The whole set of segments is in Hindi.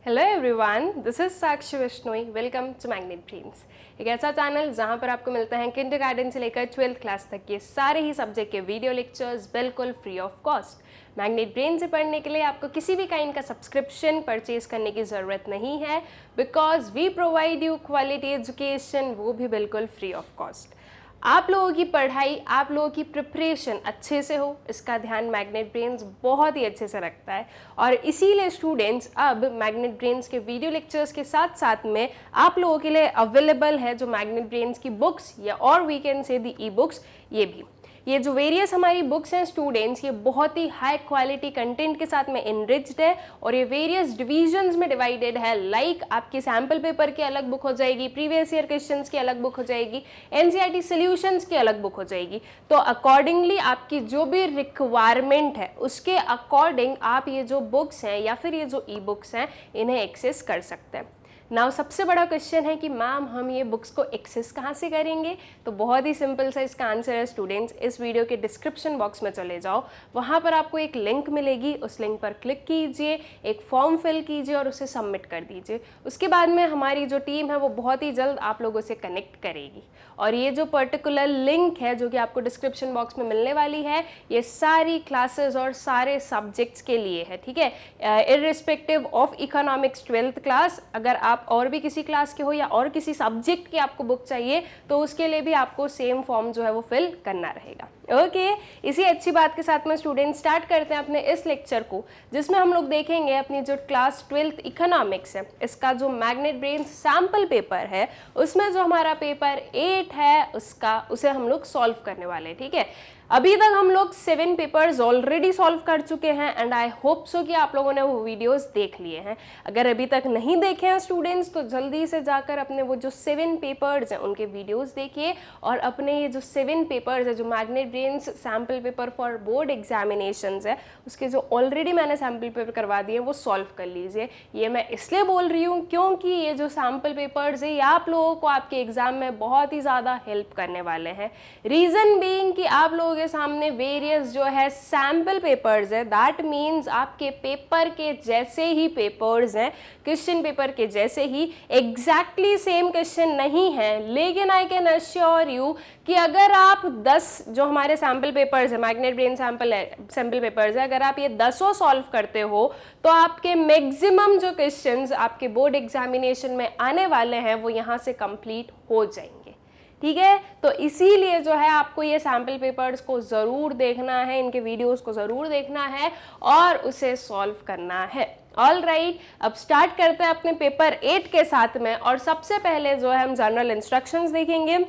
Hello everyone, this is Sakshi Vishnoi. Welcome to magnet brains, एक ऐसा चैनल जहां पर आपको मिलता है किंडरगार्टन से लेकर 12th क्लास तक के सारे ही सब्जेक्ट के वीडियो लेक्चर्स बिल्कुल free of cost. Magnet brain से पढ़ने के लिए आपको किसी भी काइंड का सब्सक्रिप्शन परचेज करने की ज़रूरत नहीं है, because we provide you quality education, वो भी बिल्कुल फ्री ऑफ कॉस्ट। आप लोगों की पढ़ाई, आप लोगों की प्रिपरेशन अच्छे से हो, इसका ध्यान मैग्नेट ब्रेन्स बहुत ही अच्छे से रखता है। और इसीलिए स्टूडेंट्स अब मैग्नेट ब्रेन्स के वीडियो लेक्चर्स के साथ साथ में आप लोगों के लिए अवेलेबल है जो मैग्नेट ब्रेन्स की बुक्स या और वी कैन से दी ई बुक्स। ये जो वेरियस हमारी बुक्स हैं स्टूडेंट्स, ये बहुत ही हाई क्वालिटी कंटेंट के साथ में इनरिच्ड है और ये वेरियस डिविजन्स में डिवाइडेड है। लाइक आपकी सैम्पल पेपर की अलग बुक हो जाएगी, प्रीवियस ईयर क्वेश्चंस की अलग बुक हो जाएगी, एनसीईआरटी सॉल्यूशंस की अलग बुक हो जाएगी। तो अकॉर्डिंगली आपकी जो भी रिक्वायरमेंट है उसके अकॉर्डिंग आप ये जो बुक्स हैं या फिर ये जो ई बुक्स हैं इन्हें एक्सेस कर सकते हैं। नाउ सबसे बड़ा क्वेश्चन है कि मैम हम ये बुक्स को एक्सेस कहाँ से करेंगे? तो बहुत ही सिंपल सा इसका आंसर है स्टूडेंट्स, इस वीडियो के डिस्क्रिप्शन बॉक्स में चले जाओ, वहाँ पर आपको एक लिंक मिलेगी, उस लिंक पर क्लिक कीजिए, एक फॉर्म फिल कीजिए और उसे सबमिट कर दीजिए। उसके बाद में हमारी जो टीम है वो बहुत ही जल्द आप लोगों से कनेक्ट करेगी। और ये जो पर्टिकुलर लिंक है जो कि आपको डिस्क्रिप्शन बॉक्स में मिलने वाली है, ये सारी क्लासेस और सारे सब्जेक्ट्स के लिए है, ठीक है, irrespective of economics 12th class. अगर आप और भी किसी क्लास के हो या और किसी सब्जेक्ट की आपको बुक चाहिए तो उसके लिए भी आपको सेम फॉर्म जो है वो फिल करना रहेगा। ओके, इसी अच्छी बात के साथ में स्टूडेंट स्टार्ट करते हैं अपने इस लेक्चर को, जिसमें हम लोग देखेंगे अपनी जो क्लास 12th इकोनॉमिक्स है, इसका जो मैग्नेट ब्रेन सैम्पल पेपर है उसमें जो हमारा पेपर 8 है उसे हम लोग सॉल्व करने वाले हैं। ठीक है, अभी तक हम लोग 7 पेपर्स ऑलरेडी सॉल्व कर चुके हैं एंड आई होप सो कि आप लोगों ने वो वीडियोस देख लिए हैं। अगर अभी तक नहीं देखे हैं स्टूडेंट्स तो जल्दी से जाकर अपने वो जो 7 पेपर्स हैं उनके वीडियोस देखिए और अपने ये जो 7 पेपर्स है जो magnet brains sample paper for board examinations है उसके जो ऑलरेडी मैंने सैम्पल पेपर करवा दिए वो सॉल्व कर लीजिए। ये मैं इसलिए बोल रही हूँ क्योंकि ये जो सैम्पल पेपर्स है ये आप लोगों को आपके एग्जाम में बहुत ही ज़्यादा हेल्प करने वाले हैं। रीज़न बीइंग कि आप लोगों के सामने वेरियस जो है सैम्पल पेपर्स है, दैट मीन्स आपके पेपर के जैसे ही पेपर्स हैं, क्वेश्चन पेपर के जैसे ही एग्जैक्टली सेम क्वेश्चन नहीं है, लेकिन आई कैन अश्योर यू कि अगर आप 10 जो हमारे सैम्पल पेपर्स है मैग्नेट ब्रेन सैम्पल पेपर्स है, अगर आप ये 10 सॉल्व करते हो तो आपके मैक्सिमम जो क्वेश्चंस आपके बोर्ड एग्जामिनेशन में आने वाले हैं वो यहाँ से कंप्लीट हो जाएंगे। ठीक है, तो इसीलिए जो है आपको ये सैम्पल पेपर्स को ज़रूर देखना है, इनके वीडियोस को ज़रूर देखना है और उसे सॉल्व करना है। ऑल राइट, अब स्टार्ट करते हैं अपने पेपर 8 के साथ में। और सबसे पहले जो है हम जनरल इंस्ट्रक्शंस देखेंगे।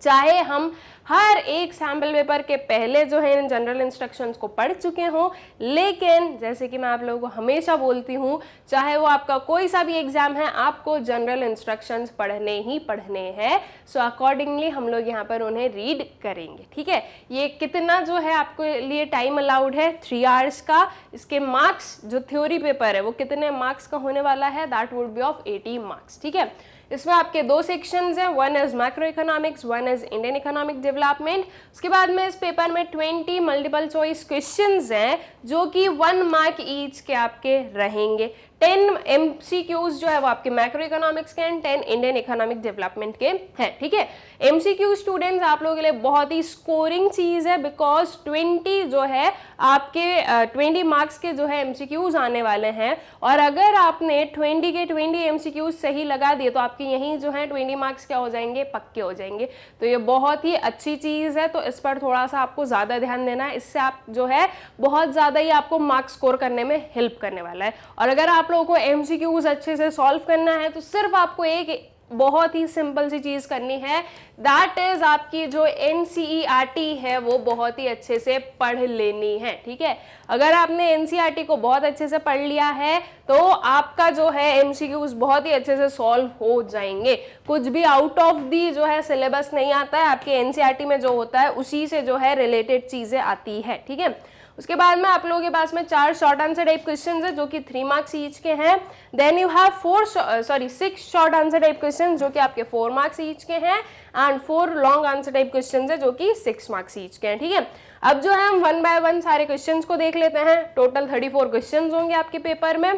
चाहे हम हर एक सैम्पल पेपर के पहले जो है इन जनरल इंस्ट्रक्शंस को पढ़ चुके हों, लेकिन जैसे कि मैं आप लोगों को हमेशा बोलती हूँ, चाहे वो आपका कोई सा भी एग्जाम है, आपको जनरल इंस्ट्रक्शंस पढ़ने ही पढ़ने हैं। सो अकॉर्डिंगली हम लोग यहाँ पर उन्हें रीड करेंगे। ठीक है, ये कितना जो है आपको लिए टाइम अलाउड है 3 आवर्स का। इसके मार्क्स जो थ्योरी पेपर है वो कितने मार्क्स का होने वाला है, that would B of 80 marks. ठीक है, इसमें आपके 2 सेक्शंस हैं, one is macro economics, one is Indian economic development. उसके बाद में इस पेपर में 20 मल्टीपल चॉइस क्वेश्चंस हैं जो कि 1 मार्क ईच के आपके रहेंगे। 10 MCQs जो है वो आपके मैक्रो इकोनॉमिक्स के हैं, 10 इंडियन इकोनॉमिक डेवलपमेंट के हैं। ठीक है, MCQ स्टूडेंट्स आप लोगों के लिए बहुत ही स्कोरिंग चीज़ है, बिकॉज 20 जो है आपके 20 मार्क्स के जो है MCQs आने वाले हैं और अगर आपने 20 के 20 MCQs सही लगा दिए तो आपके यहीं जो है 20 मार्क्स क्या हो जाएंगे, पक्के हो जाएंगे। तो ये बहुत ही अच्छी चीज़ है, तो इस पर थोड़ा सा आपको ज़्यादा ध्यान देना है, इससे आप जो है बहुत ज़्यादा ही आपको मार्क्स स्कोर करने में हेल्प करने वाला है। और अगर आप लोगों को MCQs अच्छे से सॉल्व करना है तो सिर्फ आपको एक बहुत ही सिंपल सी चीज करनी है, दैट इज आपकी जो NCERT है वो बहुत ही अच्छे से पढ़ लेनी है। ठीक है, अगर आपने NCERT को बहुत अच्छे से पढ़ लिया है तो आपका जो है MCQs बहुत ही अच्छे से सॉल्व हो जाएंगे। कुछ भी आउट ऑफ दी जो है सिलेबस नहीं आता है, आपके NCERT में जो होता है उसी से जो है रिलेटेड चीजें आती है। ठीक है, उसके बाद में आप लोगों के पास में 4 शॉर्ट आंसर टाइप क्वेश्चंस है जो कि 3 मार्क्स ईच के हैं। Then you have 6 short answer type questions जो कि आपके 4 मार्क्स ईच के हैं and 4 long answer type questions है जो कि 6 मार्क्स ईच के हैं। ठीक है, अब जो है हम 1 बाय 1 सारे क्वेश्चंस को देख लेते हैं। टोटल 34 क्वेश्चंस होंगे आपके पेपर में।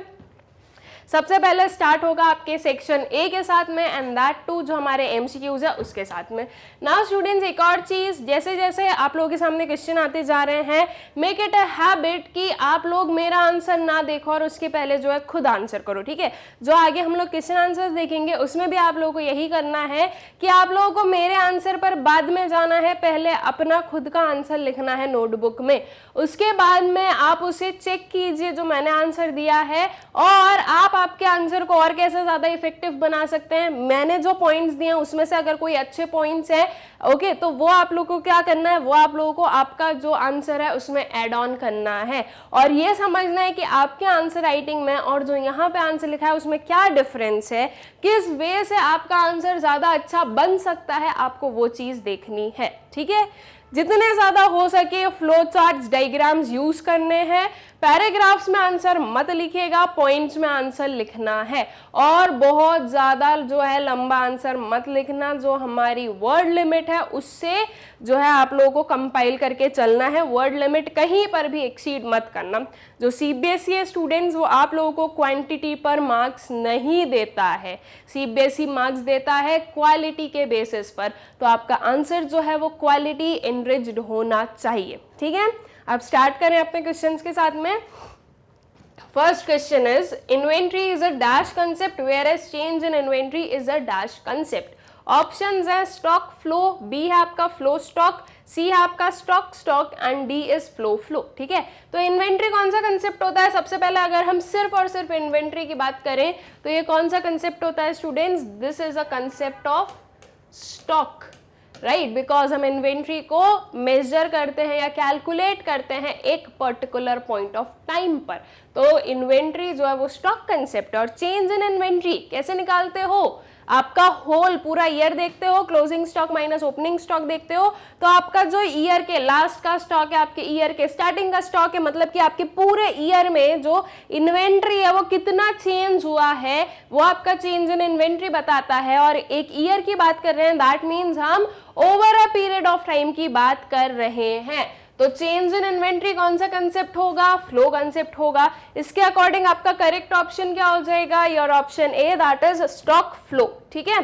सबसे पहले स्टार्ट होगा आपके सेक्शन ए के साथ में एंड दैट टू जो हमारे एमसीक्यूज है उसके साथ में। नाउ स्टूडेंट्स, एक और चीज, जैसे जैसे आप लोगों के सामने क्वेश्चन आते जा रहे हैं, मेक इट अ हैबिट कि आप लोग मेरा आंसर ना देखो और उसके पहले जो है खुद आंसर करो, ठीक है। जो आगे हम लोग क्वेश्चन आंसर देखेंगे उसमें भी आप लोगों को यही करना है कि आप लोगों को मेरे आंसर पर बाद में जाना है, पहले अपना खुद का आंसर लिखना है नोटबुक में, उसके बाद में आप उसे चेक कीजिए जो मैंने आंसर दिया है, और आप आपके आंसर को और कैसे ज्यादा इफेक्टिव बना सकते हैं। मैंने जो पॉइंट्स दिए हैं उसमें से अगर कोई अच्छे पॉइंट्स है ओके, तो वो आप लोगों को क्या करना है, वो आप लोगों को आपका जो आंसर है उसमें ऐड ऑन करना है, और ये समझना है कि आपके आंसर राइटिंग में और जो यहाँ पे आंसर लिखा है उसमें क्या डिफरेंस है, किस वे से आपका आंसर ज्यादा अच्छा बन सकता है, आपको वो चीज देखनी है, ठीक है। जितने ज्यादा हो सके फ्लो चार्ट्स, डायग्राम्स यूज करने हैं। पैराग्राफ्स में आंसर मत लिखिएगा, पॉइंट्स में आंसर लिखना है, और बहुत ज्यादा जो है लंबा आंसर मत लिखना। जो हमारी वर्ड लिमिट है उससे जो है आप लोगों को कंपाइल करके चलना है, वर्ड लिमिट कहीं पर भी एक्सीड मत करना। जो सीबीएसई स्टूडेंट्स, वो आप लोगों को क्वांटिटी पर मार्क्स नहीं देता है, सीबीएसई मार्क्स देता है क्वालिटी के बेसिस पर, तो आपका आंसर जो है वो क्वालिटी एनरिच्ड होना चाहिए, ठीक है। अब स्टार्ट करें अपने क्वेश्चंस के साथ में। First question is, inventory is a dash concept whereas change in inventory is a dash concept. Options है स्टॉक फ्लो, बी है आपका फ्लो स्टॉक, सी है आपका stock stock and D is flow flow, ठीक है। तो इन्वेंट्री कौन सा कंसेप्ट होता है? सबसे पहले अगर हम सिर्फ और सिर्फ इन्वेंट्री की बात करें तो ये कौन सा कंसेप्ट होता है students? This is a concept of stock, right, because हम इन्वेंट्री को मेजर करते हैं या कैलकुलेट करते हैं एक पर्टिकुलर पॉइंट ऑफ टाइम पर। तो इन्वेंट्री जो है वो स्टॉक कंसेप्ट है। और चेंज इन इन्वेंट्री कैसे निकालते हो? आपका होल पूरा ईयर देखते हो, closing stock minus opening stock देखते हो, तो आपका जो ईयर के लास्ट का स्टॉक है, आपके ईयर के स्टार्टिंग का स्टॉक है, मतलब कि आपके पूरे ईयर में जो इन्वेंट्री है वो कितना चेंज हुआ है, वो आपका चेंज इन इन्वेंट्री बताता है। और एक ईयर की बात कर रहे हैं, दैट मीन्स हम over a period of time की बात कर रहे हैं। तो चेंज इन इन्वेंट्री कौन सा कंसेप्ट होगा? फ्लो कंसेप्ट होगा। इसके अकॉर्डिंग आपका करेक्ट ऑप्शन क्या हो जाएगा? Your option A, that is stock flow, ठीक है।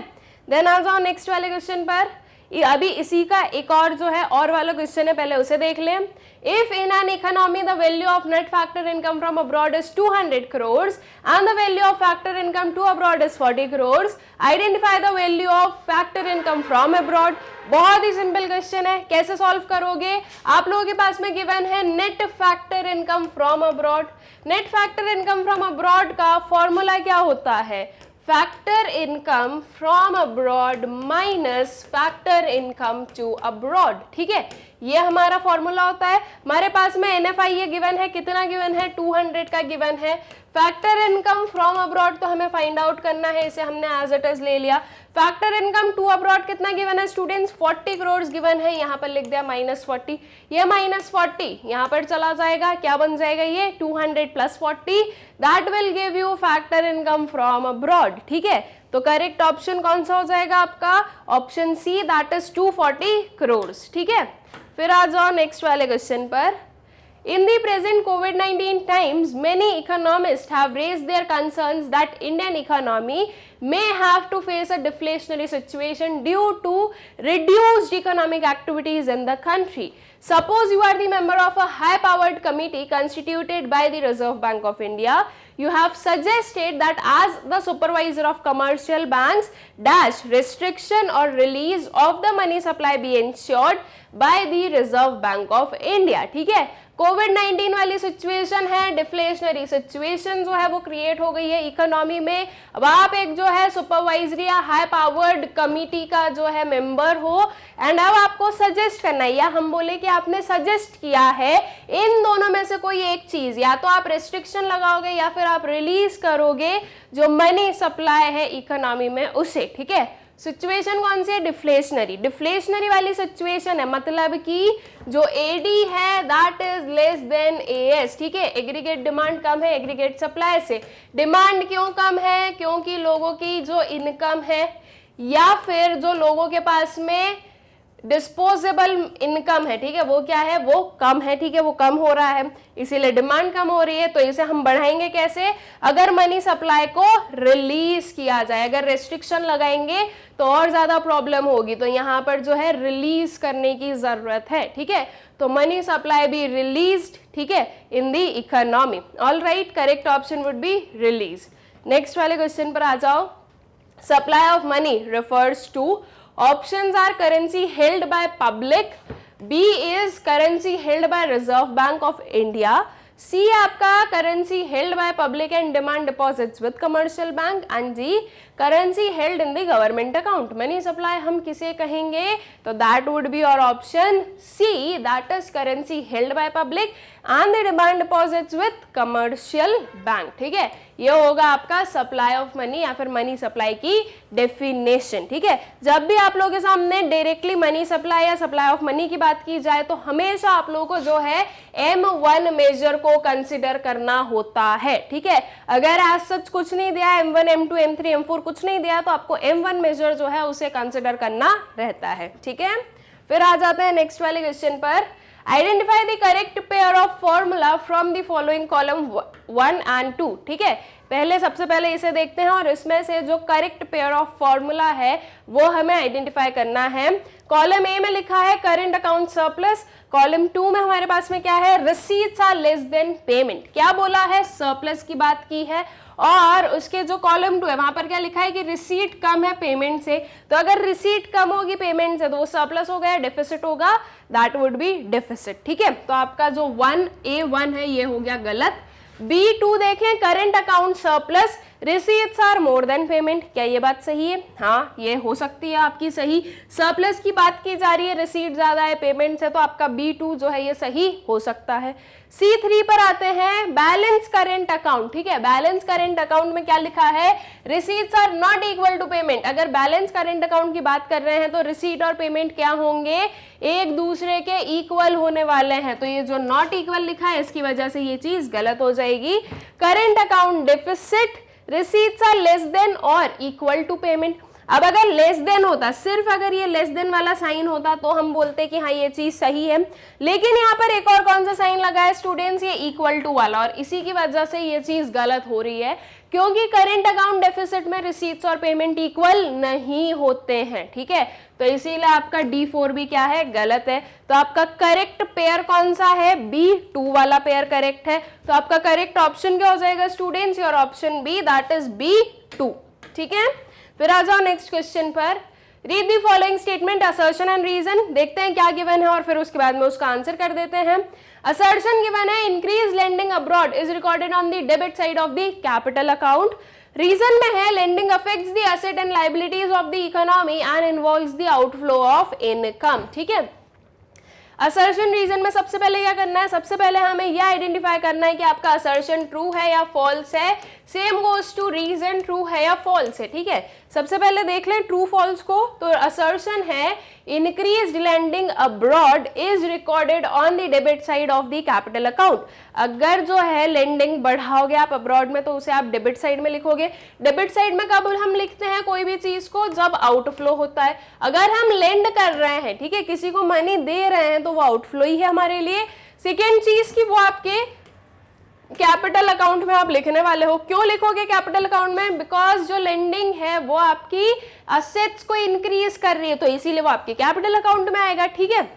देन आ जाओ नेक्स्ट वाले क्वेश्चन पर। अभी इसी का एक और जो है और वाला क्वेश्चन है, पहले उसे देख लें। If in an economy the value of net factor income from abroad is 200 crores and the value of factor income to abroad is 40 crores, identify the value of factor income from abroad। बहुत ही सिंपल क्वेश्चन है, कैसे सॉल्व करोगे? आप लोगों के पास में गिवन है net factor income from abroad. Net factor income from abroad का फॉर्मूला क्या होता है? Factor income from abroad minus factor income to abroad, ठीक है, ये हमारा फॉर्मूला होता है। हमारे पास में NFI ये गिवन है, कितना गिवन है? 200 का गिवन है। फैक्टर इनकम फ्रॉम अब्रॉड तो हमें फाइंड आउट करना है, इसे हमने एज इट इज ले लिया। फैक्टर इनकम टू अब्रॉड कितना गिवन है स्टूडेंट्स? 40 करोड़ गिवन है, यहाँ पर लिख दिया -40। ये -40 यहाँ पर चला जाएगा, क्या बन जाएगा? ये 200 + 40, that will give you factor income from abroad, ठीक है। तो करेक्ट ऑप्शन कौन सा हो जाएगा आपका? Option C, that is 240 crore, ठीक है। फिर आ जाओ नेक्स्ट वाले क्वेश्चन पर। In the present COVID-19 times, many economists have raised their concerns that Indian economy may have to face a deflationary situation due to reduced economic activities in the country. Suppose you are the member of a high-powered committee constituted by the Reserve Bank of India. You have suggested that as the supervisor of commercial banks, dash restriction or release of the money supply be ensured by the Reserve Bank of India, ठीक है। कोविड-19 वाली सिचुएशन है, डिफ्लेशनरी सिचुएशन जो है वो क्रिएट हो गई है इकोनॉमी में। अब आप एक जो है सुपरवाइजरी या हाई पावर्ड कमिटी का जो है मेंबर हो, एंड अब आपको सजेस्ट करना है, या हम बोले कि आपने सजेस्ट किया है इन दोनों में से कोई एक चीज, या तो आप रेस्ट्रिक्शन लगाओगे या फिर आप रिलीज करोगे जो मनी सप्लाई है इकोनॉमी में उसे, ठीक है। सिचुएशन कौन सी है? डिफ्लेशनरी। डिफ्लेशनरी वाली सिचुएशन है, मतलब कि जो एडी है that is less then as, ठीक है। एग्रीगेट डिमांड कम है एग्रीगेट सप्लाई से। डिमांड क्यों कम है? क्योंकि लोगों की जो इनकम है या फिर जो लोगों के पास में डिस्पोजेबल इनकम है, ठीक है, वो क्या है, वो कम है, ठीक है, वो कम हो रहा है, इसीलिए डिमांड कम हो रही है। तो इसे हम बढ़ाएंगे कैसे, अगर मनी सप्लाई को रिलीज किया जाए, अगर रेस्ट्रिक्शन लगाएंगे तो और ज्यादा प्रॉब्लम होगी, तो यहाँ पर जो है रिलीज करने की जरूरत है, ठीक है, तो मनी सप्लाई बी रिलीज्ड, ठीक है, in the economy. All right, correct option would be release. Next वाले क्वेश्चन पर आ जाओ। Supply of money refers to, options are currency held by public, B is currency held by Reserve Bank of India, C आपका currency held by public and demand deposits with commercial bank, and D currency held in the government account। Money supply हम किसे कहेंगे, तो that would be your option C, that is currency held by public and the demand deposits with commercial bank, ठीक है, ये होगा आपका सप्लाई ऑफ मनी या फिर मनी सप्लाई की डेफिनेशन, ठीक है। जब भी आप लोगों के सामने डायरेक्टली मनी सप्लाई या सप्लाई ऑफ मनी की बात की जाए तो हमेशा आप लोगों को जो है M1 मेजर को कंसिडर करना होता है, ठीक है। अगर आज सच कुछ नहीं दिया, M1, M2, M3, M4 कुछ नहीं दिया, तो आपको M1 मेजर जो है उसे कंसिडर करना रहता है, ठीक है। फिर आ जाते हैं नेक्स्ट वाले क्वेश्चन पर। Identify the correct pair of formula from the following column 1 and 2, ठीक है। पहले सबसे पहले इसे देखते हैं और इसमें से जो करेक्ट पेयर ऑफ फॉर्मूला है वो हमें आइडेंटिफाई करना है। कॉलम ए में लिखा है करंट अकाउंट सरप्लस, कॉलम 2 में हमारे पास में क्या है, receipts are less than payment. क्या बोला है, सरप्लस की बात की है, और उसके जो कॉलम 2 है वहां पर क्या लिखा है कि रिसीट कम है पेमेंट से। तो अगर रिसीट कम होगी पेमेंट से तो वो सरप्लस हो गया, डेफिसिट होगा, दैट वुड बी डेफिसिट, ठीक है। तो आपका जो 1A1 है ये हो गया गलत। B2 देखें, current account surplus, receipts are more than payment, क्या ये बात सही है, हाँ ये हो सकती है आपकी सही। सरप्लस की बात की जा रही है, रिसीट ज्यादा है पेमेंट से, तो आपका B2 जो है ये सही हो सकता है। C3 पर आते हैं, बैलेंस करंट अकाउंट, ठीक है, बैलेंस करंट अकाउंट में क्या लिखा है, receipts are not equal to payment. अगर बैलेंस करंट अकाउंट की बात कर रहे हैं तो रिसीट और पेमेंट क्या होंगे, एक दूसरे के इक्वल होने वाले हैं, तो ये जो नॉट इक्वल लिखा है इसकी वजह से ये चीज गलत हो जाएगी। Current account deficit, receipts are less than और इक्वल टू पेमेंट। अब अगर लेस देन होता, सिर्फ अगर ये लेस देन वाला साइन होता तो हम बोलते कि हाँ ये चीज सही है, लेकिन यहाँ पर एक और कौन सा साइन लगा है स्टूडेंट्स, ये इक्वल टू वाला, और इसी की वजह से ये चीज गलत हो रही है, क्योंकि करंट अकाउंट डेफिसिट में रिसीट्स और पेमेंट इक्वल नहीं होते हैं, ठीक है। तो इसीलिए आपका D4 भी क्या है, गलत है। तो आपका करेक्ट पेयर कौन सा है, B2 वाला पेयर करेक्ट है। तो आपका करेक्ट ऑप्शन क्या हो जाएगा students, your option B, that is B2, ठीक है। फिर आ जाओ नेक्स्ट क्वेश्चन पर। Read the following statement, assertion and reason. देखते हैं क्या गिवन है और फिर उसके बाद में उसका आंसर कर देते हैं। असर्शन गिवन है, increase lending abroad is recorded on the debit side of the capital account. Reason में है, lending affects the asset and liabilities of the economy and involves the outflow of income, ठीक है। असर्शन रीजन में सबसे पहले क्या करना है, सबसे पहले हमें यह आइडेंटिफाई करना है कि आपका असर्शन ट्रू है या फॉल्स है। Same goes to reason, true है या फॉल्स है, ठीक है। सबसे पहले देख लें ट्रू फॉल्स को। तो असर्शन है, increased lending abroad is recorded on the debit side of the capital account. अगर जो है लेंडिंग बढ़ाओगे आप अब्रॉड में तो उसे आप डेबिट साइड में लिखोगे। डेबिट साइड में कब हम लिखते हैं कोई भी चीज को, जब आउटफ्लो होता है। अगर हम लेंड कर रहे हैं, ठीक है, किसी को मनी दे रहे हैं तो वो आउटफ्लो ही है हमारे लिए। सेकेंड चीज की वो आपके कैपिटल अकाउंट में आप लिखने वाले हो। क्यों लिखोगे कैपिटल अकाउंट में, बिकॉज जो लेंडिंग है वो आपकी असेट्स को इंक्रीज कर रही है, तो इसीलिए वो आपके कैपिटल अकाउंट में आएगा, ठीक है।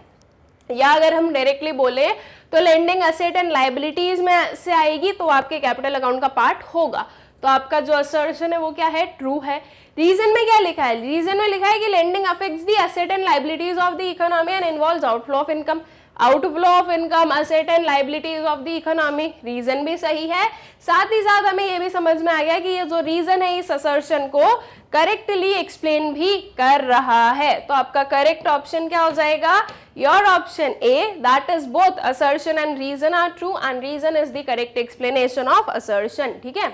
या अगर हम डायरेक्टली बोले तो लेंडिंग असेट एंड लायबिलिटीज में से आएगी तो आपके कैपिटल अकाउंट का पार्ट होगा। तो आपका जो असर्शन है वो क्या है, ट्रू है। रीजन में क्या लिखा है, रीजन में लिखा है कि lending affects the asset and liabilities of the economy and involves outflow of income. Outflow of income, asset and liabilities of the economy, reason भी सही है। साथ ही साथ हमें ये भी समझ में आ गया कि ये जो रीजन है इस असर्शन को करेक्टली एक्सप्लेन भी कर रहा है। तो आपका करेक्ट ऑप्शन क्या हो जाएगा, your option A, that is both assertion and reason are true and reason is the correct explanation of assertion, ठीक है।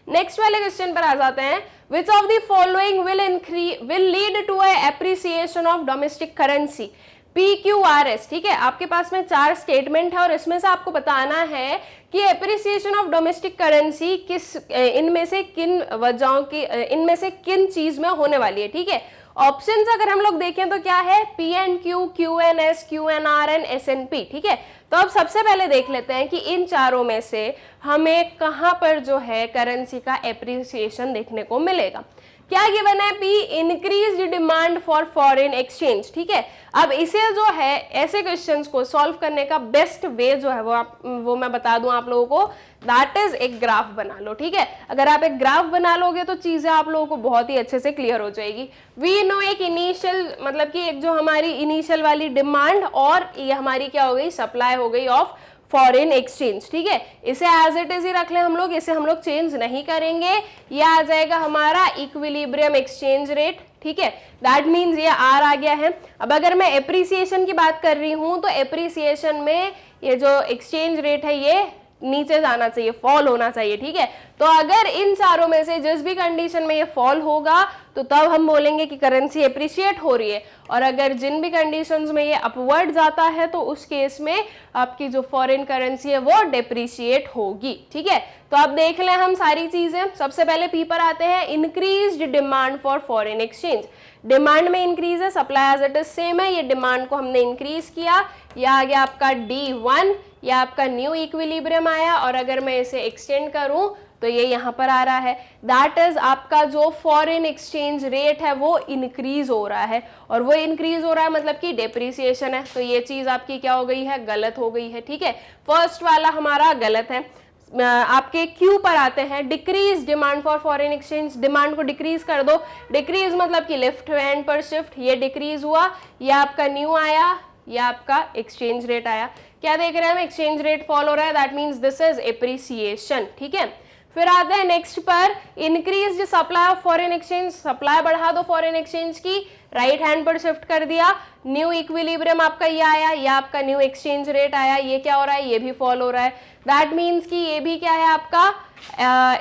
नेक्स्ट वाले क्वेश्चन पर आ जाते हैं। Which of the following will lead to appreciation of domestic currency, PQRS, ठीक है। आपके पास में 4 स्टेटमेंट है और इसमें से आपको बताना है कि एप्रिसिएशन ऑफ डोमेस्टिक करेंसी किस इनमें से किन वजहों की, इनमें से किन चीज में होने वाली है, ठीक है। ऑप्शंस अगर हम लोग देखें तो क्या है, P N Q, Q N S, Q N R N, S N P, ठीक है। तो अब सबसे पहले देख लेते हैं कि इन चारों में से हमें कहां पर जो है करेंसी का एप्रिसिएशन देखने को मिलेगा। क्या गिवन है, P increase demand for foreign exchange, ठीक है। अब इसे जो है ऐसे क्वेश्चंस को सॉल्व करने का बेस्ट वे जो है वो मैं बता दूं आप लोगों को, दैट इज एक ग्राफ बना लो, ठीक है। अगर आप एक ग्राफ बना लोगे तो चीजें आप लोगों को बहुत ही अच्छे से क्लियर हो जाएगी। वी नो एक इनिशियल मतलब कि एक जो हमारी इनिशियल वाली डिमांड और ये हमारी क्या हो गई, सप्लाई हो गई ऑफ फॉरेन एक्सचेंज, ठीक है। इसे एज इट इज ही रख लें हम लोग, इसे हम लोग चेंज नहीं करेंगे। ये आ जाएगा हमारा इक्विलिब्रियम एक्सचेंज रेट, ठीक है। दैट मीन्स ये आर आ गया है। अब अगर मैं एप्रिसिएशन की बात कर रही हूं तो एप्रिसिएशन में ये जो एक्सचेंज रेट है ये नीचे जाना चाहिए, फॉल होना चाहिए, ठीक है। तो अगर इन चारों में से जिस भी कंडीशन में ये फॉल होगा तो तब हम बोलेंगे कि करेंसी एप्रिशिएट हो रही है, और अगर जिन भी कंडीशंस में ये अपवर्ड जाता है तो उस केस में आपकी जो फॉरेन करेंसी है वो डेप्रिशिएट होगी, ठीक है। तो अब देख लें हम सारी चीजें। सबसे पहले पी पर आते हैं, increased demand for foreign exchange. Demand में इंक्रीज है, supply as it is same है, ये डिमांड को हमने इंक्रीज किया, यह आ गया आपका D1, यह आपका न्यू इक्विलिब्रियम आया, और अगर मैं इसे एक्सटेंड करूं तो ये यहाँ पर आ रहा है, दैट इज आपका जो फॉरेन एक्सचेंज रेट है वो इंक्रीज हो रहा है, और वो इंक्रीज हो रहा है मतलब कि डेप्रिसिएशन है। तो ये चीज आपकी क्या हो गई है, गलत हो गई है, ठीक है। फर्स्ट वाला हमारा गलत है। आपके क्यू पर आते हैं, decrease demand for foreign exchange, demand को डिक्रीज कर दो। डिक्रीज मतलब कि लेफ्ट हैंड पर शिफ्ट, ये डिक्रीज हुआ, ये आपका न्यू आया, ये आपका एक्सचेंज रेट आया। क्या देख रहे हैं हम, एक्सचेंज रेट फॉल हो रहा है, that means this is appreciation, ठीक है। फिर आते हैं नेक्स्ट पर, increase supply of foreign exchange, supply बढ़ा दो फॉरेन एक्सचेंज की, राइट हैंड पर शिफ्ट कर दिया, न्यू इक्विलिब्रियम आपका ये आया, ये आपका न्यू एक्सचेंज रेट आया, ये क्या हो रहा है, ये भी फॉल हो रहा है। दैट मीन्स कि ये भी क्या है आपका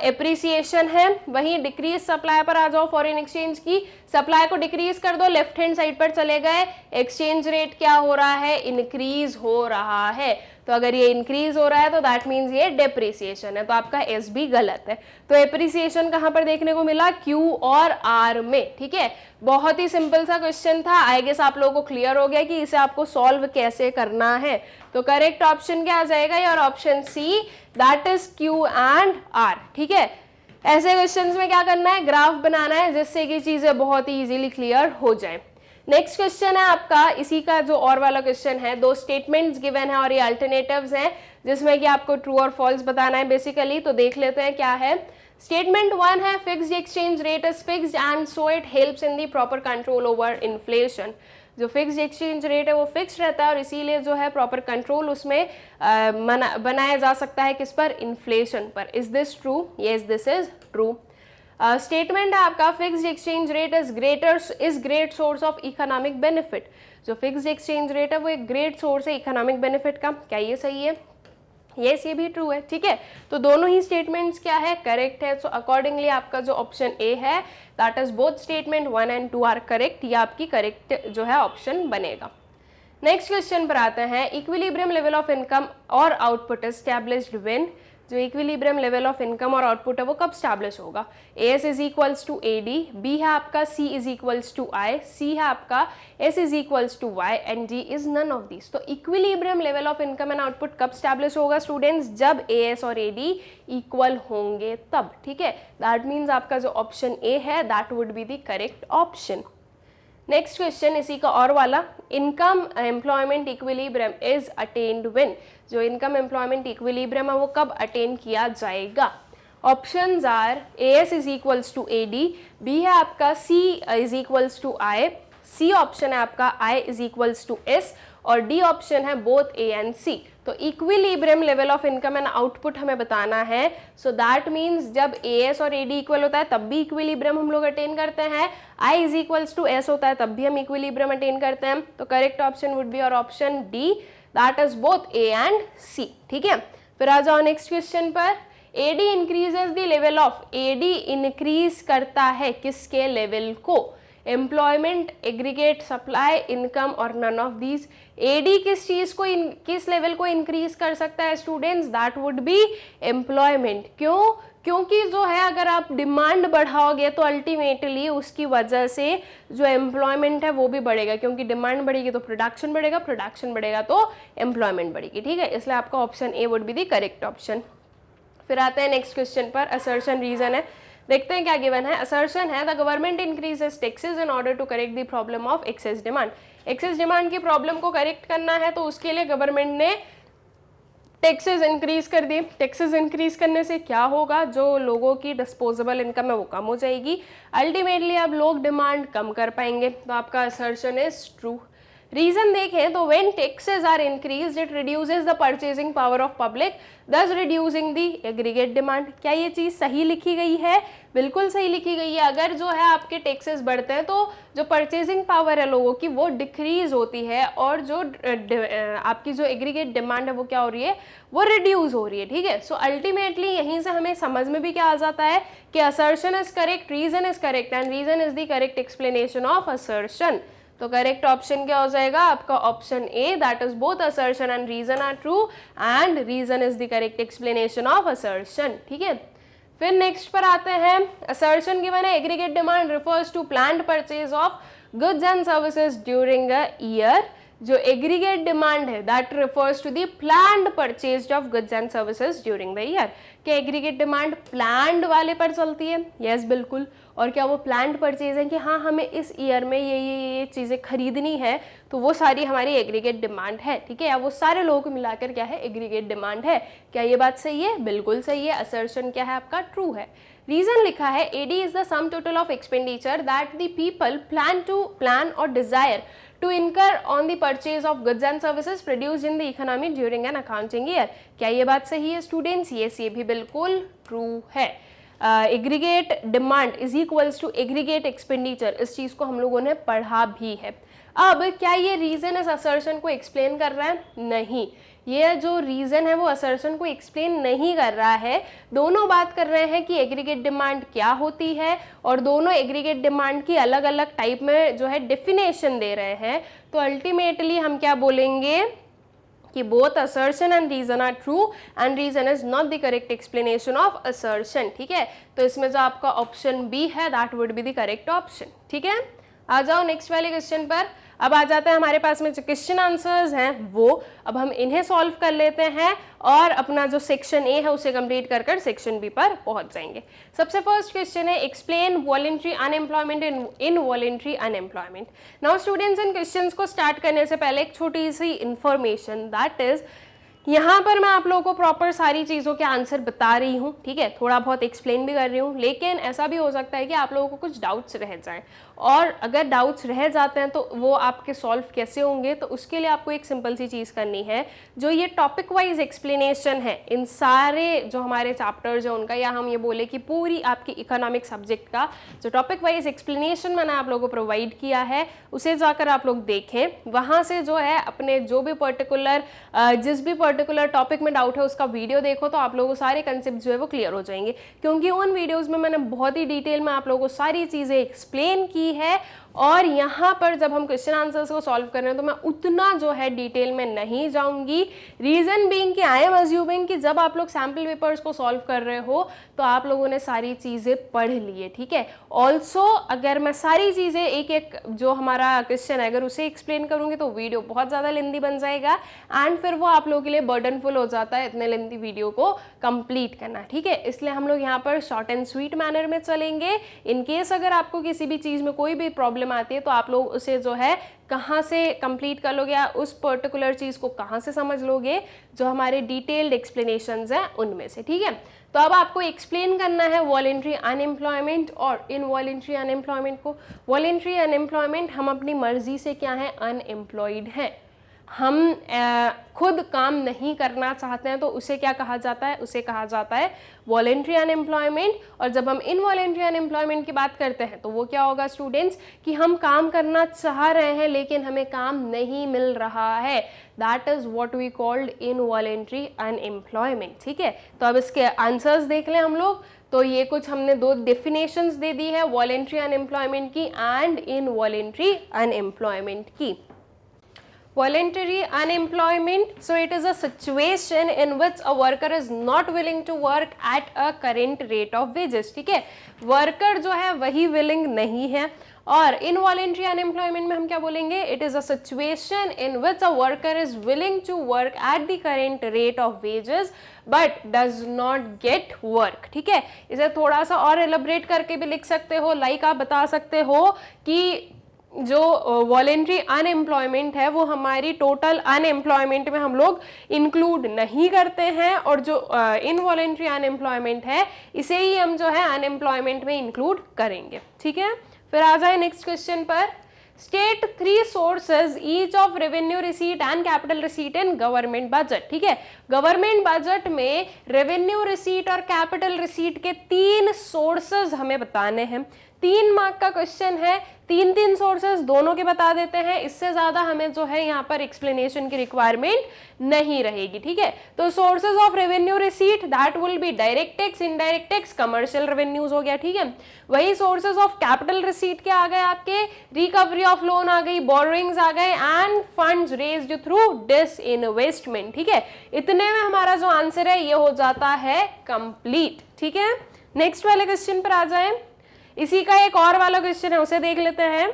एप्रिसिएशन है। वहीं डिक्रीज सप्लाई पर आ जाओ, फॉरेन एक्सचेंज की सप्लाई को डिक्रीज कर दो, लेफ्ट हैंड साइड पर चले गए, एक्सचेंज रेट क्या हो रहा है, इंक्रीज हो रहा है। तो अगर ये इंक्रीज हो रहा है तो दैट मीन्स ये डेप्रिसिएशन है, तो आपका एस भी गलत है। तो एप्रिसिएशन कहां पर देखने को मिला, क्यू और आर में, ठीक है। बहुत ही सिंपल सा क्वेश्चन था, आई गेस आप लोगों को क्लियर हो गया कि इसे आपको सॉल्व कैसे करना है। तो करेक्ट ऑप्शन क्या आ जाएगा, और option C, that is Q and R, ठीक है। ऐसे क्वेश्चंस में क्या करना है, ग्राफ बनाना है जिससे कि चीजें बहुत ही इजीली क्लियर हो जाए। नेक्स्ट क्वेश्चन है आपका, इसी का जो और वाला क्वेश्चन है, दो स्टेटमेंट्स गिवन है और ये अल्टरनेटिव्स हैं जिसमें कि आपको ट्रू और फॉल्स बताना है बेसिकली। तो देख लेते हैं क्या है। स्टेटमेंट 1 है, fixed exchange rate is fixed and so it helps in the proper control over inflation. जो फिक्स्ड एक्सचेंज रेट है वो फिक्स रहता है और इसीलिए जो है प्रॉपर कंट्रोल उसमें बनाया जा सकता है, किस पर, इन्फ्लेशन पर। Is this true, yes this is true. Statement है आपका, fixed exchange rate is great source of economic benefit. जो फिक्स्ड एक्सचेंज रेट है वो एक ग्रेट सोर्स है इकोनॉमिक बेनिफिट का, क्या ये सही है, यस ये भी ट्रू है, ठीक है। तो दोनों ही स्टेटमेंट्स क्या है, करेक्ट है। सो अकॉर्डिंगली आपका जो ऑप्शन ए है, that is both statement 1 and 2 are correct, ये आपकी करेक्ट जो है ऑप्शन बनेगा। नेक्स्ट क्वेश्चन पर आते हैं, इक्विलिब्रियम लेवल ऑफ इनकम और आउटपुट एस्टैब्लिश्ड व्हेन। जो इक्विलिब्रियम लेवल ऑफ इनकम और आउटपुट है वो कब स्टैब्लिश होगा, S is equals to A D, B है आपका C is equals to I, C है आपका S is equals to Y and D is none of this. तो equilibrium level of income and output कब स्टैब्लिश होगा स्टूडेंट्स, जब ए एस और ए डी इक्वल होंगे तब, ठीक है। दैट मीन्स आपका जो ऑप्शन ए है that would be the correct option. Next question इसी का और वाला, income employment equilibrium is attained when. जो इनकम एम्प्लॉयमेंट इक्विलिब्रियम है वो कब अटेन किया जाएगा। Options are, A S is equals to A D, B है आपका C is equals to I, C option है आपका I is equals to S, और डी ऑप्शन है बोथ ए एंड सी। तो equilibrium level of income and output हमें बताना है। सो दैट मीन्स जब ए एस और ए डी इक्वल होता है तब भी इक्विलिब्रियम हम लोग अटेन करते हैं, आई इज इक्वल्स टू एस होता है तब भी हम इक्विलिब्रियम अटेन करते हैं। तो करेक्ट ऑप्शन वुड बी और option D, that is both A and C, ठीक है। फिर आ जाओ नेक्स्ट क्वेश्चन पर, AD increases the level of, AD increase करता है किसके लेवल को, एम्प्लॉयमेंट, एग्रीगेट, सप्लाई, इनकम और नन ऑफ दीज। एडी किस चीज को किस लेवल को इंक्रीज कर सकता है students, that would B employment. क्यों, क्योंकि जो है अगर आप डिमांड बढ़ाओगे तो अल्टीमेटली उसकी वजह से जो एम्प्लॉयमेंट है वो भी बढ़ेगा, क्योंकि डिमांड बढ़ेगी तो प्रोडक्शन बढ़ेगा, प्रोडक्शन बढ़ेगा तो एम्प्लॉयमेंट बढ़ेगी, ठीक है। इसलिए आपका option A would be the correct option. फिर आते हैं नेक्स्ट क्वेश्चन पर, असर्शन रीजन है, देखते हैं क्या गिवन है। असर्शन है the government increases taxes in order to correct the problem of excess demand. Excess demand की प्रॉब्लम को करेक्ट करना है तो उसके लिए गवर्नमेंट ने टैक्सेस इंक्रीज कर दिए। टैक्सेस इंक्रीज करने से क्या होगा, जो लोगों की डिस्पोजेबल इनकम है वो कम हो जाएगी, अल्टीमेटली अब लोग डिमांड कम कर पाएंगे, तो आपका असर्शन इज ट्रू। रीजन देखें तो when taxes are increased it reduces the purchasing power of public thus reducing the aggregate demand. क्या ये चीज सही लिखी गई है? बिल्कुल सही लिखी गई है। अगर जो है आपके टैक्सेस बढ़ते हैं तो जो परचेजिंग पावर है लोगों की वो डिक्रीज होती है और जो आपकी जो एग्रीगेट डिमांड है वो क्या हो रही है, वो रिड्यूस हो रही है, ठीक है। सो अल्टीमेटली यहीं से हमें समझ में भी क्या आ जाता है कि assertion is correct, reason is correct and reason is the correct explanation of assertion. तो करेक्ट ऑप्शन क्या हो जाएगा आपका option A, that is both assertion and reason are true and reason is the correct explanation of assertion, ठीक है। फिर नेक्स्ट पर आते हैं, असर्शन गिवन है aggregate demand refers to planned purchase of goods and services during a year. जो एग्रीगेट डिमांड है that refers to the planned purchase of goods and services during the year. क्या एग्रीगेट डिमांड प्लान्ड वाले पर चलती है? यस बिल्कुल। और क्या वो प्लान्ड परचेज है कि हाँ हमें इस ईयर में ये चीज़ें खरीदनी है, तो वो सारी हमारी एग्रीगेट डिमांड है, ठीक है, या वो सारे लोगों को मिलाकर क्या है, एग्रीगेट डिमांड है। क्या ये बात सही है? बिल्कुल सही है। असर्शन क्या है आपका? ट्रू है। रीजन लिखा है AD is the sum total of expenditure that the people plan और desire to incur on the purchase of goods and services produced in the economy during an accounting year। क्या ये बात सही है स्टूडेंट्स? यस, ये भी बिल्कुल ट्रू है। Aggregate demand is equals to aggregate expenditure, इस चीज़ को हम लोगों ने पढ़ा भी है। अब क्या ये रीजन इस असर्शन को एक्सप्लेन कर रहा है? नहीं, ये जो रीजन है वो असर्शन को एक्सप्लेन नहीं कर रहा है। दोनों बात कर रहे हैं कि एग्रीगेट डिमांड क्या होती है और दोनों एग्रीगेट डिमांड की अलग अलग टाइप में जो है डेफिनेशन दे रहे हैं। तो अल्टीमेटली हम क्या बोलेंगे कि both assertion and reason are true and reason is not the correct explanation of assertion, ठीक है। तो इसमें जो आपका ऑप्शन बी है that would be the correct option, ठीक है। आ जाओ नेक्स्ट वाले क्वेश्चन पर। अब आ जाता है हमारे पास में जो क्वेश्चन आंसर्स हैं वो अब हम इन्हें सॉल्व कर लेते हैं और अपना जो सेक्शन ए है उसे कंप्लीट कर कर सेक्शन बी पर पहुंच जाएंगे। सबसे फर्स्ट क्वेश्चन है एक्सप्लेन वॉलंटरी अनएम्प्लॉयमेंट इन वॉलंटरी अनएम्प्लॉयमेंट। नाउ स्टूडेंट्स, इन क्वेश्चंस को स्टार्ट करने से पहले एक छोटी सी इन्फॉर्मेशन, दैट इज यहाँ पर मैं आप लोगों को प्रॉपर सारी चीज़ों के आंसर बता रही हूँ, ठीक है, थोड़ा बहुत एक्सप्लेन भी कर रही हूँ, लेकिन ऐसा भी हो सकता है कि आप लोगों को कुछ डाउट्स रह जाएं और अगर डाउट्स रह जाते हैं तो वो आपके सॉल्व कैसे होंगे। तो उसके लिए आपको एक सिंपल सी चीज़ करनी है, जो ये टॉपिक वाइज एक्सप्लेनेशन है इन सारे जो हमारे चैप्टर्स हैं उनका, या हम ये बोले कि पूरी आपकी इकोनॉमिक सब्जेक्ट का जो टॉपिक वाइज एक्सप्लेनेशन मैंने आप लोगों को प्रोवाइड किया है उसे जाकर आप लोग देखें। वहाँ से जो है अपने जो भी पर्टिकुलर जिस भी पर्टिकुलर टॉपिक में डाउट है उसका वीडियो देखो, तो आप लोगों को सारे कंसेप्ट जो है वो क्लियर हो जाएंगे, क्योंकि उन वीडियोस में मैंने बहुत ही डिटेल में आप लोगों को सारी चीज़ें एक्सप्लेन की है। और यहाँ पर जब हम क्वेश्चन आंसर्स को सॉल्व कर रहे हैं तो मैं उतना जो है डिटेल में नहीं जाऊंगी। रीजन बीइंग कि आई एम अज्यूमिंग कि जब आप लोग सैम्पल पेपर्स को सॉल्व कर रहे हो तो आप लोगों ने सारी चीज़ें पढ़ ली है, ठीक है। ऑल्सो अगर मैं सारी चीज़ें एक एक जो हमारा क्वेश्चन है अगर उसे एक्सप्लेन करूंगी तो वीडियो बहुत ज़्यादा लेंदी बन जाएगा एंड फिर वो आप लोगों के लिए बर्डनफुल हो जाता है इतने लेंदी वीडियो को कंप्लीट करना, ठीक है। इसलिए हम लोग यहाँ पर शॉर्ट एंड स्वीट मैनर में चलेंगे। इन केस अगर आपको किसी भी चीज़ में कोई भी प्रॉब्लम आती है तो आप लोग उसे जो है कहाँ से कंप्लीट कर लोगे या उस पर्टिकुलर चीज़ को कहाँ से समझ लोगे, जो हमारे डिटेल्ड एक्सप्लेनेशंस हैं उनमें से, ठीक है। तो अब आपको एक्सप्लेन करना है वॉलंटरी अनएम्प्लॉयमेंट और इनवॉलंटरी अनएम्प्लॉयमेंट को। वॉलंटरी अनएम्प्लॉयमेंट, हम अपनी मर्जी से क्या है, अनएम्प्लॉयड हैं, हम खुद काम नहीं करना चाहते हैं तो उसे क्या कहा जाता है, उसे कहा जाता है वॉलंटरी अनएम्प्लॉयमेंट। और जब हम इनवॉलंटरी अनएम्प्लॉयमेंट की बात करते हैं तो वो क्या होगा स्टूडेंट्स, कि हम काम करना चाह रहे हैं लेकिन हमें काम नहीं मिल रहा है, that is what we called involuntary unemployment, ठीक है। तो अब इसके आंसर्स देख लें हम लोग। तो ये कुछ हमने दो डेफिनेशंस दे दी है वॉलंटरी अनएम्प्लॉयमेंट की एंड इनवॉलंटरी अनएम्प्लॉयमेंट की। voluntary unemployment, so it is a situation in which a worker is not willing to work at a current rate of wages. ठीक है, वर्कर जो है वही willing नहीं है. और इनवॉलेंट्री अनएम्प्लॉयमेंट में हम क्या बोलेंगे, it is a situation in which a worker is willing to work at the current rate of wages but does not get work. ठीक है, इसे थोड़ा सा और एलिब्रेट करके भी लिख सकते हो, लाइक आप बता सकते हो कि जो वॉलेंट्री अनएम्प्लॉयमेंट है वो हमारी टोटल अनएम्प्लॉयमेंट में हम लोग इंक्लूड नहीं करते हैं, और जो इनवॉलेंट्री अनएम्प्लॉयमेंट है इसे ही हम जो है अनएम्प्लॉयमेंट में इंक्लूड करेंगे. ठीक है, फिर आ जाए नेक्स्ट क्वेश्चन पर. State 3 sources each of revenue receipt and capital receipt in government budget. ठीक है, गवर्नमेंट बजट में रेवेन्यू रिसीट और कैपिटल रिसीट के 3 सोर्सेज हमें बताने हैं. 3 मार्क का क्वेश्चन है, 3 सोर्सेज दोनों के बता देते हैं. इससे ज्यादा हमें जो है यहाँ पर एक्सप्लेनेशन की रिक्वायरमेंट नहीं रहेगी. ठीक है, तो sources of revenue receipt that will B direct tax, indirect tax, commercial revenues हो गया. ठीक है, वही सोर्सेज ऑफ कैपिटल रिसीट क्या आ गए आपके, रिकवरी ऑफ लोन आ गई, बोरोइंग्स आ गए end funds raised through disinvestment. ठीक है, इतने में हमारा जो आंसर है ये हो जाता है कंप्लीट. ठीक है, नेक्स्ट वाले क्वेश्चन पर आ जाए. इसी का एक और वाला क्वेश्चन है, उसे देख लेते हैं.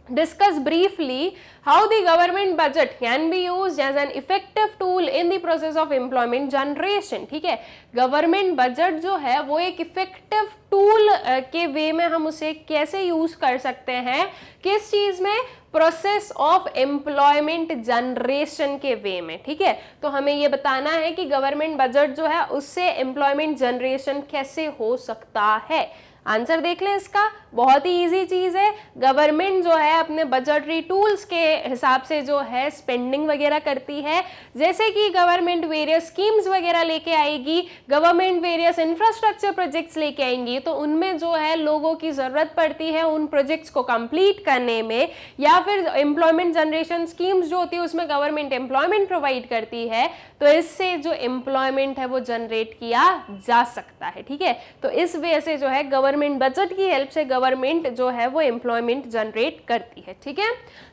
Discuss briefly how the government budget can be used as an effective tool in the process of employment generation. ठीक है, गवर्नमेंट बजट जो है वो एक इफेक्टिव टूल के वे में हम उसे कैसे यूज कर सकते हैं, किस चीज में, प्रोसेस ऑफ एम्प्लॉयमेंट जनरेशन के वे में. ठीक है, तो हमें ये बताना है कि गवर्नमेंट बजट जो है उससे एम्प्लॉयमेंट जनरेशन कैसे हो सकता है. आंसर देख लें इसका, बहुत ही इजी चीज है. गवर्नमेंट जो है अपने बजटरी टूल्स के हिसाब से जो है स्पेंडिंग वगैरह करती है. जैसे कि गवर्नमेंट वेरियस स्कीम्स वगैरह लेके आएगी, गवर्नमेंट वेरियस इंफ्रास्ट्रक्चर प्रोजेक्ट्स लेके आएंगी, तो उनमें जो है लोगों की जरूरत पड़ती है उन प्रोजेक्ट्स को कंप्लीट करने में, या फिर एम्प्लॉयमेंट जनरेशन स्कीम्स जो होती है उसमें गवर्नमेंट एम्प्लॉयमेंट प्रोवाइड करती है, तो इससे जो एम्प्लॉयमेंट है वो जनरेट किया जा सकता है. ठीक है, तो इस वजह से जो है गवर्नमेंट बजट की हेल्प से गवर्नमेंट जो है वो एम्प्लॉयमेंट जनरेट करती है. ठीक है,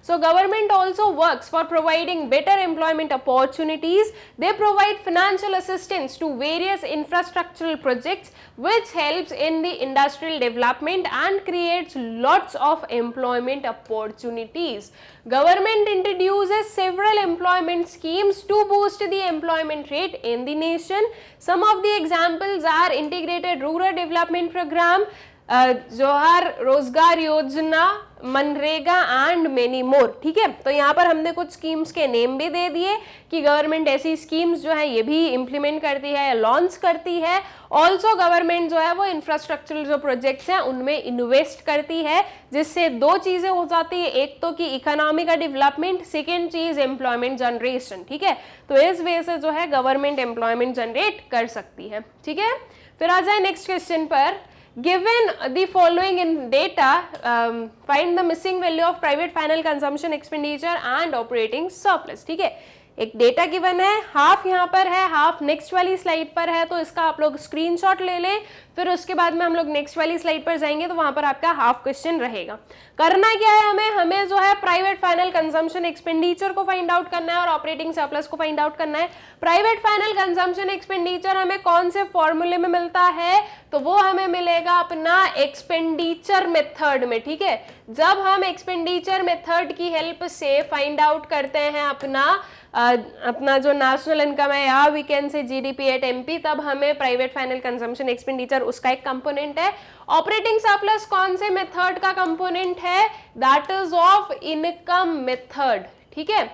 so government also works for providing better employment opportunities. They provide financial assistance to various infrastructural projects which helps in the industrial development and creates lots of employment opportunities. Government introduces several employment schemes to boost the employment rate in the nation. Some of the examples are integrated rural development program, जोहर रोजगार योजना, मनरेगा एंड मेनी मोर. ठीक है, तो यहाँ पर हमने कुछ स्कीम्स के नेम भी दे दिए कि गवर्नमेंट ऐसी स्कीम्स जो है ये भी इम्प्लीमेंट करती है या लॉन्च करती है. ऑल्सो गवर्नमेंट जो है वो इंफ्रास्ट्रक्चरल जो प्रोजेक्ट्स हैं उनमें इन्वेस्ट करती है, जिससे 2 चीजें हो जाती है, एक तो कि इकोनॉमी का डेवलपमेंट, सेकेंड चीज एम्प्लॉयमेंट जनरेशन. ठीक है, तो इस वजह से जो है गवर्नमेंट एम्प्लॉयमेंट जनरेट कर सकती है. ठीक है, फिर आ जाए नेक्स्ट क्वेश्चन पर. Given the following in data, find the missing value of private final consumption expenditure and operating surplus. ठीक है, एक डेटा गिवन है, हाफ यहाँ पर है, हाफ नेक्स्ट वाली स्लाइड पर है, तो इसका आप लोग स्क्रीनशॉट ले लें. फिर उसके बाद में हम लोग नेक्स्ट वाली स्लाइड पर जाएंगे तो वहां पर आपका हाफ क्वेश्चन रहेगा. करना क्या है, हमें जो है प्राइवेट फाइनल कंजम्पशन एक्सपेंडिचर को फाइंड आउट करना है और ऑपरेटिंग सरप्लस को फाइंड आउट करना है. प्राइवेट फाइनल कंजम्पशन एक्सपेंडिचर हमें कौन से फॉर्मूले में मिलता है, तो वो हमें मिलेगा अपना एक्सपेंडिचर मेथड में. ठीक है, जब हम एक्सपेंडिचर मेथड की हेल्प से फाइंड आउट करते हैं अपना जो नेशनल इनकम है या we can say GDP at MP, तब हमें प्राइवेट फाइनल कंजम्पशन एक्सपेंडिचर उसका एक कंपोनेंट है. ऑपरेटिंग सरप्लस कौन से मेथड का कंपोनेंट है, that is of income method. ठीक है,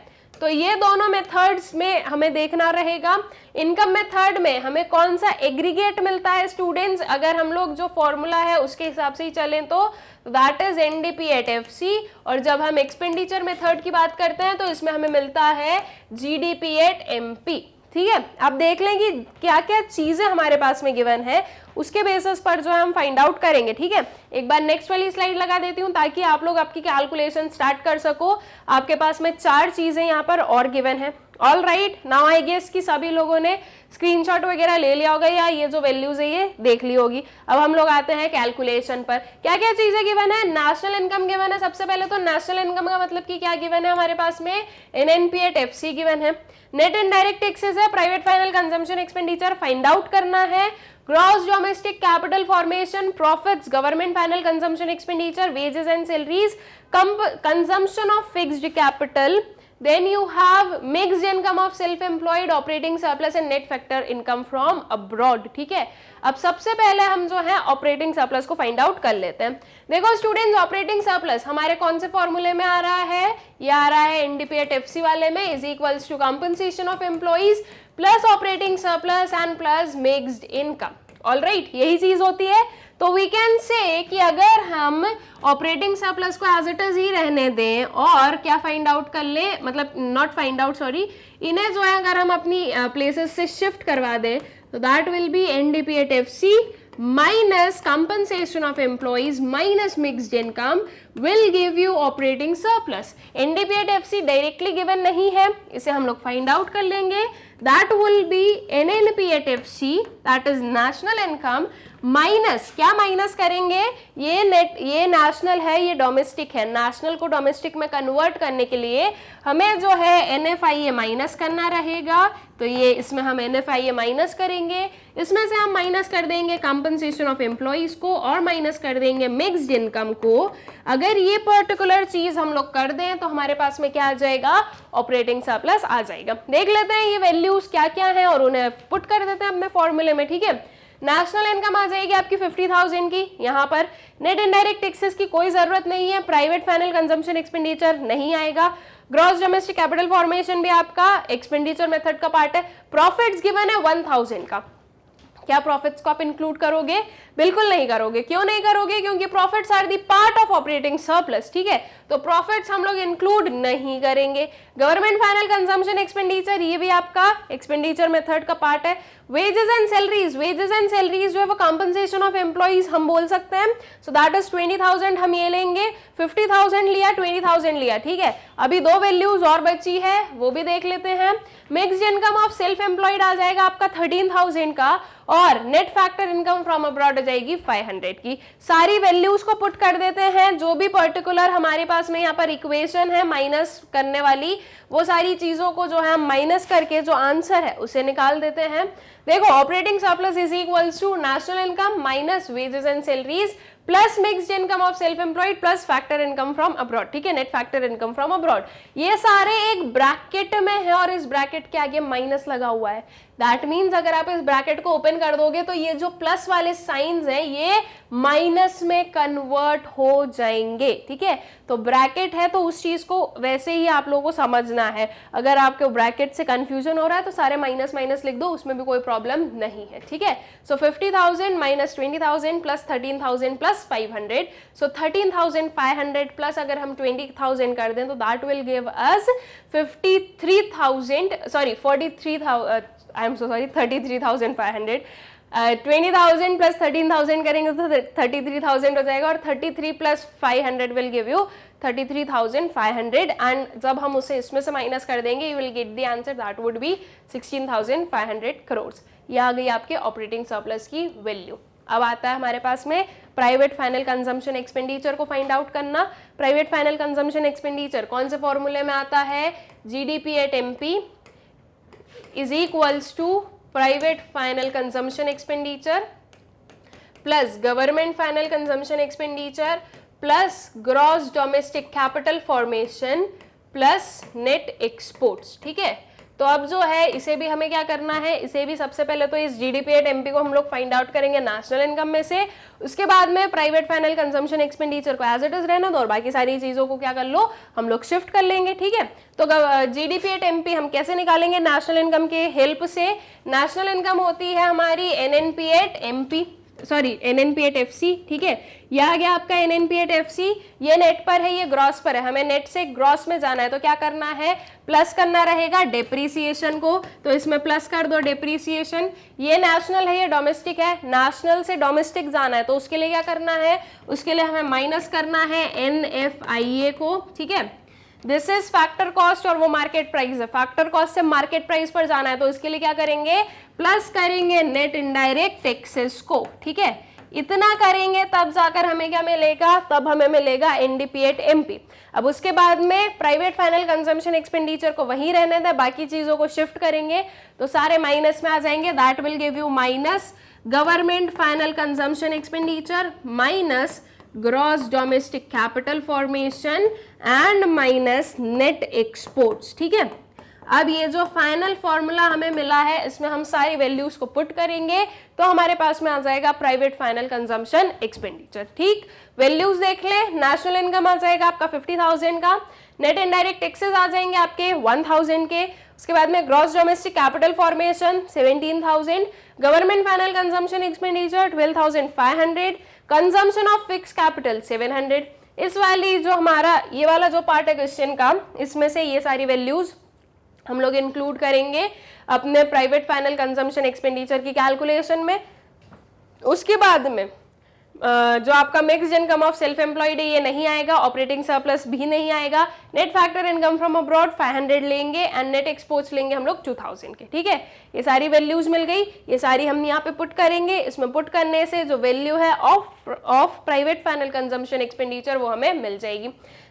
तो ये दोनों मेथड्स में हमें देखना रहेगा. इनकम मेथड में हमें कौन सा एग्रीगेट मिलता है स्टूडेंट्स, अगर हम लोग जो फॉर्मूला है उसके हिसाब से ही चलें तो that is NDP at FC, और जब हम एक्सपेंडिचर मेथड की बात करते हैं तो इसमें हमें मिलता है जीडीपी एट एमपी. ठीक है, आप देख लें कि क्या क्या चीजें हमारे पास में गिवन है, उसके बेसिस पर जो है हम फाइंड आउट करेंगे. ठीक है, एक बार नेक्स्ट वाली स्लाइड लगा देती हूँ ताकि आप लोग आपकी कैलकुलेशन स्टार्ट कर सको. आपके पास में 4 चीजें यहाँ पर और गिवन है, all right, now I guess कि सभी लोगों ने स्क्रीनशॉट वगैरह ले लिया होगा या ये जो वैल्यूज है ये देख ली होगी। अब हम लोग आते हैं कैलकुलेशन पर। क्या क्या चीजें गिवन है? नेशनल इनकम गिवन है। सबसे पहले तो नेशनल इनकम का मतलब कि क्या गिवन है हमारे पास में? एनएनपीएट एफसी गिवन है। नेट इनडायरेक्ट टैक्सेस है, private final consumption expenditure find out करना है। Gross domestic capital formation, profits, government final consumption expenditure, wages and salaries, consumption of fixed capital, then you have mixed income of self employed, operating surplus and net factor income from abroad। ठीक है, अब सबसे पहले हम जो है ऑपरेटिंग सरप्लस को फाइंड आउट कर लेते हैं। देखो स्टूडेंट्स, ऑपरेटिंग सरप्लस हमारे कौन से फॉर्मूले में आ रहा है? ये आ रहा है एनडीपीएट एफसी वाले में, is equals to compensation of employees plus operating surplus and plus mixed income. Alright, यही चीज होती है। तो वी कैन से कि अगर हम ऑपरेटिंग सरप्लस को एज इट इज ही रहने दें और क्या फाइंड आउट कर लें, मतलब नॉट फाइंड आउट सॉरी, इन्हें जो है अगर हम अपनी प्लेसेस से शिफ्ट करवा दें तो that will be NDP at FC minus compensation of employees minus mixed income will give you operating surplus। NDPAT FC directly given नहीं है, इसे हम लोग फाइंड आउट कर लेंगे। that will be NNPAT FC, that is national income minus, क्या माइनस करेंगे? ये नेट, ये नेशनल है, ये डोमेस्टिक है। नेशनल को डोमेस्टिक में कन्वर्ट करने के लिए हमें जो है NFIA माइनस करना रहेगा, तो ये इसमें हम NFIA माइनस करेंगे, इसमें से हम माइनस कर देंगे कंपनसेशन ऑफ एम्प्लॉइज को और माइनस कर देंगे मिक्स्ड इनकम को। अगर ये पर्टिकुलर चीज हम लोग कर दें तो हमारे पास में क्या आ जाएगा? ऑपरेटिंग सरप्लस आ जाएगा। देख लेते हैं ये वैल्यूज क्या क्या है और उन्हें पुट कर देते हैं अपने फॉर्मूले में। ठीक है, नेशनल इनकम आ जाएगी आपकी 50,000 की, यहाँ पर नेट इनडायरेक्ट टैक्सेस की कोई जरूरत नहीं है, प्राइवेट फाइनल कंजम्पशन एक्सपेंडिचर नहीं आएगा, ग्रॉस डोमेस्टिक कैपिटल फॉर्मेशन भी आपका एक्सपेंडिचर मेथड का पार्ट है, प्रॉफिट्स गिवन है 1000 का। क्या प्रॉफिट्स को आप इंक्लूड करोगे? बिल्कुल नहीं करोगे। क्यों नहीं करोगे? क्योंकि profits are the part of operating surplus. ठीक है, तो प्रॉफिट्स हम लोग इंक्लूड नहीं करेंगे। गवर्नमेंट फाइनल कंजम्पशन एक्सपेंडिचर, ये भी आपका एक्सपेंडिचर मेथड का पार्ट है। Wages and salaries, wages and salaries जो है वो कंपनसेशन ऑफ एम्प्लॉइज हम बोल सकते हैं, सो दैट इज 20,000 हम ये लेंगे। 50,000 लिया, 20,000 लिया। ठीक है, अभी दो वैल्यूज और बची है, वो भी देख लेते हैं। Mixed income of self employed आ जाएगा आपका 13,000 का, और net factor income from abroad आ जाएगी 500 की। सारी वैल्यूज को पुट कर देते हैं, जो भी पर्टिकुलर हमारे पास में यहाँ पर इक्वेशन है माइनस करने वाली, वो सारी चीजों को जो है हम माइनस करके जो आंसर है उसे निकाल देते हैं। देखो, operating surplus is equals to national income minus wages and salaries plus mixed income of self employed plus factor income from abroad. ठीक है, net factor income from abroad, ये सारे एक ब्रैकेट में है और इस ब्रैकेट के आगे माइनस लगा हुआ है। दैट मीन्स अगर आप इस ब्रैकेट को ओपन कर दोगे तो ये जो प्लस वाले साइंस हैं ये माइनस में कन्वर्ट हो जाएंगे। ठीक है, तो ब्रैकेट है तो उस चीज को वैसे ही आप लोगों को समझना है। अगर आपके ब्रैकेट से कंफ्यूजन हो रहा है तो सारे माइनस माइनस लिख दो, उसमें भी कोई प्रॉब्लम नहीं है। ठीक है, सो 50,000 माइनस 20,000 प्लस 13,000 प्लस 500, सो 13,500 प्लस अगर हम 20,000 कर दें तो that will give us 33,500। 20,000 plus 13,000 करेंगे तो 33,000 हो जाएगा, और 33 plus 500 will give you 33,500, and जब हम उसे इसमें से माइनस कर देंगे you will get the answer, that would B 16,500 crore. ये आ गई आपके ऑपरेटिंग सरप्लस की वैल्यू। अब आता है हमारे पास में प्राइवेट फाइनल कंजम्पशन एक्सपेंडिचर को फाइंड आउट करना। प्राइवेट फाइनल कंजम्पशन एक्सपेंडिचर कौन से फॉर्मूले में आता है? GDP at MP is equals to private final consumption expenditure plus government final consumption expenditure plus gross domestic capital formation plus net exports. ठीक है, तो अब जो है इसे भी हमें क्या करना है? इसे भी सबसे पहले तो इस जीडीपी एट एमपी को हम लोग फाइंड आउट करेंगे नेशनल इनकम में से, उसके बाद में प्राइवेट फाइनल कंजम्पशन एक्सपेंडिचर को एज इट इज रहना दो और बाकी सारी चीजों को क्या कर लो, हम लोग शिफ्ट कर लेंगे। ठीक है, तो जीडीपी एट एमपी हम कैसे निकालेंगे? नेशनल इनकम के हेल्प से। नेशनल इनकम होती है हमारी एनएनपीएट एमपी, सॉरी एनएनपीएट एफसी। ठीक है, यह आ गया आपका एनएनपीएट एफसी, ये नेट पर है, ये ग्रॉस पर है, हमें नेट से ग्रॉस में जाना है तो क्या करना है? प्लस करना रहेगा डेप्रीसिएशन को, तो इसमें प्लस कर दो डेप्रीसिएशन। ये नेशनल है, ये डोमेस्टिक है, नेशनल से डोमेस्टिक जाना है तो उसके लिए क्या करना है? उसके लिए हमें माइनस करना है एनएफआईए को। ठीक है, दिस इज फैक्टर कॉस्ट और वो मार्केट प्राइस है, फैक्टर कॉस्ट से मार्केट प्राइस पर जाना है, तो इसके लिए क्या करेंगे, प्लस करेंगे नेट इनडायरेक्ट टैक्सेस को, ठीक है, इतना करेंगे तब जाकर हमें क्या मिलेगा, तब हमें मिलेगा एनडीपी एट एमपी। अब उसके बाद में प्राइवेट फाइनल कंजम्पशन एक्सपेंडिचर को वहीं रहने दें, बाकी चीजों को शिफ्ट करेंगे तो सारे माइनस में आ जाएंगे, that will give you minus government final consumption expenditure minus gross domestic capital formation and minus net exports, ठीक है। अब ये जो फाइनल फॉर्मूला हमें मिला है इसमें हम सारी वैल्यूज को पुट करेंगे तो हमारे पास में आ जाएगा प्राइवेट फाइनल कंजम्पशन एक्सपेंडिचर, ठीक। वैल्यूज देख ले, नेशनल इनकम आ जाएगा आपका 50,000 का, नेट इनडायरेक्ट टैक्सेस आ जाएंगे आपके 1000 के, उसके बाद में gross domestic capital formation 17,000, government final consumption expenditure 12,500, consumption of fix capital 700। इस वाली जो हमारा ये वाला जो पार्ट है क्वेश्चन का, इसमें से ये सारी वैल्यूज हम लोग इंक्लूड करेंगे अपने प्राइवेट फाइनल कंजम्पशन एक्सपेंडिचर की कैलकुलेशन में। उसके बाद में जो आपका mixed income of self employed है ये नहीं आएगा, ऑपरेटिंग सरप्लस भी नहीं आएगा, net factor income from abroad 500 लेंगे एंड नेट एक्सपोर्ट्स लेंगे हम लोग 2000 के, ठीक है। ये सारी वैल्यूज मिल गई, ये सारी हम यहाँ पे पुट करेंगे, इसमें पुट करने से जो वैल्यू है of private final consumption expenditure वो हमें मिल जाएगी।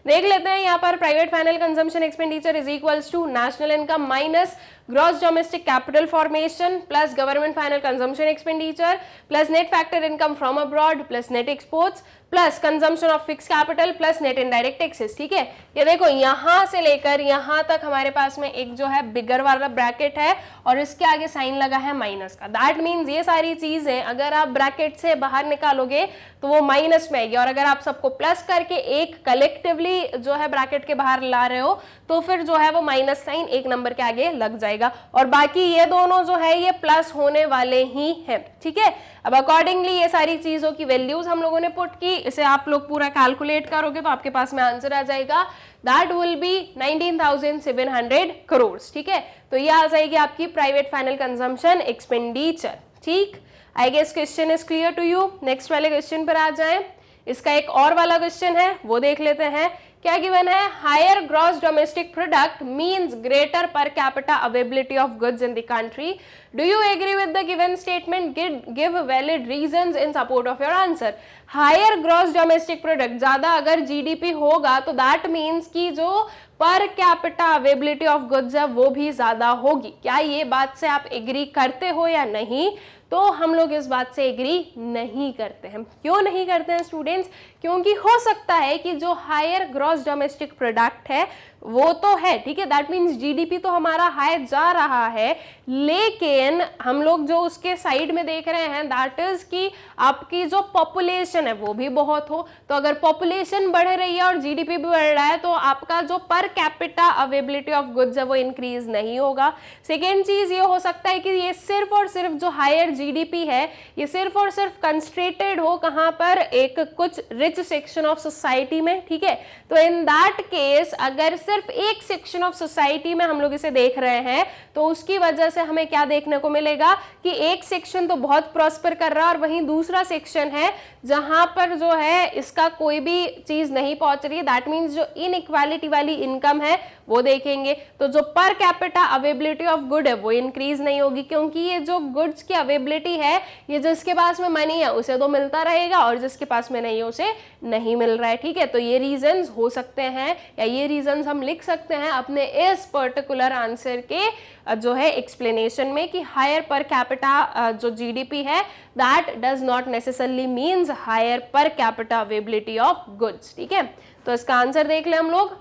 देख लेते हैं यहाँ पर private final consumption expenditure is equals to national income minus gross domestic capital formation plus government final consumption expenditure plus net factor income from abroad plus net exports plus consumption of fix capital plus net indirect taxes, ठीक है। ये देखो यहां से लेकर यहां तक हमारे पास में एक जो है बिगर वाला ब्रैकेट है और इसके आगे साइन लगा है माइनस का, दैट मीन्स ये सारी चीजें अगर आप ब्रैकेट से बाहर निकालोगे तो वो माइनस में आएगी, और अगर आप सबको प्लस करके एक कलेक्टिवली जो है ब्रैकेट के बाहर ला रहे हो तो फिर जो है वो माइनस साइन एक नंबर के आगे लग जाएगा, और बाकी ये दोनों जो है ये प्लस होने वाले ही हैं, ठीक है। अब अकॉर्डिंगली ये सारी चीजों की वैल्यूज हम लोगों ने पुट की, इसे आप लोग पूरा कैलकुलेट करोगे तो आपके पास में आंसर आ जाएगा, दैट विल बी 19,700 करोड़, ठीक है। तो ये आ जाएगी आपकी प्राइवेट फाइनल कंजम्पशन एक्सपेंडिचर, ठीक। I guess question is clear to you. Next वाले क्वेश्चन पर आ जाएं। इसका एक और वाला क्वेश्चन है वो देख लेते हैं। क्या गिवन है, higher gross domestic product means greater per capita availability of goods in the country, do you agree with the given statement, give valid reasons in support of your answer. Higher gross domestic product, ज्यादा अगर जीडीपी होगा तो दैट मीन्स की जो पर कैपिटा अवेलेबिलिटी ऑफ गुड्स है वो भी ज्यादा होगी। क्या ये बात से आप एग्री करते हो या नहीं? तो हम लोग इस बात से एग्री नहीं करते हैं। क्यों नहीं करते हैं स्टूडेंट्स? क्योंकि हो सकता है कि जो हायर ग्रॉस डोमेस्टिक प्रोडक्ट है वो तो है, ठीक है, दैट मीन्स जीडीपी तो हमारा हाई जा रहा है, लेकिन हम लोग जो उसके साइड में देख रहे हैं दैट इज कि आपकी जो पॉपुलेशन है वो भी बहुत हो। तो अगर पॉपुलेशन बढ़ रही है और जीडीपी भी बढ़ रहा है तो आपका जो पर कैपिटा अवेलेबिलिटी ऑफ गुड्स है वो इंक्रीज नहीं होगा। सेकेंड चीज ये हो सकता है कि ये सिर्फ और सिर्फ जो हायर जीडीपी है ये सिर्फ और सिर्फ कंस्ट्रेटेड हो कहां पर, एक कुछ रिच सेक्शन ऑफ सोसाइटी में, ठीक है। तो इन दैट केस अगर सिर्फ एक सेक्शन ऑफ सोसाइटी में हम लोग इसे देख रहे हैं तो उसकी वजह से हमें क्या देखने को मिलेगा कि एक सेक्शन तो बहुत प्रॉस्पर कर रहा है और वहीं दूसरा सेक्शन है जहां पर जो है इसका कोई भी चीज नहीं पहुंच रही है। दैट मीन्स जो इनइक्वालिटी वाली इनकम है वो देखेंगे तो जो पर कैपिटा अवेलेबिलिटी ऑफ गुड है वो इंक्रीज नहीं होगी, क्योंकि ये जो गुड्स की अवेलेबिलिटी है ये जिसके पास में मनी है उसे तो मिलता रहेगा और जिसके पास में नहीं है उसे नहीं मिल रहा है, ठीक है। तो ये रीजंस हो सकते हैं या ये रीजंस हम लिख सकते हैं अपने इस पर्टिकुलर आंसर के जो है एक्सप्लेनेशन में कि हायर पर कैपिटा जो जीडीपी है that does not necessarily means higher per capita availability of goods, ठीक है। तो इसका आंसर देख ले हम लोग।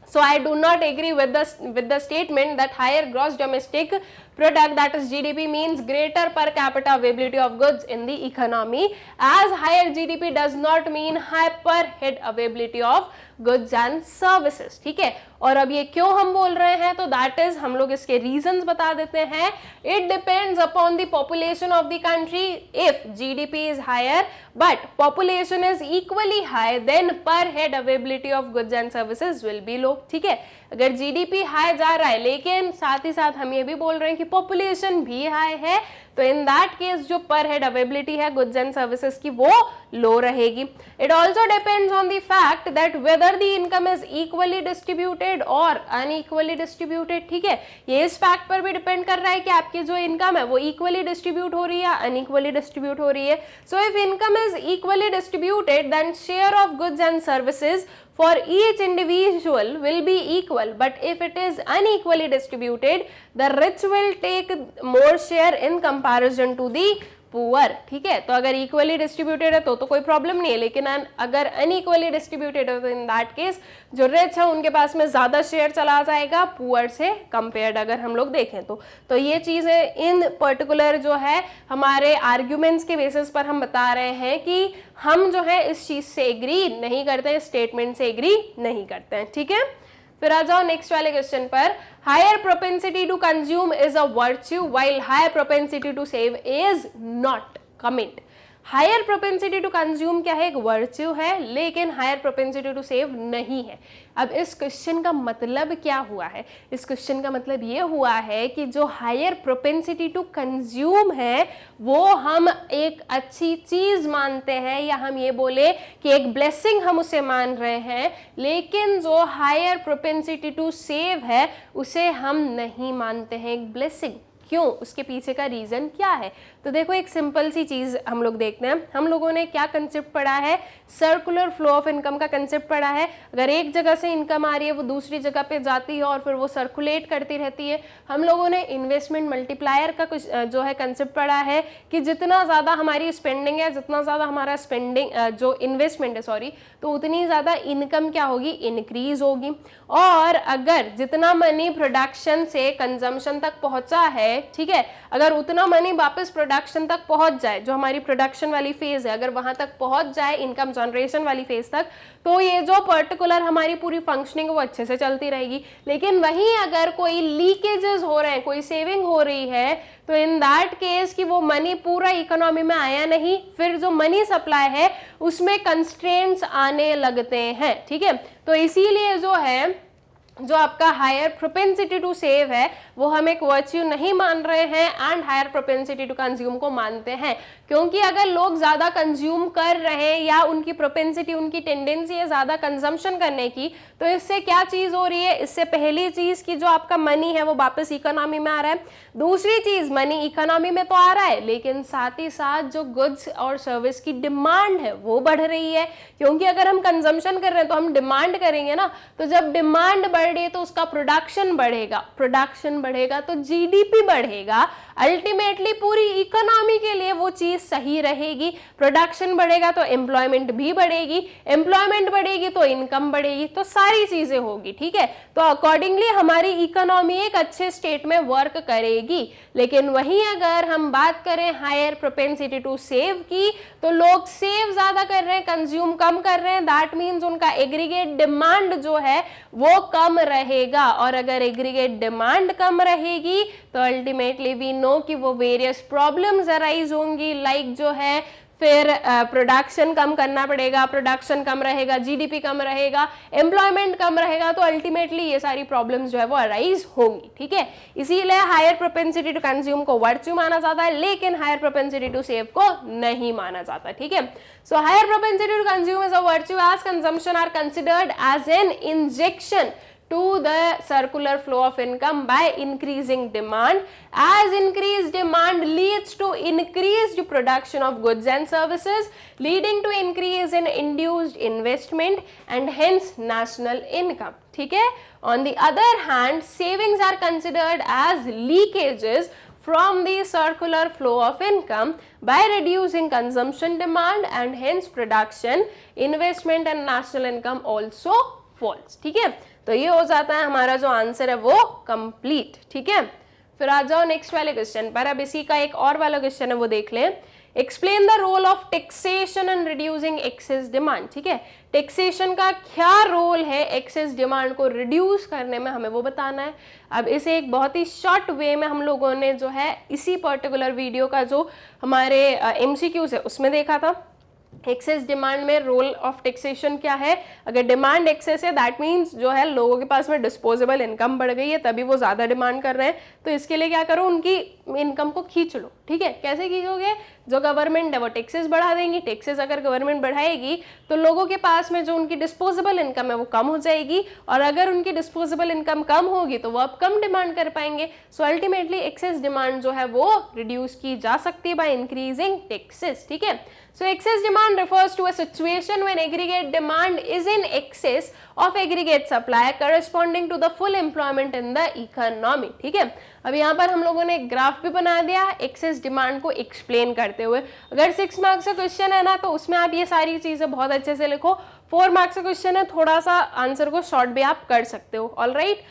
So I do not agree with the statement that higher gross domestic product, that is GDP, means greater per capita availability of goods in the economy, as higher GDP does not mean high per head availability of goods and services, ठीक है। और अब ये क्यों हम बोल रहे हैं तो दैट इज हम लोग इसके रीजंस बता देते हैं। It depends upon the population of the country. If GDP is higher but population is equally high then per head availability of goods and services will be low, ठीक है। अगर जीडीपी हाई जा रहा है लेकिन साथ ही साथ हम ये भी बोल रहे हैं कि पॉपुलेशन भी हाई है तो इन दैट केस जो पर हेड अवेलेबिलिटी है गुड्स एंड सर्विसेज की वो लो रहेगी। It also depends on the fact that whether the income is equally distributed और अनइक्वली डिस्ट्रीब्यूटेड। ठीक है, ये इस फैक्ट पर भी डिपेंड कर रहा है कि आपकी जो इनकम है वो इक्वली डिस्ट्रीब्यूट हो रही है या अनइक्वली डिस्ट्रीब्यूट हो रही है। So if income is equally distributed then share of goods and services for each individual will be equal, but if it is unequally distributed the rich will take more share in comparison to the poor. ठीक है, तो अगर इक्वली डिस्ट्रीब्यूटेड है तो कोई प्रॉब्लम नहीं है, लेकिन अगर अनइक्वली डिस्ट्रीब्यूटेड है तो इन दैट केस जो रिच है उनके पास में ज्यादा शेयर चला जाएगा पुअर से कंपेयर्ड अगर हम लोग देखें तो ये चीजें इन पर्टिकुलर जो है हमारे आर्ग्यूमेंट्स के बेसिस पर हम बता रहे हैं कि हम जो है इस चीज से एग्री नहीं करते हैं, स्टेटमेंट से एग्री नहीं करते हैं। ठीक है, फिर आ जाओ नेक्स्ट वाले क्वेश्चन पर। Higher propensity to consume is a virtue while higher propensity to save is not. Comment. Higher propensity to consume क्या है, एक वर्च्यू है, लेकिन हायर प्रोपेंसिटी टू सेव नहीं है। अब इस क्वेश्चन का मतलब क्या हुआ है, इस क्वेश्चन का मतलब ये हुआ है कि जो हायर प्रोपेंसिटी टू कंज्यूम है वो हम एक अच्छी चीज मानते हैं, या हम ये बोले कि एक ब्लेसिंग हम उसे मान रहे हैं, लेकिन जो हायर प्रोपेंसिटी टू सेव है उसे हम नहीं मानते हैं एक ब्लेसिंग। क्यों, उसके पीछे का रीजन क्या है? तो देखो एक सिंपल सी चीज हम लोग देखते हैं। हम लोगों ने क्या कंसेप्ट पढ़ा है, सर्कुलर फ्लो ऑफ इनकम का कंसेप्ट पढ़ा है। अगर एक जगह से इनकम आ रही है वो दूसरी जगह पे जाती है और फिर वो सर्कुलेट करती रहती है। हम लोगों ने इन्वेस्टमेंट मल्टीप्लायर का कुछ जो है कंसेप्ट पढ़ा है कि जितना ज्यादा हमारी स्पेंडिंग है, जितना ज्यादा हमारा स्पेंडिंग जो इन्वेस्टमेंट है सॉरी, तो उतनी ज्यादा इनकम क्या होगी, इंक्रीज होगी। और अगर जितना मनी प्रोडक्शन से कंजम्पशन तक पहुंचा है, ठीक है, अगर उतना मनी वापस प्रोडक्शन तक पहुंच जाए, जो हमारी प्रोडक्शन वाली फेज है अगर वहां तक पहुंच जाए, इनकम जनरेशन वाली फेज तक, तो ये जो पर्टिकुलर हमारी पूरी फंक्शनिंग वो अच्छे से चलती रहेगी। लेकिन वहीं अगर कोई लीकेजेस हो रहे हैं, कोई सेविंग हो रही है, तो इन दैट केस कि वो मनी पूरा इकोनॉमी में आया नहीं, फिर जो मनी सप्लाई है उसमें कंस्ट्रेंट्स आने लगते हैं। ठीक है, तो इसीलिए जो है जो आपका हायर प्रोपेंसिटी टू सेव है वो हम एक वर्च्यू नहीं मान रहे हैं and higher propensity to consume को मानते हैं। क्योंकि अगर लोग ज्यादा कंज्यूम कर रहे हैं या उनकी प्रोपेंसिटी, उनकी टेंडेंसी है ज्यादा कंजम्पशन करने की, तो इससे क्या चीज हो रही है, इससे पहली चीज की जो आपका मनी है वो वापस इकोनॉमी में आ रहा है। दूसरी चीज, मनी इकोनॉमी में तो आ रहा है, लेकिन साथ ही साथ जो गुड्स और सर्विस की डिमांड है वो बढ़ रही है। क्योंकि अगर हम कंजम्पशन कर रहे हैं तो हम डिमांड करेंगे ना, तो जब डिमांड बढ़ रही है तो उसका प्रोडक्शन बढ़ेगा, प्रोडक्शन बढ़ेगा तो जीडीपी बढ़ेगा। अल्टीमेटली पूरी इकोनॉमी के लिए वो चीज सही रहेगी। प्रोडक्शन बढ़ेगा तो एम्प्लॉयमेंट भी बढ़ेगी, एम्प्लॉयमेंट बढ़ेगी तो इनकम बढ़ेगी, तो सारी चीजें होगी। ठीक है, तो अकॉर्डिंगली हमारी इकोनॉमी एक अच्छे स्टेट में वर्क करेगी। लेकिन वहीं अगर हम बात करें हायर प्रोपेंसिटी टू सेव की, तो लोग सेव ज्यादा कर रहे हैं, कंज्यूम कम कर रहे हैं, दैट मीन्स उनका एग्रीगेट डिमांड जो है वो कम रहेगा। और अगर एग्रीगेट डिमांड कम रहेगी तो अल्टीमेटली वी नो कि वो वेरियस प्रॉब्लम्स अराइज होंगी, लाइक जो है फिर प्रोडक्शन कम करना पड़ेगा, प्रोडक्शन कम रहेगा, जीडीपी कम रहेगा, एम्प्लॉयमेंट कम रहेगा, तो अल्टीमेटली ये सारी प्रॉब्लम्स जो है वो अराइज होंगी। ठीक है, इसीलिए हायर प्रोपेंसिटी टू कंज्यूम को वर्च्यू माना जाता है, लेकिन हायर प्रोपेंसिटी टू सेव को नहीं माना जाता। ठीक है, so higher propensity to consume is a virtue as consumption are considered as an injection to the circular flow of income by increasing demand, as increased demand leads to increased production of goods and services, leading to increase in induced investment and hence national income. ठीक है, on the other hand savings are considered as leakages from the circular flow of income by reducing consumption demand and hence production, investment and national income also falls. ठीक है, तो ये हो जाता है हमारा जो आंसर है वो कंप्लीट। ठीक है, फिर आ जाओ नेक्स्ट वाले क्वेश्चन पर। अब इसी का एक और वाला क्वेश्चन है वो देख लें। Explain the role of taxation in reducing excess demand. ठीक है, टैक्सेशन का क्या रोल है एक्सेस डिमांड को रिड्यूस करने में, हमें वो बताना है। अब इसे एक बहुत ही शॉर्ट वे में हम लोगों ने जो है इसी पर्टिकुलर वीडियो का जो हमारे MCQs है उसमें देखा था। एक्सेस डिमांड में रोल ऑफ टैक्सेशन क्या है, अगर डिमांड एक्सेस है दैट मीन्स जो है लोगों के पास में डिस्पोजेबल इनकम बढ़ गई है, तभी वो ज्यादा डिमांड कर रहे हैं। तो इसके लिए क्या करो, उनकी इनकम को खींच लो, ठीक है। कैसे खींचोगे? जो गवर्नमेंट है वो टैक्सेस बढ़ा देंगी, टैक्सेस अगर गवर्नमेंट बढ़ाएगी तो लोगों के पास में जो उनकी डिस्पोजेबल इनकम है वो कम हो जाएगी, और अगर उनकी डिस्पोजेबल इनकम कम होगी तो वो अब कम डिमांड कर पाएंगे। सो अल्टीमेटली एक्सेस डिमांड जो है वो रिड्यूस की जा सकती है बाय इंक्रीजिंग टैक्सेस, ठीक है। So excess demand refers to a situation when aggregate demand is in excess of aggregate supply corresponding to the full employment in the economy, ठीक है। अब यहाँ पर हम लोगों ने एक ग्राफ भी बना दिया एक्सेस डिमांड को एक्सप्लेन करते हुए। अगर 6 मार्क्स का क्वेश्चन है ना तो उसमें आप ये सारी चीजें बहुत अच्छे से लिखो। 4 मार्क्स का क्वेश्चन है, थोड़ा सा आंसर को शॉर्ट भी आप कर सकते हो। ऑलराइट,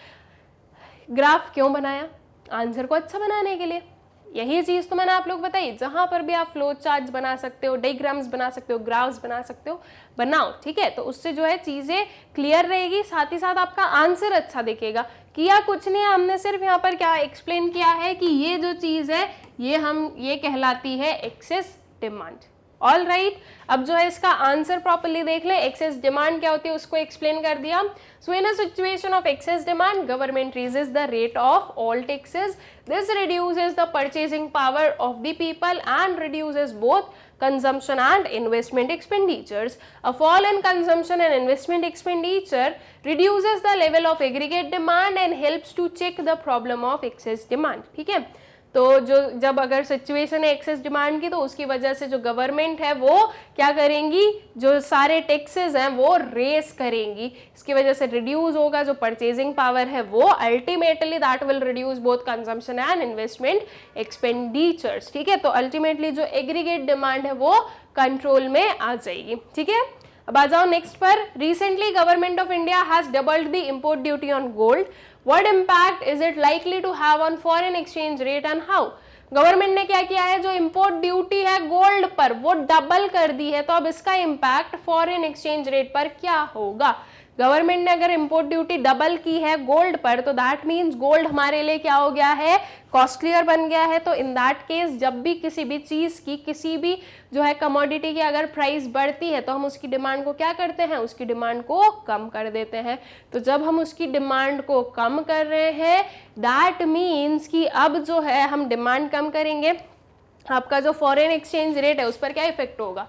ग्राफ क्यों बनाया? आंसर को अच्छा बनाने के लिए। यही चीज तो मैंने आप लोग बताई, जहां पर भी आप फ्लो चार्ट्स बना सकते हो, डायग्राम्स बना सकते हो, ग्राफ्स बना सकते हो, बनाओ, ठीक है। तो उससे जो है चीजें क्लियर रहेगी, साथ ही साथ आपका आंसर अच्छा दिखेगा। किया कुछ नहीं है, हमने सिर्फ यहाँ पर क्या एक्सप्लेन किया है कि ये जो चीज है ये कहलाती है एक्सेस डिमांड। ऑल राइट, अब जो है इसका आंसर प्रॉपर्ली देख लें। एक्सेस डिमांड क्या होती है उसको एक्सप्लेन कर दिया। So in a situation of excess demand government raises the rate of all taxes, this reduces the purchasing power of the people and reduces both consumption and investment expenditures. A fall in consumption and investment expenditure reduces the level of aggregate demand and helps to check the problem of excess demand, ठीक है। तो जो जब अगर सिचुएशन है एक्सेस डिमांड की तो उसकी वजह से जो गवर्नमेंट है वो क्या करेंगी, जो सारे टैक्सेस हैं वो रेस करेंगी, इसकी वजह से रिड्यूस होगा जो परचेजिंग पावर है वो, ultimately that will reduce both consumption and investment expenditures, ठीक है। तो अल्टीमेटली जो एग्रीगेट डिमांड है वो कंट्रोल में आ जाएगी, ठीक है। अब आ जाओ नेक्स्ट पर। Recently government of India has doubled the import duty on gold, what impact is it likely to have on foreign exchange rate and how? Government ने क्या किया है, जो इंपोर्ट ड्यूटी है गोल्ड पर वो डबल कर दी है, तो अब इसका इम्पैक्ट फॉरेन एक्सचेंज रेट पर क्या होगा? गवर्नमेंट ने अगर इंपोर्ट ड्यूटी डबल की है गोल्ड पर तो दैट मीन्स गोल्ड हमारे लिए क्या हो गया है, कॉस्टलियर बन गया है। तो इन दैट केस जब भी किसी भी चीज की, किसी भी जो है कमोडिटी की अगर प्राइस बढ़ती है तो हम उसकी डिमांड को क्या करते हैं, उसकी डिमांड को कम कर देते हैं। तो जब हम उसकी डिमांड को कम कर रहे हैं दैट मीन्स कि अब जो है हम डिमांड कम करेंगे, आपका जो फॉरेन एक्सचेंज रेट है उस पर क्या इफेक्ट होगा?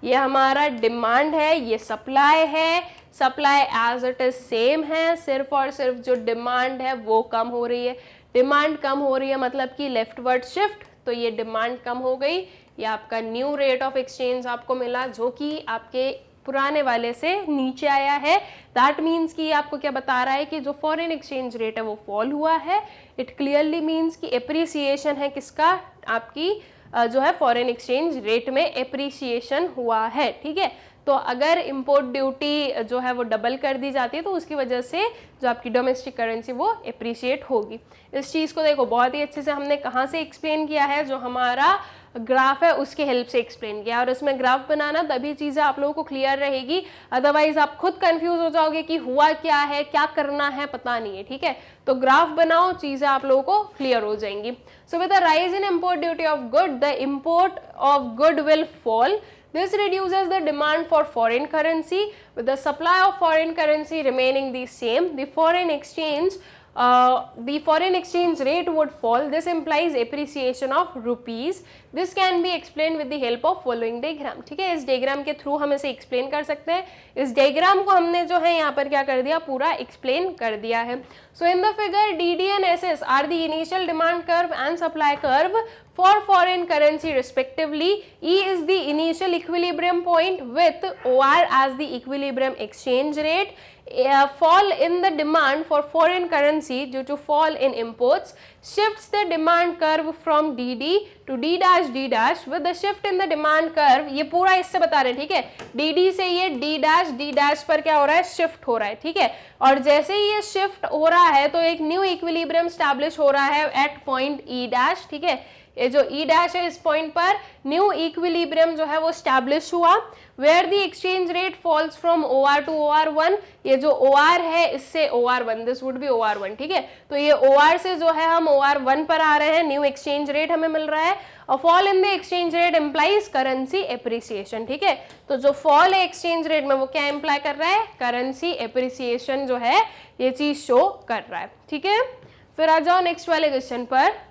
ये हमारा डिमांड है, ये सप्लाई है, supply as it is same है, सिर्फ और सिर्फ जो डिमांड है वो कम हो रही है। डिमांड कम हो रही है मतलब कि लेफ्टवर्ड शिफ्ट, तो ये डिमांड कम हो गई, ये आपका न्यू रेट ऑफ एक्सचेंज आपको मिला जो कि आपके पुराने वाले से नीचे आया है। दैट मीन्स कि आपको क्या बता रहा है कि जो फॉरेन एक्सचेंज रेट है वो फॉल हुआ है। इट क्लियरली मीन्स कि एप्रिसिएशन है किसका, आपकी जो है फॉरेन एक्सचेंज रेट में एप्रिसिएशन हुआ है, ठीक है। तो अगर इंपोर्ट ड्यूटी जो है वो डबल कर दी जाती है तो उसकी वजह से जो आपकी डोमेस्टिक करेंसी वो एप्रिशिएट होगी। इस चीज़ को देखो बहुत ही अच्छे से हमने कहाँ से एक्सप्लेन किया है, जो हमारा ग्राफ है उसके हेल्प से एक्सप्लेन किया, और उसमें ग्राफ बनाना तभी चीज़ें आप लोगों को क्लियर रहेगी, अदरवाइज आप खुद कंफ्यूज हो जाओगे कि हुआ क्या है, क्या करना है, पता नहीं है, ठीक है। तो ग्राफ बनाओ, चीज़ें आप लोगों को क्लियर हो जाएंगी। So with the rise in import duty of good, the import of good will fall. This reduces the demand for foreign currency. With the supply of foreign currency remaining the same, the foreign exchange rate would fall. This implies appreciation of rupees. This can be explained with the help of following diagram. ठीक है, इस diagram के through हम इसे explain कर सकते हैं। इस diagram को हमने जो है यहाँ पर क्या कर दिया, पूरा explain कर दिया है। So in the figure, DD and SS are the initial demand curve and supply curve for foreign currency respectively. E is the initial equilibrium point with OR as the equilibrium exchange rate. Fall in the demand for foreign currency due to fall in imports shifts the demand curve from DD to D dash D dash. With the shift in the demand curve, ये पूरा इससे बता रहे हैं, ठीक है, DD से ये D dash पर क्या हो रहा है, शिफ्ट हो रहा है, ठीक है। और जैसे ही ये शिफ्ट हो रहा है तो एक न्यू इक्विलिब्रियम स्टैब्लिश हो रहा है एट पॉइंट E dash, ठीक है। ये जो E dash है इस पॉइंट पर न्यू इक्विलिब्रियम जो है वो स्टैब्लिश हुआ, where the exchange rate falls from OR to OR1। ये जो OR है इससे OR1, this would be OR1, ठीक है। तो ये OR से जो है हम OR1 पर आ रहे हैं, न्यू एक्सचेंज रेट हमें मिल रहा है। और fall in the exchange rate implies currency appreciation, ठीक है। तो जो फॉल है एक्सचेंज रेट में वो क्या इम्प्लाई कर रहा है, करेंसी एप्रिसिएशन जो है ये चीज शो कर रहा है, ठीक है। फिर आ जाओ नेक्स्ट वाले क्वेश्चन पर।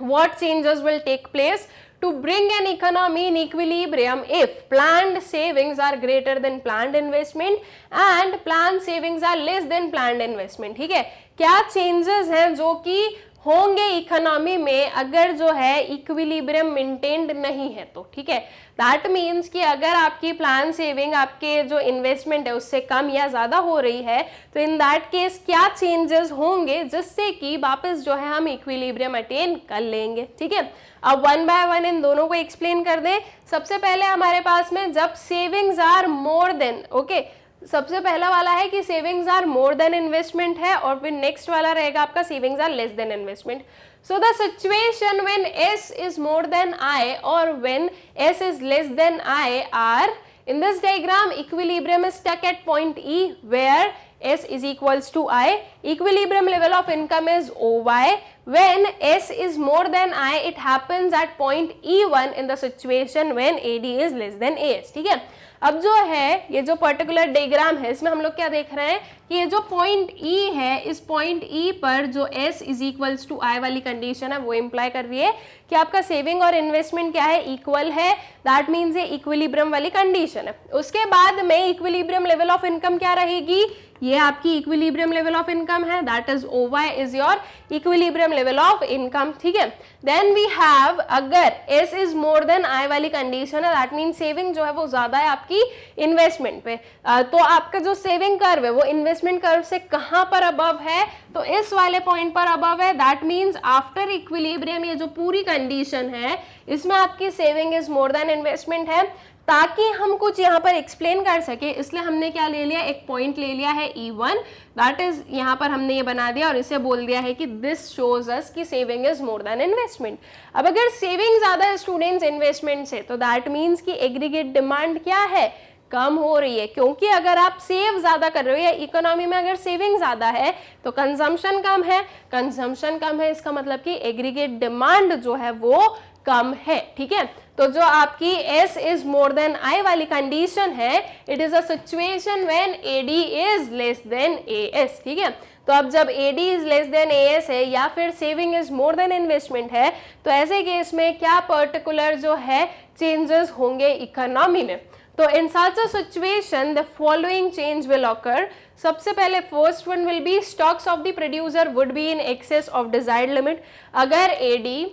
what changes will take place to bring an economy in equilibrium if planned savings are greater than planned investment and planned savings are less than planned investment. ठीक है, क्या चेंजेस हैं जो कि होंगे इकोनॉमी में अगर जो है इक्विलिब्रियम मेंटेन्ड नहीं है तो. ठीक है, दैट मीन्स कि अगर आपकी प्लान सेविंग आपके जो इन्वेस्टमेंट है उससे कम या ज्यादा हो रही है तो इन दैट केस क्या चेंजेस होंगे जिससे कि वापस जो है हम इक्विलिब्रियम अटेन कर लेंगे. ठीक है, अब वन बाय वन इन दोनों को एक्सप्लेन कर दें. सबसे पहले हमारे पास में जब savings are more than, okay, सबसे पहला वाला है कि savings are more than investment है और फिर नेक्स्ट वाला रहेगा आपका savings are less than investment. So the situation when S is more than I or when S is less than I are, in this diagram equilibrium is stuck at point E where S is equals to I. Equilibrium level of income is OY. When S is more than I, it happens at point E1 in the situation when AD is less than AS. ठीक है, अब जो है ये जो पर्टिकुलर डायग्राम है इसमें हम लोग क्या देख रहे हैं कि ये जो पॉइंट E है, इस पॉइंट E पर जो S is equals to I वाली कंडीशन है वो इम्प्लाई कर रही है कि आपका सेविंग और इन्वेस्टमेंट क्या है, इक्वल है. दैट मीन्स ये इक्विलिब्रियम वाली कंडीशन है. उसके बाद में इक्विलिब्रियम लेवल ऑफ इनकम क्या रहेगी, ये आपकी इक्विलिब्रियम लेवल ऑफ इनकम है, that is OY is your equilibrium level of income. ठीक है, देन वी हैव अगर S is more then I वाली कंडीशन है, दैट मीन सेविंग जो है वो ज्यादा है आपकी इन्वेस्टमेंट पे. तो आपका जो सेविंग कर्व है वो इन्वेस्टमेंट कर्व से कहां पर अबव है, तो इस वाले पॉइंट पर अबव है. दैट मीन्स आफ्टर इक्विलिब्रियम ये जो पूरी कंडीशन है इसमें आपकी saving is more than investment है. ताकि हम कुछ यहाँ पर एक्सप्लेन कर सके इसलिए हमने क्या ले लिया, एक पॉइंट ले लिया है E1, दैट इज यहाँ पर हमने ये बना दिया और इसे बोल दिया है कि दिस शोज अस कि saving is more than investment. अब अगर सेविंग ज्यादा है स्टूडेंट्स इन्वेस्टमेंट से तो दैट मीन्स कि एग्रीगेट डिमांड क्या है, कम हो रही है. क्योंकि अगर आप सेव ज्यादा कर रहे हो या इकोनॉमी में अगर सेविंग ज्यादा है तो कंजम्पशन कम है, कंजम्पशन कम है इसका मतलब कि एग्रीगेट डिमांड जो है वो कम है. ठीक है, तो जो आपकी S is more then I वाली कंडीशन है, it is a situation when AD is less than AS. ठीक है, तो अब जब AD is less than AS है या फिर saving is more than investment है तो ऐसे केस में क्या पर्टिकुलर जो है चेंजेस होंगे इकोनॉमी में. तो in such a situation the following change will occur. सबसे पहले first one will be stocks of the producer would be in excess of desired limit. अगर AD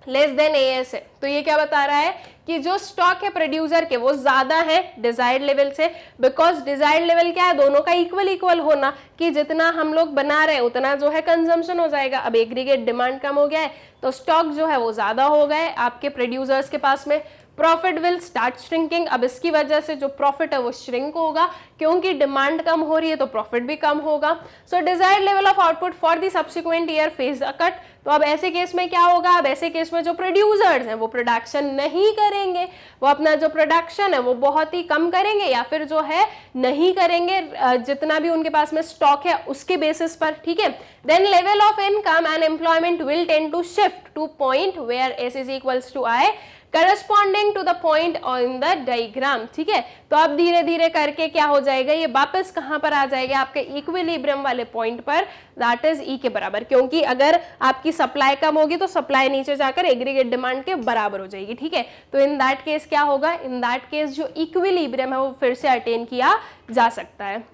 लेस देन AS है तो ये क्या बता रहा है कि जो स्टॉक है प्रोड्यूसर के वो ज्यादा है डिजायर्ड लेवल से. बिकॉज डिजायर्ड लेवल क्या है, दोनों का इक्वल होना कि जितना हम लोग बना रहे हैं उतना जो है कंजम्पशन हो जाएगा. अब एग्रीगेट डिमांड कम हो गया है तो स्टॉक जो है वो ज्यादा हो गए आपके प्रोड्यूसर्स के पास में. Profit will start shrinking. अब इसकी वजह से जो प्रॉफिट है वो श्रिंक होगा क्योंकि डिमांड कम हो रही है तो प्रॉफिट भी कम होगा. So desired level of output for the subsequent year faces a cut. तो अब ऐसे केस में क्या होगा, अब ऐसे केस में जो प्रोड्यूसर्स हैं वो प्रोडक्शन नहीं करेंगे, वो अपना जो प्रोडक्शन है वो बहुत ही कम करेंगे या फिर जो है नहीं करेंगे जितना भी उनके पास में स्टॉक है उसके बेसिस पर. ठीक है, then level of income and employment will tend to shift to point where S is equals to I corresponding to the point on the diagram. ठीक है, तो अब धीरे धीरे करके क्या हो जाएगा, ये वापस कहां पर आ जाएगा, आपके इक्विलिब्रियम वाले पॉइंट पर, दैट इज E के बराबर. क्योंकि अगर आपकी सप्लाई कम होगी तो सप्लाई नीचे जाकर एग्रीगेट डिमांड के बराबर हो जाएगी. ठीक है, तो इन दैट केस क्या होगा, इन दैट केस जो इक्विलिब्रियम है वो फिर से अटेन किया जा सकता है.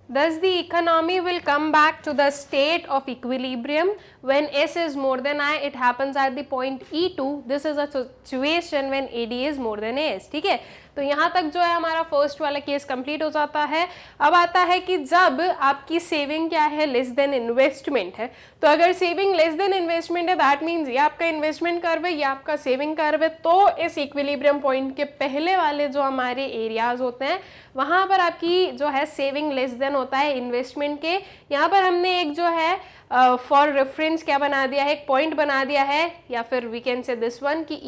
Thus the economy will come back to the state of equilibrium when S is more than I. It happens at the point E2. This is a situation when AD is more than AS. ठीक है, तो यहाँ तक जो है हमारा फर्स्ट वाला केस कंप्लीट हो जाता है. अब आता है कि जब आपकी सेविंग क्या है, लेस देन इन्वेस्टमेंट है. तो अगर सेविंग लेस देन इन्वेस्टमेंट है दैट मीन्स ये आपका इन्वेस्टमेंट कर्व है, ये आपका सेविंग कर्व है. तो इस इक्विलिब्रियम पॉइंट के पहले वाले जो हमारे एरियाज होते हैं वहाँ पर आपकी जो है सेविंग लेस देन होता है इन्वेस्टमेंट के. यहाँ पर हमने एक जो है फॉर रेफरेंस क्या बना दिया है, एक पॉइंट बना दिया है या फिर we can say this one कि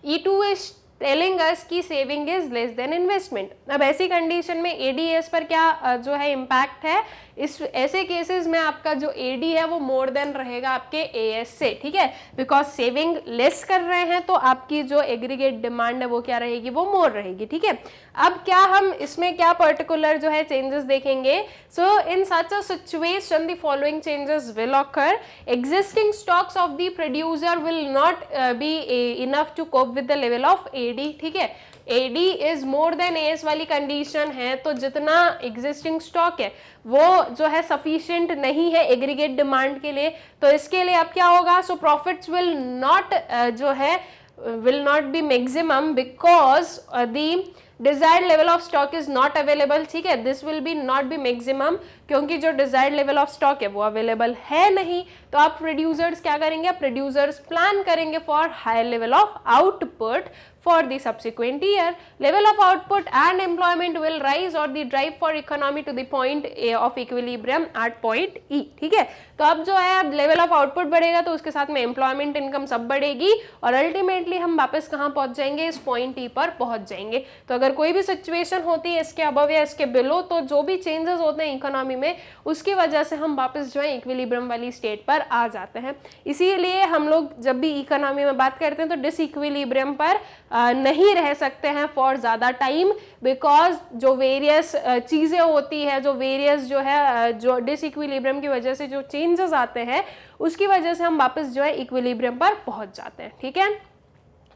E2 इज टेलिंग अस कि saving is less than investment. अब ऐसी कंडीशन में एडीएस पर क्या जो है इम्पैक्ट है, इस ऐसे केसेस में आपका जो एडी है वो मोर देन रहेगा आपके एएस से, ठीक है, बिकॉज सेविंग लेस कर रहे हैं तो आपकी जो एग्रीगेट डिमांड है वो क्या रहेगी, वो मोर रहेगी, ठीक है। अब क्या हम इसमें क्या पर्टिकुलर जो है चेंजेस देखेंगे, so in such a situation the following changes will occur, existing stocks of the producer will not be enough to cope with the level of AD, ठीक है। AD is more than AS वाली कंडीशन है तो जितना एग्जिस्टिंग स्टॉक है वो जो है सफिशिएंट नहीं है एग्रीगेट डिमांड के लिए, तो इसके लिए अब क्या होगा, सो प्रॉफिट्स विल नॉट जो है will not be maximum because the desired level of stock is not available, ठीक है, this will be not be maximum क्योंकि जो desired level of stock है वो available है नहीं, तो आप प्रोड्यूसर्स क्या करेंगे, प्रोड्यूसर्स प्लान करेंगे for higher level of output for the subsequent year. Level of output and employment will rise or the drive for economy to the point of equilibrium at point E, ठीक है। तो अब जो है अब लेवल ऑफ आउटपुट बढ़ेगा तो उसके साथ में एम्प्लॉयमेंट इनकम सब बढ़ेगी और अल्टीमेटली हम वापस कहाँ पहुंच जाएंगे, इस पॉइंट ई पर पहुंच जाएंगे। तो अगर कोई भी सिचुएशन होती है इसके अबव या इसके बिलो, तो जो भी चेंजेस होते हैं इकोनॉमी में उसकी वजह से हम वापस जो है इक्विलिब्रियम वाली स्टेट पर आ जाते हैं। इसीलिए हम लोग जब भी इकोनॉमी में बात करते हैं तो डिसइक्विलिब्रियम पर नहीं रह सकते हैं फॉर ज़्यादा टाइम, बिकॉज जो वेरियस चीज़ें होती है, जो वेरियस जो है जो डिसइक्विलिब्रियम की वजह से जो चेंजेस आते हैं उसकी वजह से हम वापस जो है इक्विलिब्रियम पर पहुंच जाते हैं, ठीक है।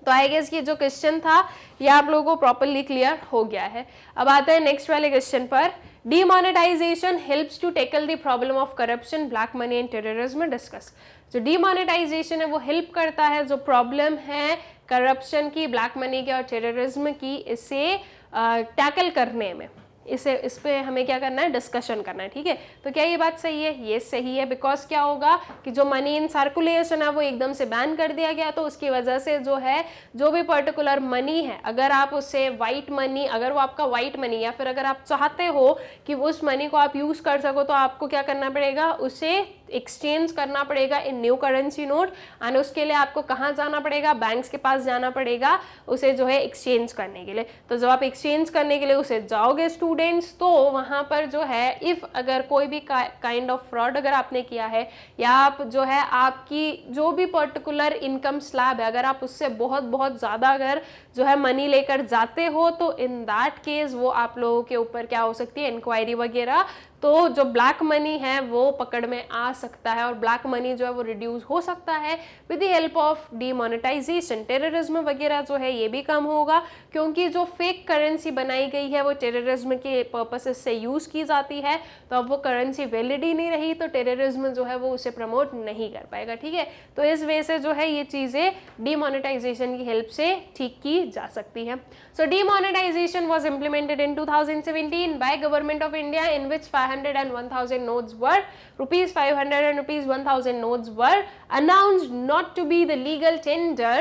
तो आई गेस ये जो क्वेश्चन था ये आप लोगों को प्रॉपरली क्लियर हो गया है। अब आते हैं नेक्स्ट वाले क्वेश्चन पर। Demonetisation helps to tackle the problem of corruption, black money and terrorism discuss. जो डीमोनेटाइजेशन है वो हेल्प करता है जो प्रॉब्लम है करप्शन की, ब्लैक मनी की और टेररिज्म की, इसे टैकल करने में, इस पे हमें क्या करना है, डिस्कशन करना है, ठीक है। तो क्या ये बात सही है, ये सही है, बिकॉज क्या होगा कि जो मनी इन सर्कुलेशन है वो एकदम से बैन कर दिया गया, तो उसकी वजह से जो है जो भी पर्टिकुलर मनी है, अगर आप उससे वाइट मनी, अगर वो आपका वाइट मनी या फिर अगर आप चाहते हो कि उस मनी को आप यूज कर सको तो आपको क्या करना पड़ेगा, उसे एक्सचेंज करना पड़ेगा इन न्यू करेंसी नोट, एंड उसके लिए आपको कहाँ जाना पड़ेगा, बैंक्स के पास जाना पड़ेगा उसे जो है एक्सचेंज करने के लिए। तो जब आप एक्सचेंज करने के लिए उसे जाओगे स्टूडेंट्स, तो वहाँ पर जो है इफ़ अगर कोई भी काइंड ऑफ फ्रॉड अगर आपने किया है या आप जो है आपकी जो भी पर्टिकुलर इनकम स्लैब है अगर आप उससे बहुत बहुत ज़्यादा अगर जो है मनी लेकर जाते हो, तो इन दैट केस वो आप लोगों के ऊपर क्या हो सकती है, इंक्वायरी वगैरह, तो जो ब्लैक मनी है वो पकड़ में आ सकता है और ब्लैक मनी जो है वो रिड्यूस हो सकता है with the help of demonetisation. Terrorism वगैरह जो है ये भी कम होगा क्योंकि जो फेक करेंसी बनाई गई है वो टेररिज्म के पर्पसेस से यूज़ की जाती है, तो अब वो करेंसी वैलिड ही नहीं रही तो टेररिज्म जो है वो उसे प्रमोट नहीं कर पाएगा, ठीक है। तो इस वजह से जो है ये चीज़ें डीमोनेटाइजेशन की हेल्प से ठीक की जा सकती है। So demonetization was implemented in 2017 by government of India in which 500 and 1000 notes were rupees 500 and rupees 1000 notes were announced not to be the legal tender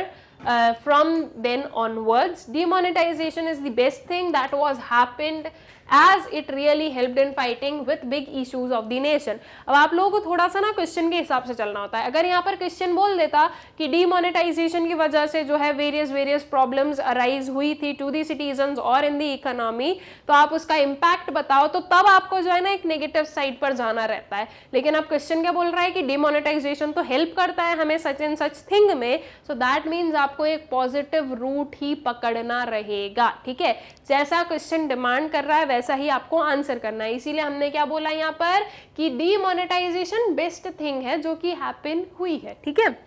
from then onwards. Demonetization is the best thing that was happened as it really helped in fighting with big issues of the nation. अब आप लोगों को थोड़ा सा ना क्वेश्चन के हिसाब से चलना होता है। अगर यहाँ पर क्वेश्चन बोल देता कि डीमोनेटाइजेशन की वजह से जो है वेरियस प्रॉब्लम्स अराइज हुई थी टू दी सिटीजन्स और इन दी इकोनॉमी, तो आप उसका इम्पैक्ट बताओ, तो तब आपको जो है ना एक नेगेटिव साइड पर जाना रहता है। लेकिन आप क्वेश्चन क्या बोल रहा है कि डीमोनेटाइजेशन तो हेल्प करता है हमें सच एंड सच थिंग में, सो दैट मीन्स आपको एक पॉजिटिव रूट ही पकड़ना रहेगा, ठीक है। जैसा क्वेश्चन डिमांड कर रहा है वैसा ही आपको आंसर करना है। इसीलिए हमने क्या बोला यहाँ पर कि डीमोनेटाइजेशन बेस्ट थिंग है जो कि हैपन हुई है, ठीक है।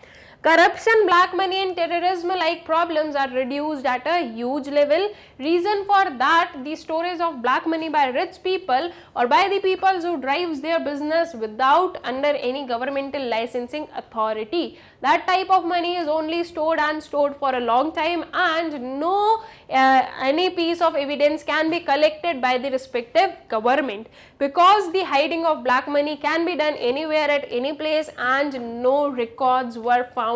Corruption, black money and terrorism like problems are reduced at a huge level. Reason for that, the storage of black money by rich people or by the people who drives their business without under any governmental licensing authority. That type of money is only stored and stored for a long time and no any piece of evidence can be collected by the respective government because the hiding of black money can be done anywhere at any place and no records were found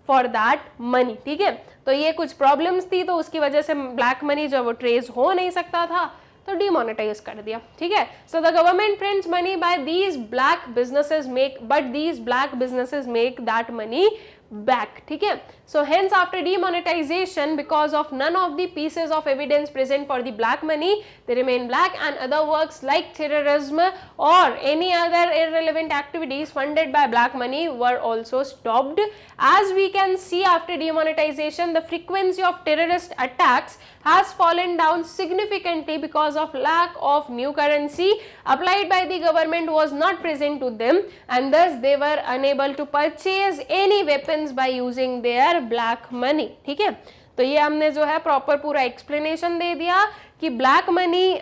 for that money, ठीक है। तो ये कुछ प्रॉब्लम्स थी तो उसकी वजह से ब्लैक मनी जो वो ट्रेस हो नहीं सकता था तो डिमोनेटाइज कर दिया, ठीक है। So the government prints money by these black businesses make, but these black businesses make that money back. ठीक है, so hence after demonetization, because of none of the pieces of evidence present for the black money, they remain black, and other works like terrorism or any other irrelevant activities funded by black money were also stopped. As we can see, after demonetization, the frequency of terrorist attacks has fallen down significantly because of lack of new currency applied by the government was not present to them, and thus they were unable to purchase any weapons by using their black money. ठीक है, तो ये हमने जो है प्रॉपर पूरा एक्सप्लेनेशन दे दिया कि ब्लैक मनी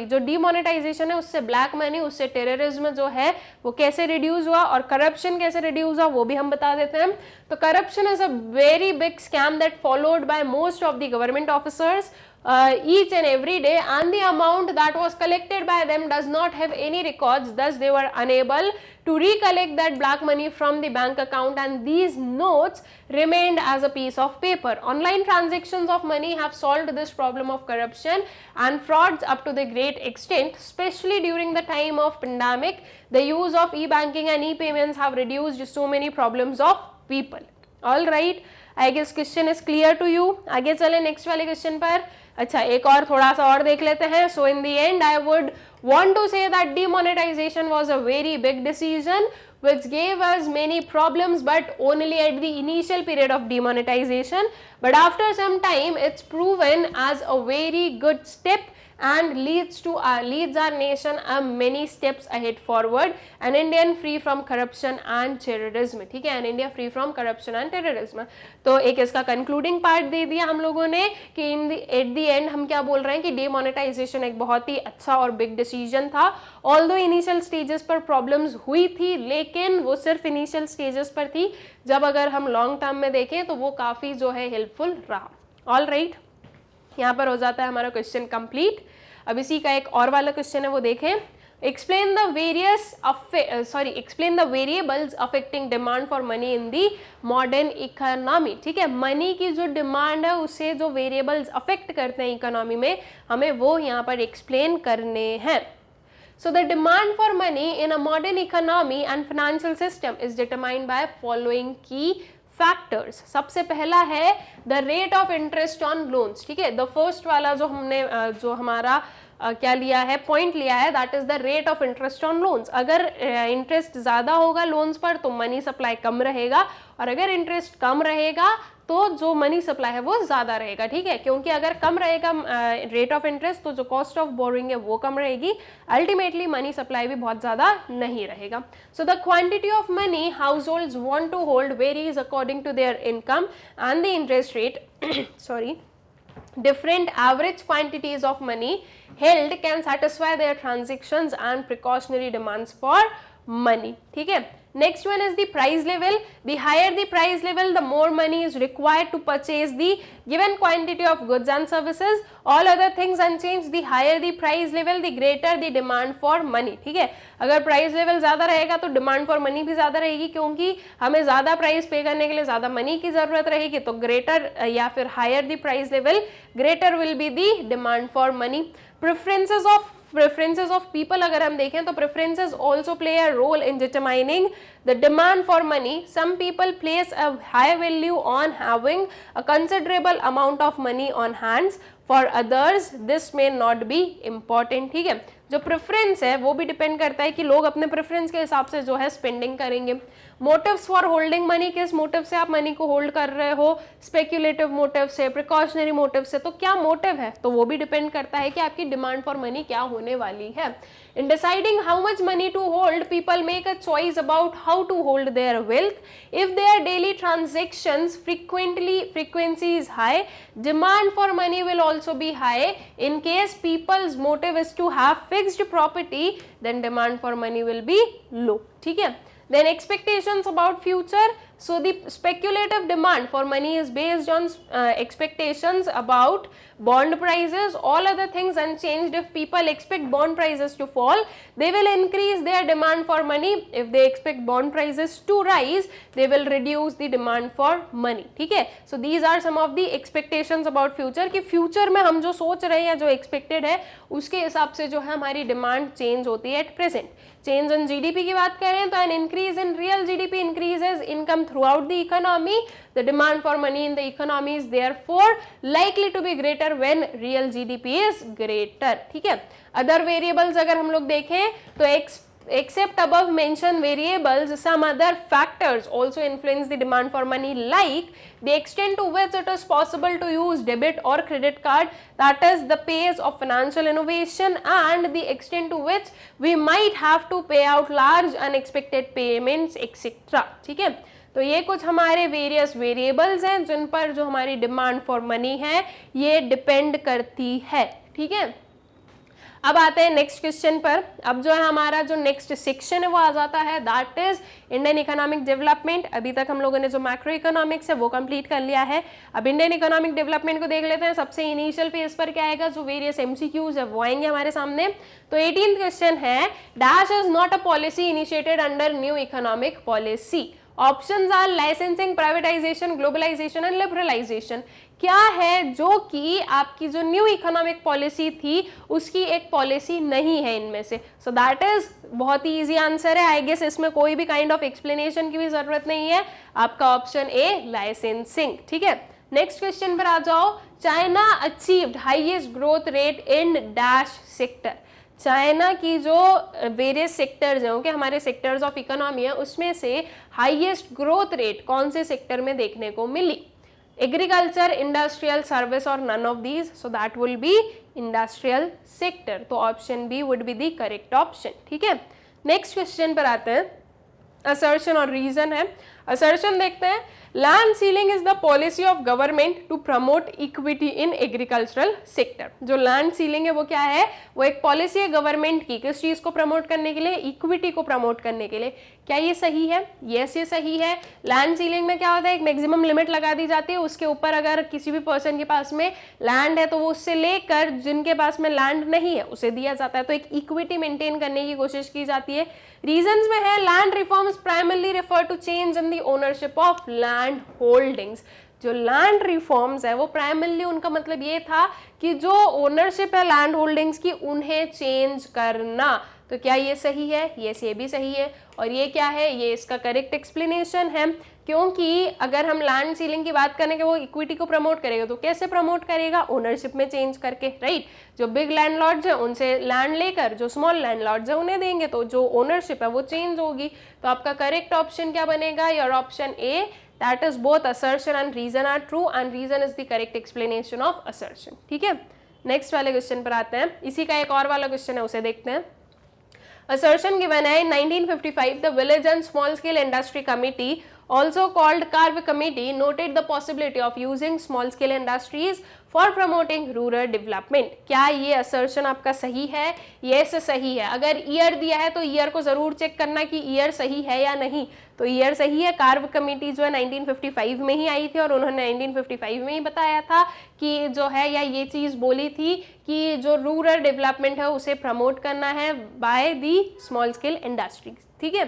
जो डीमोनेटाइजेशन है उससे ब्लैक मनी, उससे टेररिज्म जो है वो कैसे रिड्यूस हुआ और करप्शन कैसे रिड्यूस हुआ वो भी हम बता देते हैं. तो corruption is a very big scam that followed by most of the government officers each and every day, and the amount that was collected by them does not have any records, thus they were unable to recollect that black money from the bank account, and these notes remained as a piece of paper. Online transactions of money have solved this problem of corruption and frauds up to the great extent, especially during the time of pandemic. The use of e-banking and e-payments have reduced so many problems of people. All right, I guess question is clear to you. आगे चले नेक्स्ट वाले क्वेश्चन पर. अच्छा, एक और थोड़ा सा और देख लेते हैं. So in the end I would want to say that demonetization was a very big decision which gave us many problems, but only at the initial period of demonetization, but after some time it's proven as a very good step and leads our nation a many steps ahead forward, an Indian free from corruption and terrorism. ठीक है, an India free from corruption and terrorism. तो एक इसका कंक्लूडिंग पार्ट दे दिया हम लोगों ने कि एट द एंड हम क्या बोल रहे हैं कि डीमोनेटाइजेशन एक बहुत ही अच्छा और बिग डिसीजन था. ऑल्दो इनिशियल स्टेजेस पर प्रॉब्लम्स हुई थी, लेकिन वो सिर्फ इनिशियल स्टेजेस पर थी. जब अगर हम लॉन्ग टर्म में देखें तो वो काफ़ी जो है हेल्पफुल रहा. ऑल राइट, यहाँ पर हो जाता है हमारा क्वेश्चन कंप्लीट. अब इसी का एक और वाला क्वेश्चन है, वो देखें. Explain the variables affecting demand for money in the modern economy. ठीक है, मनी की जो डिमांड है उसे जो वेरिएबल्स अफेक्ट करते हैं इकोनॉमी में, हमें वो यहाँ पर एक्सप्लेन करने हैं. So the demand for money in a modern economy and financial system is determined by following key factors. सबसे पहला है the rate of interest on loans. ठीक है, the first वाला जो हमने जो हमारा क्या लिया है, पॉइंट लिया है, that is the rate of interest on loans. अगर इंटरेस्ट ज़्यादा होगा लोन्स पर तो मनी सप्लाई कम रहेगा, और अगर इंटरेस्ट कम रहेगा तो जो मनी सप्लाई है वो ज़्यादा रहेगा. ठीक है, क्योंकि अगर कम रहेगा रेट ऑफ इंटरेस्ट तो जो कॉस्ट ऑफ बोरिंग है वो कम रहेगी, अल्टीमेटली मनी सप्लाई भी बहुत ज़्यादा नहीं रहेगा. So the quantity of money households want to hold varies according to their income and the interest rate. Sorry, different average quantities of money held can satisfy their transactions and precautionary demands for money. ठीक है, next one is the price level. The higher the price level, the more money is required to purchase the given quantity of goods and services. All other things unchanged, the higher the price level, the greater the demand for money. ठीक है, अगर प्राइस लेवल ज़्यादा रहेगा तो डिमांड फॉर मनी भी ज़्यादा रहेगी, क्योंकि हमें ज़्यादा प्राइस पे करने के लिए ज़्यादा मनी की ज़रूरत रहेगी. तो ग्रेटर या फिर higher the price level, greater will be the demand for money. Preferences of people अगर हम देखें तो preferences also play a role in determining the demand for money. Some people place a high value on having a considerable amount of money on hands. For others this may not be important. ठीक है, जो प्रेफरेंस है वो भी डिपेंड करता है कि लोग अपने प्रेफरेंस के हिसाब से जो है स्पेंडिंग करेंगे. मोटिव्स फॉर होल्डिंग मनी, किस मोटिव से आप मनी को होल्ड कर रहे हो, स्पेक्यूलेटिव मोटिव से, प्रिकॉशनरी मोटिव से, तो क्या मोटिव है तो वो भी डिपेंड करता है कि आपकी डिमांड फॉर मनी क्या होने वाली है. In deciding how much money to hold, people make a choice about how to hold their wealth. If their daily transactions frequency is high, demand for money will also be high. In case people's motive is to have fixed property, then demand for money will be low. ठीक है, then expectations about future. So the speculative demand for money is based on expectations about bond prices. All other things unchanged. If people expect bond prices to fall, they will increase their demand for money. If they expect bond prices to rise, they will reduce the demand for money. ठीक है, so these are some of the expectations about future, कि future में हम जो सोच रहे हैं, जो expected है, उसके हिसाब से जो है हमारी demand change होती है at present. Change in GDP की बात करें तो an increase in real GDP increases income throughout the economy, the demand for money in the economy is therefore likely to be greater when real GDP is greater. ठीक है, अदर वेरिएबल्स अगर हम लोग देखें तो except above mentioned variables, some other factors also influence the demand for money, like the extent to which it is possible to use debit or credit card, that is the pace of financial innovation, and the extent to which we might have to pay out large unexpected payments etc. ठीक है, तो ये कुछ हमारे वेरियस वेरिएबल्स हैं जिन पर जो हमारी डिमांड फॉर मनी है ये डिपेंड करती है. ठीक है, अब आते हैं नेक्स्ट क्वेश्चन पर. अब जो है हमारा जो नेक्स्ट सेक्शन है वो आ जाता है, that is Indian economic development. अभी तक हम लोगों ने जो मैक्रो इकोनॉमिक्स है वो कंप्लीट कर लिया है. अब इंडियन इकोनॉमिक डेवलपमेंट को देख लेते हैं. सबसे इनिशियल फेज पर क्या आएगा, जो वेरियस एमसीक्यूज है वो आएंगे हमारे सामने. तो 18th क्वेश्चन है, dash is not a policy initiated under new economic policy. Options are licensing, privatisation, globalisation and liberalisation. क्या है जो कि आपकी जो न्यू इकोनॉमिक पॉलिसी थी उसकी एक पॉलिसी नहीं है इनमें से. सो दैट इज बहुत ही इजी आंसर है. आई गेस इसमें कोई भी काइंड ऑफ एक्सप्लेनेशन की भी जरूरत नहीं है. आपका ऑप्शन ए लाइसेंसिंग. ठीक है, नेक्स्ट क्वेश्चन पर आ जाओ. China achieved highest growth rate in dash sector. China की जो वेरियस सेक्टर्स हैं, ओके, हमारे सेक्टर्स ऑफ इकोनॉमी है, उसमें से हाईएस्ट ग्रोथ रेट कौन से सेक्टर में देखने को मिली. एग्रीकल्चर, इंडस्ट्रियल, सर्विस और none of these. So that will be industrial sector. तो option B would be the correct option. ठीक है, नेक्स्ट क्वेश्चन पर आते हैं. असर्शन और रीजन है. असर्शन देखते हैं. Land ceiling is the policy of government to promote equity in agricultural sector. जो लैंड सीलिंग है वो क्या है, वो एक पॉलिसी है गवर्नमेंट की. किस चीज को प्रमोट करने के लिए, इक्विटी को प्रमोट करने के लिए. क्या ये सही है? यस, ये सही है. लैंड सीलिंग में क्या होता है, एक मैक्सिमम लिमिट लगा दी जाती है. उसके ऊपर अगर किसी भी पर्सन के पास में लैंड है तो वो उससे लेकर जिनके पास में लैंड नहीं है उसे दिया जाता है. तो एक इक्विटी मेंटेन करने की कोशिश की जाती है. रीजंस में है, land reforms primarily refer to change in the ownership of land holdings. जो लैंड रिफॉर्म्स है वो प्राइमरली उनका मतलब ये था कि जो ओनरशिप है लैंड होल्डिंग्स की उन्हें चेंज करना. तो क्या ये सही है? यस, ये भी सही है. और ये क्या है, ये इसका करेक्ट एक्सप्लेनेशन है. क्योंकि अगर हम लैंड सीलिंग की बात करें कि वो इक्विटी को प्रमोट करेगा, तो कैसे प्रमोट करेगा, ओनरशिप में चेंज करके, राइट. जो बिग लैंडलॉर्ड्स हैं उनसे लैंड लेकर जो स्मॉल लैंडलॉर्ड्स हैं उन्हें देंगे, तो जो ओनरशिप है वो चेंज होगी. तो आपका करेक्ट ऑप्शन क्या बनेगा, your option A, that is both assertion and reason are true and reason is the correct explanation of assertion. ठीक है, नेक्स्ट वाले क्वेश्चन पर आते हैं. इसी का एक और वाला क्वेश्चन है, उसे देखते हैं. Assertion given है in 1955 the Village and Small Scale Industry Committee, also called Carve Committee, noted the possibility of using small scale industries for promoting rural development. क्या ये assertion आपका सही है? Yes, सही है. अगर ईयर दिया है तो ईयर को जरूर चेक करना कि ईयर सही है या नहीं. तो ईयर सही है. कार्व कमेटी जो है 1955 में ही आई थी और उन्होंने 1955 में ही बताया था कि जो है या ये चीज़ बोली थी कि जो रूरल डेवलपमेंट है उसे प्रमोट करना है by the small scale industries. ठीक है,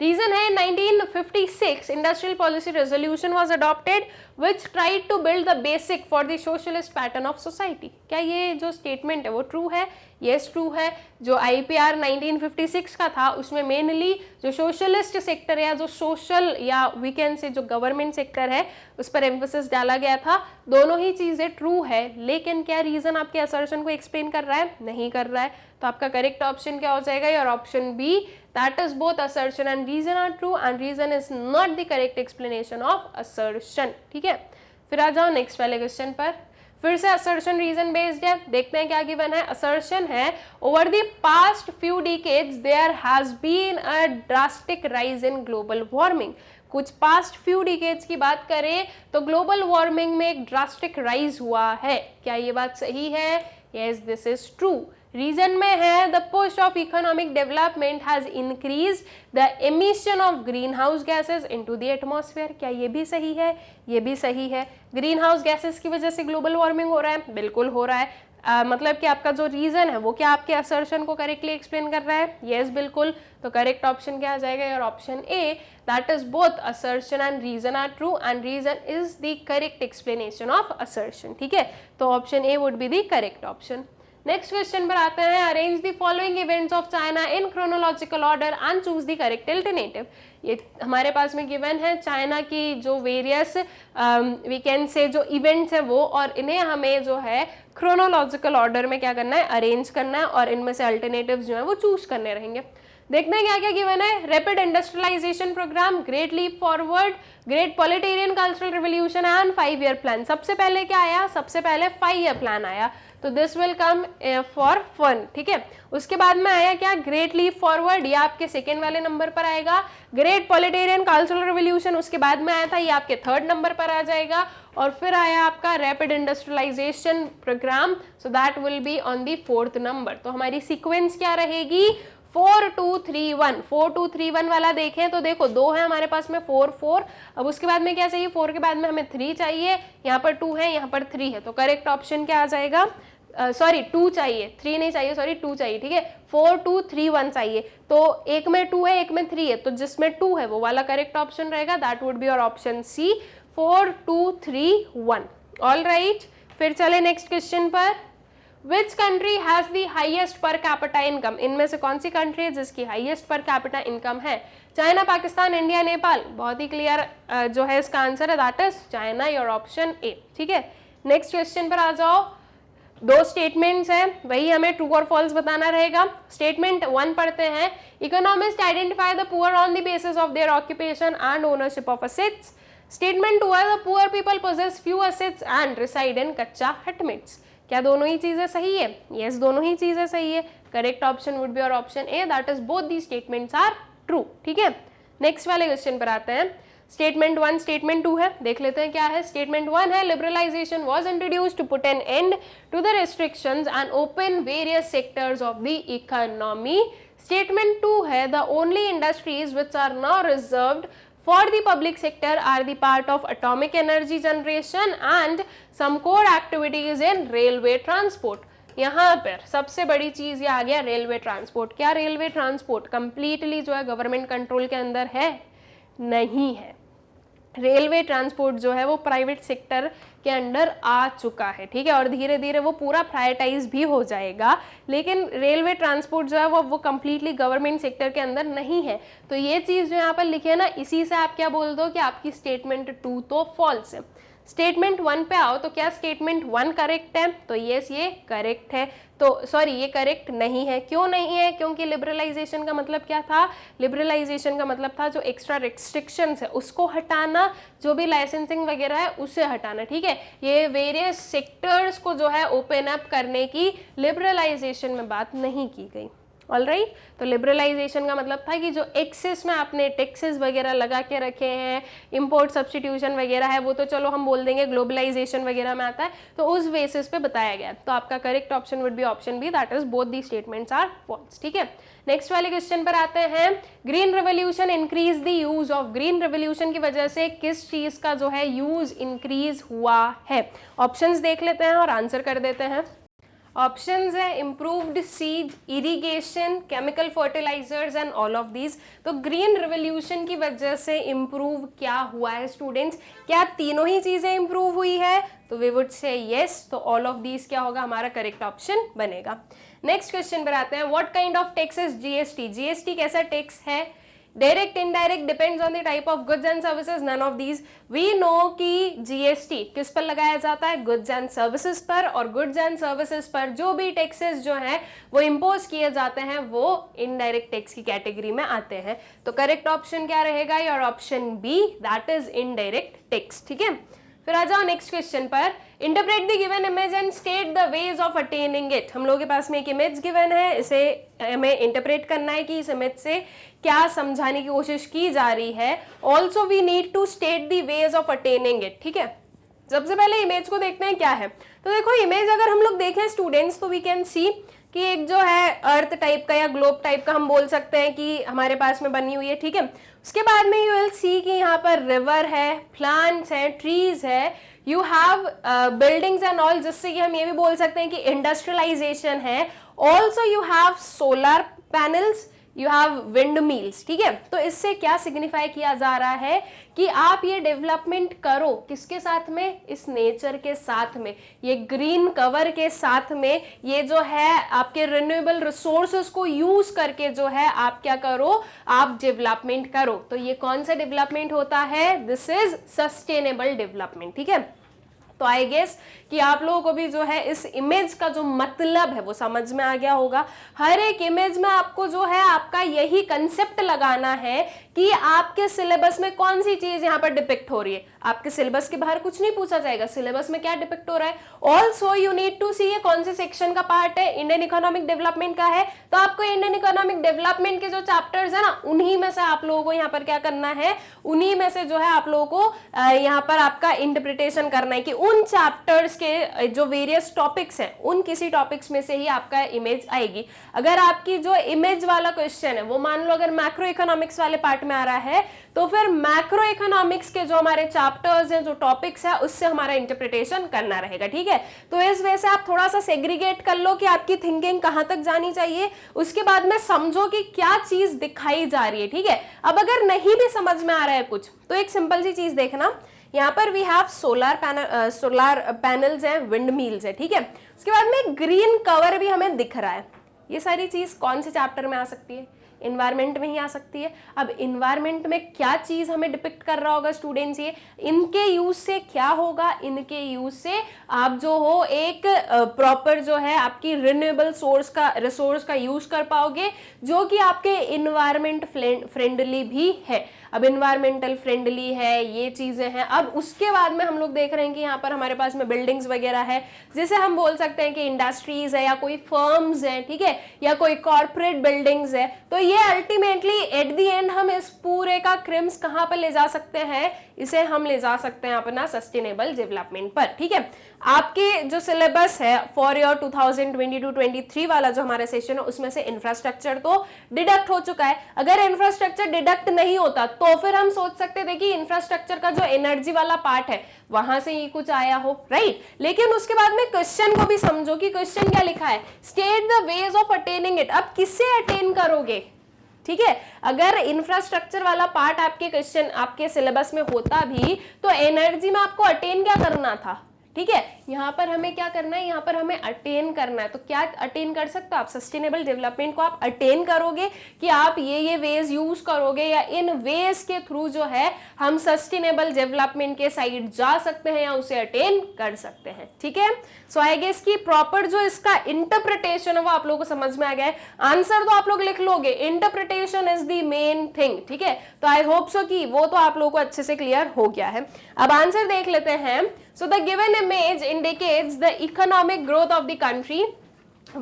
रीजन है 1956 industrial policy resolution was adopted which tried to build the basic for the socialist pattern of society. क्या ये जो स्टेटमेंट है वो ट्रू है? यस, ट्रू है. जो IPR 1956 का था उसमें मेनली जो सोशलिस्ट सेक्टर या जो सोशल या वी कैन से जो गवर्नमेंट सेक्टर है उस पर एम्फोसिस डाला गया था. दोनों ही चीज़ें ट्रू है, लेकिन क्या रीजन आपके असर्शन को एक्सप्लेन कर रहा है? नहीं कर रहा है. तो आपका करेक्ट ऑप्शन क्या हो जाएगा, your option B, that is both assertion and reason are true and reason is not the correct explanation of assertion. ठीक है, फिर आ जाओ नेक्स्ट वाले क्वेश्चन पर. फिर से असर्शन रीजन बेस्ड है. देखते हैं क्या गिवन है. असर्शन है, over the past few decades there has been a drastic rise in global warming. कुछ पास्ट फ्यू डिकेड्स की बात करें तो ग्लोबल वार्मिंग में एक ड्रास्टिक राइज हुआ है. क्या ये बात सही है? Yes, this is true. Reason में है, the push of economic development has increase the emission of greenhouse gases into the atmosphere. क्या ये भी सही है? ये भी सही है. ग्रीन हाउस गैसेज की वजह से ग्लोबल वार्मिंग हो रहा है? बिल्कुल हो रहा है. मतलब कि आपका जो रीजन है वो क्या आपके असर्शन को करेक्टली एक्सप्लेन कर रहा है? यस, बिल्कुल. तो करेक्ट ऑप्शन क्या आ जाएगा, your option A, that is both assertion and reason are true and reason is the correct explanation of assertion. ठीक है, तो option A would be the correct option. Next question पर आते हैं, arrange the following events of China in chronological order and choose the correct alternative. ये हमारे पास में गिवन है चाइना की जो वेरियस वी कैन से जो इवेंट्स है वो, और इन्हें हमें जो है क्रोनोलॉजिकल ऑर्डर में क्या करना है, अरेंज करना है, और इनमें से अल्टरनेटिव्स जो है वो चूज करने रहेंगे। देखते हैं क्या क्या गिवन है। Rapid industrialisation programme, great leap forward, great proletarian cultural revolution and 5 year plan. सबसे पहले क्या आया, सबसे पहले 5 ईयर प्लान आया, तो this will come for fun, ठीक है। उसके बाद में आया क्या, ग्रेट लीप फॉरवर्ड, ये आपके सेकेंड वाले नंबर पर आएगा। ग्रेट पॉलिटेरियन कल्चरल रिवोल्यूशन उसके बाद में आया था, ये आपके थर्ड नंबर पर आ जाएगा। और फिर आया आपका rapid industrialisation programme, so that will be on the 4th number. तो हमारी सीक्वेंस क्या रहेगी, 4 2 3 1। 4 2 3 1 वाला देखें तो देखो 2 है हमारे पास में, 4 4। अब उसके बाद में क्या चाहिए, 4 के बाद में हमें 3 चाहिए, यहाँ पर 2 है, यहाँ पर 3 है, तो करेक्ट ऑप्शन क्या आ जाएगा, सॉरी 2 चाहिए, 3 नहीं चाहिए, सॉरी 2 चाहिए, ठीक है। 4 2 3 1 चाहिए, तो एक में 2 है, एक में 3 है, तो जिसमें 2 है वो वाला करेक्ट ऑप्शन रहेगा, that would be your option C, 4 2 3 1। All right, फिर चले नेक्स्ट क्वेश्चन पर। Which country has the highest per capita income? इनमें से कौन सी कंट्री है जिसकी हाईएस्ट पर कैपिटा इनकम है? China, Pakistan, India, Nepal. बहुत ही क्लियर जो है इसका आंसर है, that is China, your option ए, ठीक है। नेक्स्ट क्वेश्चन पर आ जाओ। 2 स्टेटमेंट्स हैं, वही हमें ट्रू और फॉल्स बताना रहेगा। स्टेटमेंट 1 पढ़ते हैं, economist identify the poor on the basis of their occupation and ownership of assets. Statement 2 है, the poor people possess few assets and reside in kachcha hutments. क्या दोनों ही चीजें सही है? यस, दोनों ही चीजें सही है। करेक्ट ऑप्शन वुड बी और option A, that is both the statements are true, ठीक है। नेक्स्ट वाले क्वेश्चन पर आते हैं। स्टेटमेंट 1 स्टेटमेंट 2 है, देख लेते हैं क्या है। स्टेटमेंट 1 है, liberalisation was introduced to put an end to the restrictions and open various sectors of the economy. Statement 2 है, the only industries which are now reserved for the public sector are the part of atomic energy generation and some core activities in railway transport। यहाँ पर सबसे बड़ी चीज ये आ गया रेलवे ट्रांसपोर्ट। क्या रेलवे ट्रांसपोर्ट कंप्लीटली जो है गवर्नमेंट कंट्रोल के अंदर है? नहीं है। रेलवे ट्रांसपोर्ट जो है वो प्राइवेट सेक्टर के अंडर आ चुका है, ठीक है, और धीरे धीरे वो पूरा प्राइवेटाइज भी हो जाएगा, लेकिन रेलवे ट्रांसपोर्ट जो है वो कंप्लीटली गवर्नमेंट सेक्टर के अंदर नहीं है। तो ये चीज़ जो यहाँ पर लिखी है ना, इसी से आप क्या बोल दो कि आपकी स्टेटमेंट 2 तो फॉल्स है। स्टेटमेंट 1 पे आओ तो क्या स्टेटमेंट 1 करेक्ट है? तो यस, ये करेक्ट है। तो सॉरी, ये करेक्ट नहीं है। क्यों नहीं है? क्योंकि लिबरलाइजेशन का मतलब क्या था? लिबरलाइजेशन का मतलब था जो एक्स्ट्रा रिस्ट्रिक्शंस है उसको हटाना, जो भी लाइसेंसिंग वगैरह है उसे हटाना, ठीक है। ये वेरियस सेक्टर्स को जो है ओपन अप करने की लिबरलाइजेशन में बात नहीं की गई। ऑल राइट, तो लिबरलाइजेशन का मतलब था कि जो एक्सेस में आपने टैक्सेस वगैरह लगा के रखे हैं, इंपोर्ट सब्सटीट्यूशन वगैरह है, वो तो चलो हम बोल देंगे ग्लोबलाइजेशन वगैरह में आता है, तो उस बेसिस पे बताया गया। तो आपका correct option would be option B, that is both the statements are false, ठीक है। नेक्स्ट वाले क्वेश्चन पर आते हैं। Green revolution increase the use of, green revolution की वजह से किस चीज का जो है यूज इंक्रीज हुआ है? ऑप्शंस देख लेते हैं और आंसर कर देते हैं। ऑप्शंस है improved seed, irrigation, chemical fertilisers and all of these. तो ग्रीन रिवोल्यूशन की वजह से इम्प्रूव क्या हुआ है स्टूडेंट्स? क्या तीनों ही चीजें इम्प्रूव हुई है? तो वी वुड से यस, तो ऑल ऑफ दीज क्या होगा? हमारा करेक्ट ऑप्शन बनेगा। नेक्स्ट क्वेश्चन पर आते हैं। What kind of tax is GST? GST कैसा टैक्स है? Direct, indirect, depends on the type of goods and services, none of these. We know कि जीएसटी किस पर लगाया जाता है? गुड्स एंड सर्विसेज पर, और गुड्स एंड सर्विसेज पर जो भी टैक्सेस जो हैं वो इम्पोज किए जाते हैं वो इनडायरेक्ट टैक्स की कैटेगरी में आते हैं। तो करेक्ट ऑप्शन क्या रहेगा? Your option B, that is indirect tax, ठीक है। फिर आ जाओ नेक्स्ट क्वेश्चन पर। Interpret the given image and state the ways of attaining it. हम लोगों के पास में एक इमेज गिवन है, इसे हमें इंटरप्रेट करना है कि इस इमेज से क्या समझाने की कोशिश की जा रही है। Also we need to state the ways of attaining it, ठीक है। सबसे पहले इमेज को देखते हैं क्या है। तो देखो इमेज अगर हम लोग देखें स्टूडेंट्स, तो वी कैन सी कि एक जो है अर्थ टाइप का या ग्लोब टाइप का हम बोल सकते हैं कि हमारे पास में बनी हुई है, ठीक है। उसके बाद में यू विल सी कि यहाँ पर रिवर है, प्लांट्स हैं, ट्रीज है, you have buildings and all, जिससे कि हम ये भी बोल सकते हैं कि इंडस्ट्रियलाइजेशन है। Also you have solar panels, you have wind mills, ठीक है। तो इससे क्या सिग्निफाई किया जा रहा है कि आप ये डेवलपमेंट करो किसके साथ में, इस नेचर के साथ में, ये ग्रीन कवर के साथ में, ये जो है आपके रिन्यूएबल रिसोर्सेज को यूज करके जो है आप क्या करो, आप डेवलपमेंट करो। तो ये कौन सा डेवलपमेंट होता है, दिस इज सस्टेनेबल डेवलपमेंट, ठीक है। तो आई गेस कि आप लोगों को भी जो है इस इमेज का जो मतलब है वो समझ में आ गया होगा। हर एक इमेज में आपको जो है आपका यही कंसेप्ट लगाना है कि आपके सिलेबस में कौन सी चीज यहाँ पर डिपिक्ट हो रही है। आपके सिलेबस के बाहर कुछ नहीं पूछा जाएगा, सिलेबस में क्या डिपिक्ट हो रहा है। ऑल्सो यू नीड टू सी ये कौन से सेक्शन का पार्ट है, इंडियन इकोनॉमिक डेवलपमेंट का है, तो आपको इंडियन इकोनॉमिक डेवलपमेंट के जो चैप्टर्स है ना, उन्हीं में से आप लोगों को यहाँ पर क्या करना है, उन्हीं में से जो है आप लोगों को यहाँ पर आपका इंटरप्रिटेशन करना है कि उन चैप्टर्स के जो वेरियस टॉपिक्स हैं उन किसी टॉपिक्स में से ही आपका इमेज आएगी। अगर आपकी जो इमेज वाला क्वेश्चन है वो मान लो अगर मैक्रो इकोनॉमिक्स वाले पार्ट में आ रहा है, तो फिर मैक्रो इकोनॉमिक्स के जो हमारे चैप्टर्स हैं, जो टॉपिक्स है, उससे हमारा इंटरप्रिटेशन करना रहेगा, ठीक है। तो इस वजह से आप थोड़ा सा सेग्रीगेट कर लो कि आपकी थिंकिंग कहां तक जानी चाहिए, उसके बाद में समझो कि क्या चीज दिखाई जा रही है, ठीक है। अब अगर नहीं भी समझ में आ रहा है कुछ, तो एक सिंपल सी चीज देखना, यहाँ पर वी हैव सोलर पैनल्स हैं, विंड मिल्स है, ठीक है। उसके बाद में ग्रीन कवर भी हमें दिख रहा है। ये सारी चीज कौन से चैप्टर में आ सकती है, इन्वायरमेंट में ही आ सकती है। अब इन्वायरमेंट में क्या चीज हमें डिपिक्ट कर रहा होगा स्टूडेंट्स, ये इनके यूज से क्या होगा, इनके यूज से आप जो हो एक प्रॉपर जो है आपकी रिन्यूएबल रिसोर्स का यूज कर पाओगे, जो कि आपके इन्वायरमेंट फ्रेंडली भी है। अब इन्वायरमेंटल फ्रेंडली है, ये चीजें हैं। अब उसके बाद में हम लोग देख रहे हैं कि यहाँ पर हमारे पास में बिल्डिंग्स वगैरह है, जिसे हम बोल सकते हैं कि इंडस्ट्रीज है या कोई फर्म्स है, ठीक है, या कोई कॉर्पोरेट बिल्डिंग्स है। तो ये अल्टीमेटली एट द एंड हम इस पूरे का क्रिम्स कहाँ पर ले जा सकते हैं, इसे हम ले जा सकते हैं अपना सस्टेनेबल डेवलपमेंट पर, ठीक है। आपके जो सिलेबस है फॉर ईयर 2022-23 वाला जो हमारा सेशन है, उसमें से इंफ्रास्ट्रक्चर तो डिडक्ट हो चुका है। अगर इंफ्रास्ट्रक्चर डिडक्ट नहीं होता तो फिर हम सोच सकते थे कि इंफ्रास्ट्रक्चर का जो एनर्जी वाला पार्ट है वहां से ही कुछ आया हो, राइट। लेकिन उसके बाद में क्वेश्चन को भी समझो कि क्वेश्चन क्या लिखा है, state the ways of attaining it. अब किससे अटेन करोगे, ठीक है। अगर इंफ्रास्ट्रक्चर वाला पार्ट आपके क्वेश्चन आपके सिलेबस में होता भी, तो एनर्जी में आपको अटेन क्या करना था, ठीक है। यहाँ पर हमें क्या करना है, यहाँ पर हमें अटेन करना है। तो क्या अटेन कर सकते हो आप, सस्टेनेबल डेवलपमेंट को आप अटेन करोगे कि आप ये वेज यूज करोगे, या इन वेज के थ्रू जो है हम सस्टेनेबल डेवलपमेंट के साइड जा सकते हैं या उसे अटेन कर सकते हैं, ठीक है। सो आई गेस कि प्रॉपर जो इसका इंटरप्रिटेशन है वो आप लोगों को समझ में आ गया है। आंसर तो आप लोग लिख लोगे, interpretation is the main thing, ठीक है। तो आई होप सो कि वो तो आप लोगों को अच्छे से क्लियर हो गया है। अब आंसर देख लेते हैं। So the given image indicates the economic growth of the country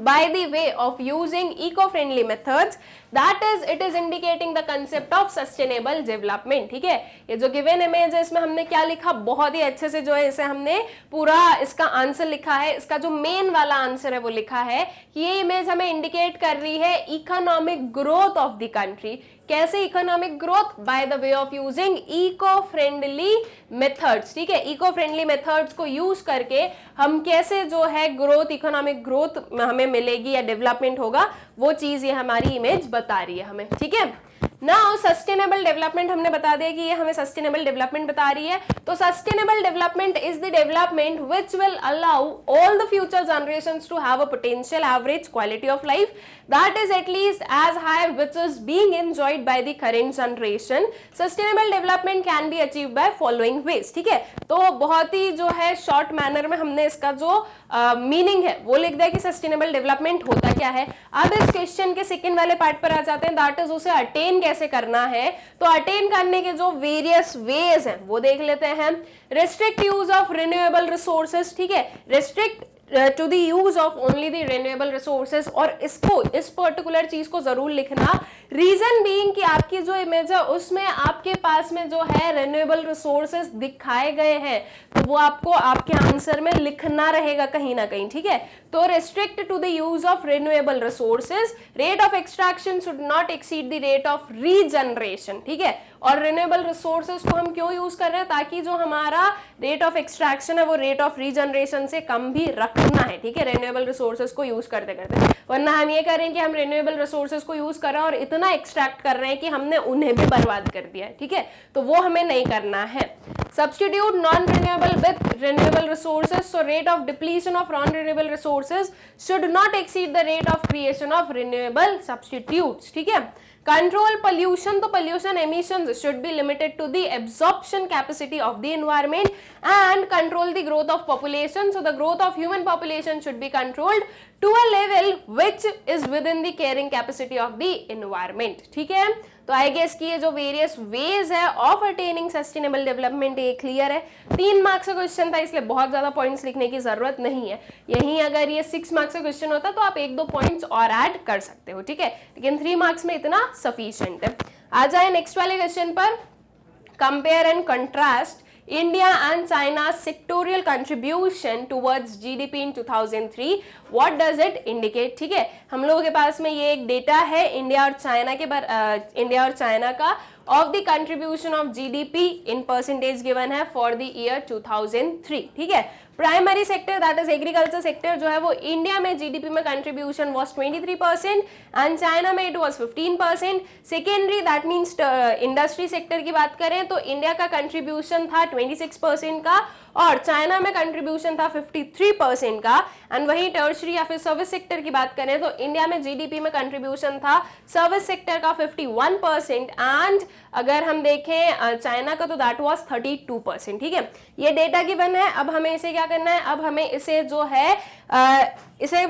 by the way of using eco-friendly methods, that is it is indicating the concept of sustainable development, ठीक है। ये जो given image है इसमें हमने क्या लिखा, बहुत ही अच्छे से जो है इसे हमने पूरा इसका आंसर लिखा है। इसका जो मेन वाला आंसर है वो लिखा है कि ये इमेज हमें इंडिकेट कर रही है economic growth of the country. कैसे economic growth, by the way of using eco friendly methods, ठीक है। इको फ्रेंडली मेथड्स को यूज करके हम कैसे जो है ग्रोथ, इकोनॉमिक ग्रोथ हमें मिलेगी या डेवलपमेंट होगा, वो चीज ये हमारी इमेज बता रही है हमें, ठीक है। नाउ सस्टेनेबल डेवलपमेंट हमने बता दिया कि ये हमें सस्टेनेबल डेवलपमेंट बता रही है। तो sustainable development is the development which will allow all the future generations to have a potential average quality of life that is at least as high which is being enjoyed by the current generation. Sustainable development can be achieved by following ways, ठीक है। तो बहुत ही जो है शॉर्ट मैनर में हमने इसका जो मीनिंग है वो लिख दिया कि सस्टेनेबल डेवलपमेंट होता क्या है। अब इस क्वेश्चन के सेकंड वाले पार्ट पर आ जाते हैं, दैट इज उसे अटेन कैसे करना है। तो अटेन करने के जो वेरियस वेज हैं वो देख लेते हैं। Restrict use of renewable resources, ठीक है, restrict to the use of only the renewable resources. और इसको, इस पर्टिकुलर चीज को जरूर लिखना, रीजन बीइंग कि आपकी जो इमेज है उसमें आपके पास में जो है रिन्यूएबल रिसोर्सेज दिखाए गए हैं, तो वो आपको आपके आंसर में लिखना रहेगा कहीं ना कहीं, ठीक है। तो restrict to the use of renewable resources, rate of extraction should not exceed the rate of regeneration, ठीक है। और रिन्यूएबल रिसोर्सेज को हम क्यों यूज कर रहे हैं, ताकि जो हमारा रेट ऑफ एक्सट्रैक्शन है वो रेट ऑफ रीजनरेशन से कम भी रखना है, ठीक है, रिन्यूएबल रिसोर्सेज को यूज करते करते। वरना हम ये करें कि हम रिन्यूएबल रिसोर्सेज को यूज कर रहे हैं और इतना एक्सट्रैक्ट कर रहे हैं कि हमने उन्हें भी बर्बाद कर दिया है, ठीक है, तो वो हमें नहीं करना है। Substitute non-renewable with renewable resources, so rate of depletion of non-renewable resources should not exceed the rate of creation of renewable substitutes, ठीक है। Control pollution, तो pollution emissions should be limited to the absorption capacity of the environment and control the growth of population, so the growth of human population should be controlled to a level which is within the carrying capacity of the environment, ठीक है। तो आई गेस कि ये जो वेरियस वेज है ऑफ अटेनिंग सस्टेनेबल डेवलपमेंट ये क्लियर है। 3 मार्क्स का क्वेश्चन था इसलिए बहुत ज्यादा पॉइंट्स लिखने की जरूरत नहीं है। यहीं अगर ये 6 मार्क्स का क्वेश्चन होता तो आप 1-2 पॉइंट्स और ऐड कर सकते हो, ठीक है, लेकिन 3 मार्क्स में इतना सफिशिएंट है। आ जाए नेक्स्ट वाले क्वेश्चन पर। Compare and contrast India and China's sectorial contribution towards GDP in 2003. What does it indicate? ठीक है, हम लोगों के पास में ये एक डेटा है इंडिया और चाइना का of the contribution of GDP in percentage given है for the year 2003, ठीक है। Primary sector that is agriculture sector जो है वो इंडिया में जीडीपी में कंट्रीब्यूशन वाज 23% एंड चाइना में it was 15%। Secondary that means industry sector की बात करें तो इंडिया का कंट्रीब्यूशन था 26% का और चाइना में कंट्रीब्यूशन था 53% का। एंड वही टर्शरी या फिर सर्विस सेक्टर की बात करें तो इंडिया में जीडीपी में कंट्रीब्यूशन था सर्विस सेक्टर का 51% एंड अगर हम देखें चाइना का तो दैट वाज 32%, ठीक है। ये डेटा गिवन है। अब हमें इसे क्या करना है, अब हमें इसे जो है इसे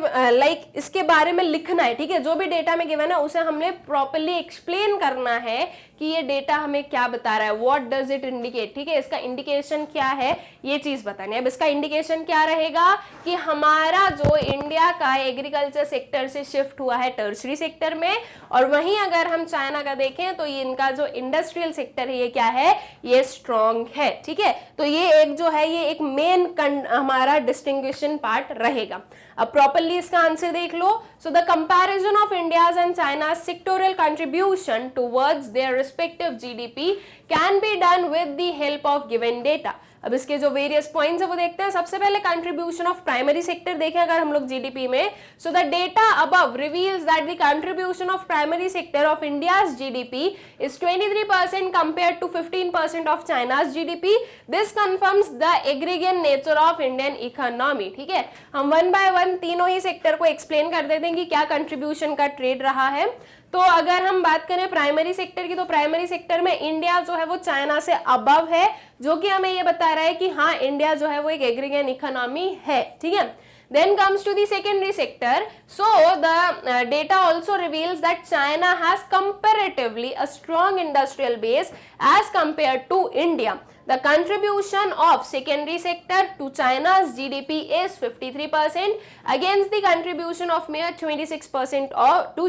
इसके बारे में लिखना है, ठीक है। जो भी डेटा में गिवन है उसे हमने प्रॉपर्ली एक्सप्लेन करना है कि ये डेटा हमें क्या बता रहा है, व्हाट डज इट इंडिकेट, ठीक है, इसका इंडिकेशन क्या है, ये चीज बतानी है। अब इसका इंडिकेशन क्या रहेगा कि हमारा जो इंडिया का एग्रीकल्चर सेक्टर से शिफ्ट हुआ है टर्शरी सेक्टर में, और वहीं अगर हम चाइना का देखें तो ये इनका जो इंडस्ट्रियल सेक्टर है ये क्या है, ये स्ट्रॉन्ग है, ठीक है। तो ये एक जो है ये एक मेन हमारा डिस्टिंग्विशन पार्ट रहेगा। अब प्रॉपर्ली इसका आंसर देख लो। So the comparison of India's and China sectoral contribution towards their respective GDP can be done with the help of given data. अब इसके जो वेरियस पॉइंट्स है वो देखते हैं। सबसे पहले कंट्रीब्यूशन ऑफ प्राइमरी सेक्टर देखें अगर हम लोग जीडीपी में, so the data above reveals that the contribution of primary sector of India's GDP is 23% compared to 15% of China's GDP. This confirms the aggregate nature of Indian economy, ठीक है। हम 1 बाय 1 तीनों ही सेक्टर को एक्सप्लेन कर देते हैं कि क्या कंट्रीब्यूशन का ट्रेड रहा है। तो अगर हम बात करें प्राइमरी सेक्टर की तो प्राइमरी सेक्टर में इंडिया जो है वो चाइना से अबव है, जो कि हमें ये बता रहा है कि हाँ इंडिया जो है वो एक एग्रीगेट इकोनॉमी है, ठीक है। Then comes to the secondary sector. So the data also reveals that China has comparatively a strong industrial base as compared to India. The contribution of secondary sector to China's GDP is 53% against the contribution of mere 26% to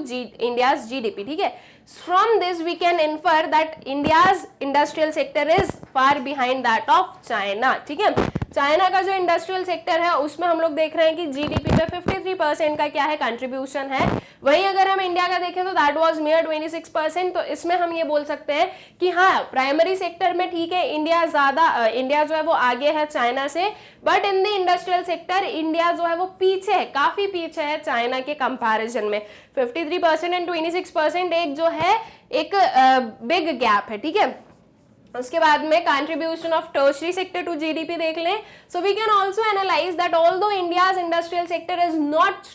India's GDP, ठीक है। From this we can infer that India's industrial sector is far behind that of China, ठीक है। चाइना का जो इंडस्ट्रियल सेक्टर है उसमें हम लोग देख रहे हैं कि जीडीपी में 53% का क्या है कंट्रीब्यूशन है। वहीं अगर हम इंडिया का देखें तो दैट वाज मेयर 26%। तो इसमें हम ये बोल सकते हैं कि हाँ प्राइमरी सेक्टर में ठीक है इंडिया जो है वो आगे है चाइना से, but in the industrial sector India जो है वो पीछे है, काफी पीछे है चाइना के कंपैरिजन में। 53% एंड 26% एक जो है एक बिग गैप है, ठीक है। उसके बाद में contribution of tertiary sector to GDP देख लें। So we can also analyse that although India's industrial sector is not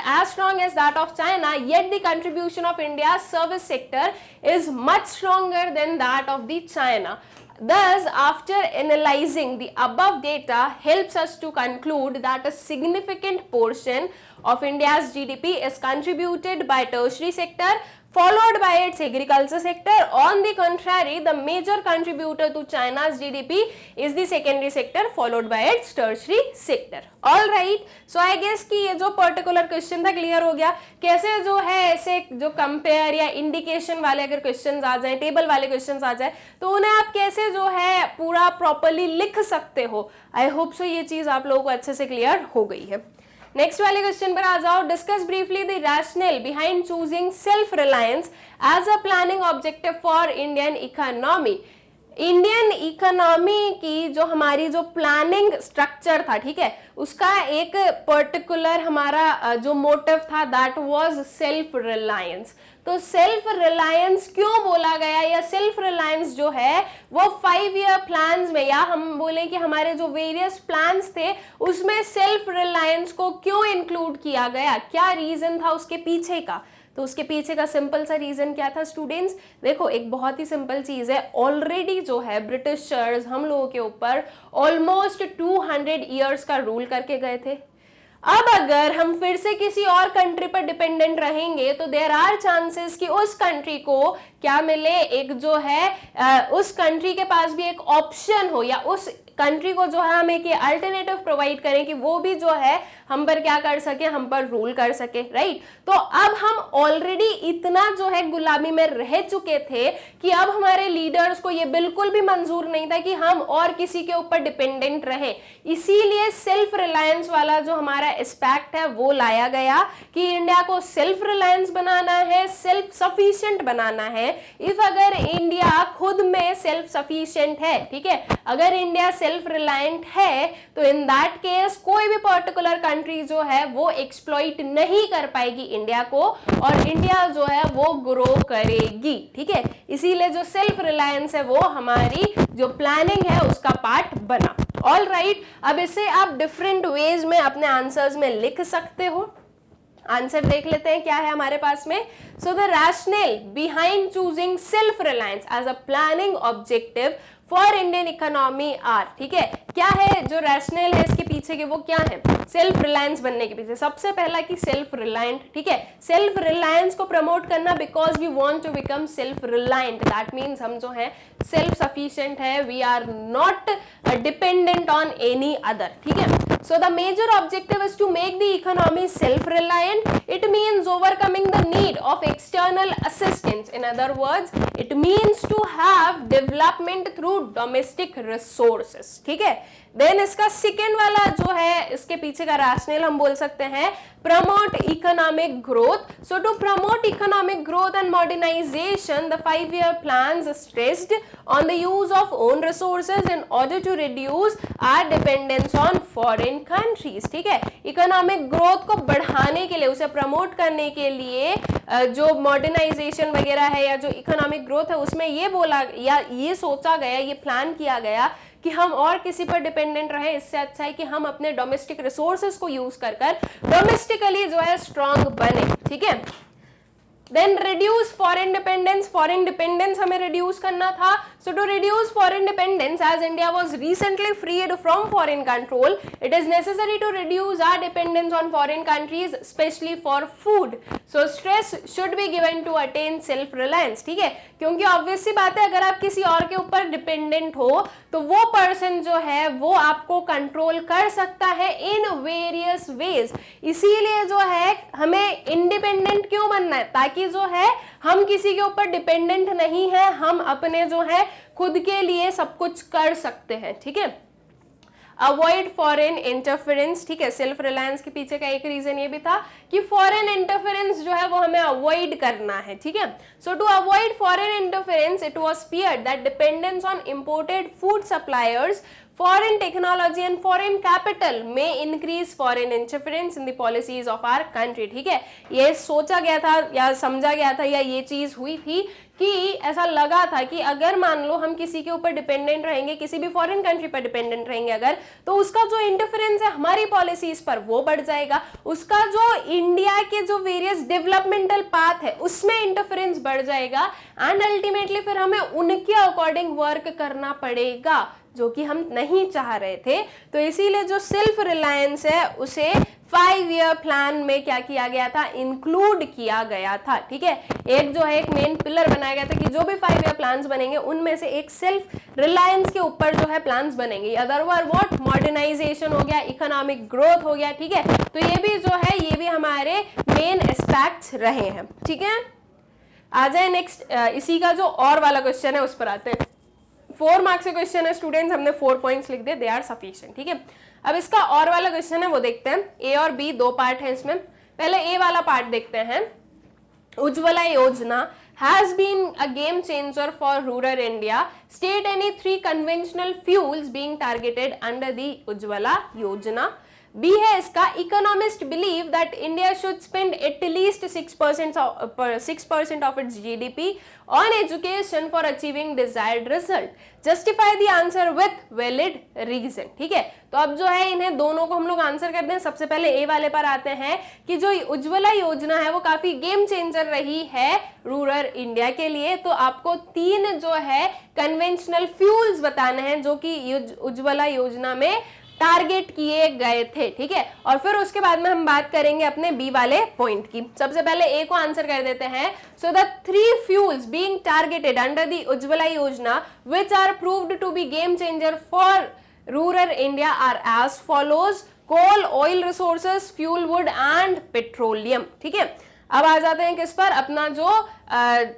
as strong as that of China, yet the contribution of India's service sector is much stronger than that of the China. Thus, after analyzing the above data helps us to conclude that a significant portion of India's GDP is contributed by tertiary sector followed by its agriculture sector. On the contrary, the major contributor to China's GDP is the secondary sector followed by its tertiary sector. All right, so I guess कि ये जो particular question था क्लियर हो गया। कैसे जो है ऐसे जो कंपेयर या इंडिकेशन वाले अगर क्वेश्चंस आ जाए, टेबल वाले क्वेश्चंस आ जाए तो उन्हें आप कैसे जो है पूरा प्रॉपरली लिख सकते हो। आई होप सो ये चीज आप लोगों को अच्छे से क्लियर हो गई है। नेक्स्ट वाले क्वेश्चन पर आ जाओ। Discuss briefly the rational behind choosing self reliance as a planning objective for Indian economy. Indian economy की जो हमारी जो प्लानिंग स्ट्रक्चर था, ठीक है, उसका एक पर्टिकुलर हमारा जो मोटिव था दैट वाज सेल्फ रिलायंस। तो सेल्फ रिलायंस क्यों बोला गया, या सेल्फ रिलायंस जो है वो 5 ईयर प्लान्स में, या हम बोले कि हमारे जो वेरियस प्लान्स थे उसमें सेल्फ रिलायंस को क्यों इंक्लूड किया गया, क्या रीजन था उसके पीछे का। तो उसके पीछे का सिंपल सा रीजन क्या था स्टूडेंट्स, देखो एक बहुत ही सिंपल चीज है, ऑलरेडी जो है ब्रिटिशर्स हम लोगों के ऊपर ऑलमोस्ट 200 ईयर्स का रूल करके गए थे। अब अगर हम फिर से किसी और कंट्री पर डिपेंडेंट रहेंगे तो देयर आर चांसेस कि उस कंट्री को क्या मिले, एक जो है उस कंट्री के पास भी एक ऑप्शन हो, या उस कंट्री को जो है हम एक अल्टरनेटिव प्रोवाइड करें कि वो भी जो है हम पर क्या कर सके, हम पर रूल कर सके, राइट। तो अब हम ऑलरेडी इतना जो है गुलामी में रह चुके थे कि अब हमारे लीडर्स को ये बिल्कुल भी मंजूर नहीं था कि हम और किसी के ऊपर डिपेंडेंट रहें। इसीलिए सेल्फ रिलायंस वाला जो हमारा एस्पेक्ट है वो लाया गया कि इंडिया को सेल्फ रिलायंस बनाना है, सेल्फ सफिशिएंट बनाना है। इफ अगर इंडिया खुद में सेल्फ सफिशिएंट है, ठीक है, अगर इंडिया सेल्फ रिलायंट है तो इन दैट केस कोई भी पर्टिकुलर कंट्री जो है वो एक्सप्लॉइट नहीं कर पाएगी इंडिया को, और इंडिया जो है वो ग्रो करेगी, ठीक है। इसीलिए जो सेल्फ रिलायंस है वो हमारी जो प्लानिंग है उसका पार्ट बना। ऑल राइट, अब इसे आप डिफरेंट वेज में अपने आंसर्स में लिख सकते हो। आंसर देख लेते हैं क्या है हमारे पास में। So the rational behind choosing self reliance as a planning objective for Indian economy are, ठीक है, क्या है जो रैशनल है इसके पीछे के, वो क्या है सेल्फ रिलायंस बनने के पीछे। सबसे पहला कि सेल्फ रिलायंट, ठीक है, सेल्फ रिलायंस को प्रमोट करना because we want to become self reliant, that means हम जो है सेल्फ सफिशिएंट है, we are not dependent on any other, ठीक है। So the major objective is to make the economy self-reliant. It means overcoming the need of external assistance. In other words, it means to have development through domestic resources. ठीक है। देन इसका सेकेंड वाला जो है इसके पीछे का रैशनल हम बोल सकते हैं promote economic growth. So to promote economic growth and modernisation the 5 year plans stressed on the use of own resources in order to reduce our dependence on foreign countries, ठीक है। इकोनॉमिक ग्रोथ को बढ़ाने के लिए, उसे प्रमोट करने के लिए जो मॉडर्नाइजेशन वगैरह है या जो इकोनॉमिक ग्रोथ है उसमें ये बोला या ये सोचा गया, ये प्लान किया गया कि हम और किसी पर डिपेंडेंट रहे, इससे अच्छा है कि हम अपने डोमेस्टिक रिसोर्सेज को यूज कर डोमेस्टिकली जो है स्ट्रांग बने, ठीक है। Then reduce foreign dependence, foreign dependence हमें रिड्यूस करना था। So to reduce foreign dependence as India was recently freed from foreign control, it is necessary to reduce our dependence on foreign countries specially for food. So stress should be given to attain self reliance, ठीक है, क्योंकि ऑब्वियस सी बात है अगर आप किसी और के ऊपर डिपेंडेंट हो तो वो पर्सन जो है वो आपको कंट्रोल कर सकता है इन वेरियस वेज। इसीलिए जो है हमें इंडिपेंडेंट क्यों बनना है, ताकि जो है हम किसी के ऊपर डिपेंडेंट नहीं है, हम अपने जो है खुद के लिए सब कुछ कर सकते हैं, ठीक है। अवॉइड फॉरेन इंटरफेरेंस, ठीक है, सेल्फ रिलायंस के पीछे का एक रीजन ये भी था कि फॉरेन इंटरफेरेंस जो है वो हमें अवॉइड करना है, ठीक है। So to avoid foreign interference it was feared that dependence on imported food suppliers, foreign technology and foreign capital may increase foreign interference in the policies of our country, ठीक है। ये सोचा गया था या समझा गया था या ये चीज हुई थी कि ऐसा लगा था कि अगर मान लो हम किसी के ऊपर डिपेंडेंट रहेंगे, किसी भी फॉरेन कंट्री पर डिपेंडेंट रहेंगे अगर, तो उसका जो इंटरफेरेंस है हमारी पॉलिसीज पर वो बढ़ जाएगा, उसका जो इंडिया के जो वेरियस डेवलपमेंटल पाथ है उसमें इंटरफेरेंस बढ़ जाएगा, एंड अल्टीमेटली फिर हमें उनके अकॉर्डिंग वर्क करना पड़ेगा जो कि हम नहीं चाह रहे थे। तो इसीलिए जो सेल्फ रिलायंस है उसे 5 ईयर प्लान में क्या किया गया था, इंक्लूड किया गया था, ठीक है। एक जो है एक मेन पिलर बनाया गया था कि जो भी 5 ईयर प्लान्स बनेंगे उनमें से एक सेल्फ रिलायंस के ऊपर जो है प्लान्स बनेंगे। अदरवाइज व्हाट, मॉडर्नाइजेशन हो गया, इकोनॉमिक ग्रोथ हो गया, ठीक है। तो ये भी जो है ये भी हमारे मेन एस्पेक्ट्स रहे हैं, ठीक है। आ जाए नेक्स्ट, इसी का जो और वाला क्वेश्चन है उस पर आते हैं। 4 मार्क्स के क्वेश्चन है स्टूडेंट्स, हमने 4 पॉइंट्स लिख दिए, दे आर सफिशिएंट, ठीक है। अब इसका और वाला क्वेश्चन है वो देखते हैं। ए और बी 2 पार्ट है इसमें, पहले ए वाला पार्ट देखते हैं। Ujjwala Yojana has been a game changer for rural India. State any 3 conventional fuels being targeted under the Ujjwala Yojana. B है इसका, economist believe that India should spend at least 6% of its GDP on education for achieving desired result, justify the answer with valid reason. ठीक है, तो अब जो है इन्हें दोनों को हम लोग आंसर करते हैं। सबसे पहले ए वाले पर आते हैं कि जो उज्ज्वला योजना है वो काफी गेम चेंजर रही है रूरल इंडिया के लिए। तो आपको 3 जो है कन्वेंशनल फ्यूल्स बताने हैं जो कि उज्ज्वला योजना में टारगेट किए गए थे। ठीक है, और फिर उसके बाद में हम बात करेंगे अपने बी वाले पॉइंट की। सबसे पहले ए को आंसर कर देते हैं। So the 3 fuels being targeted under the Ujjwala Yojana which are proved to be game changer for rural India are as follows: coal, oil resources, fuel wood and petroleum. ठीक है, अब आ जाते हैं किस पर, अपना जो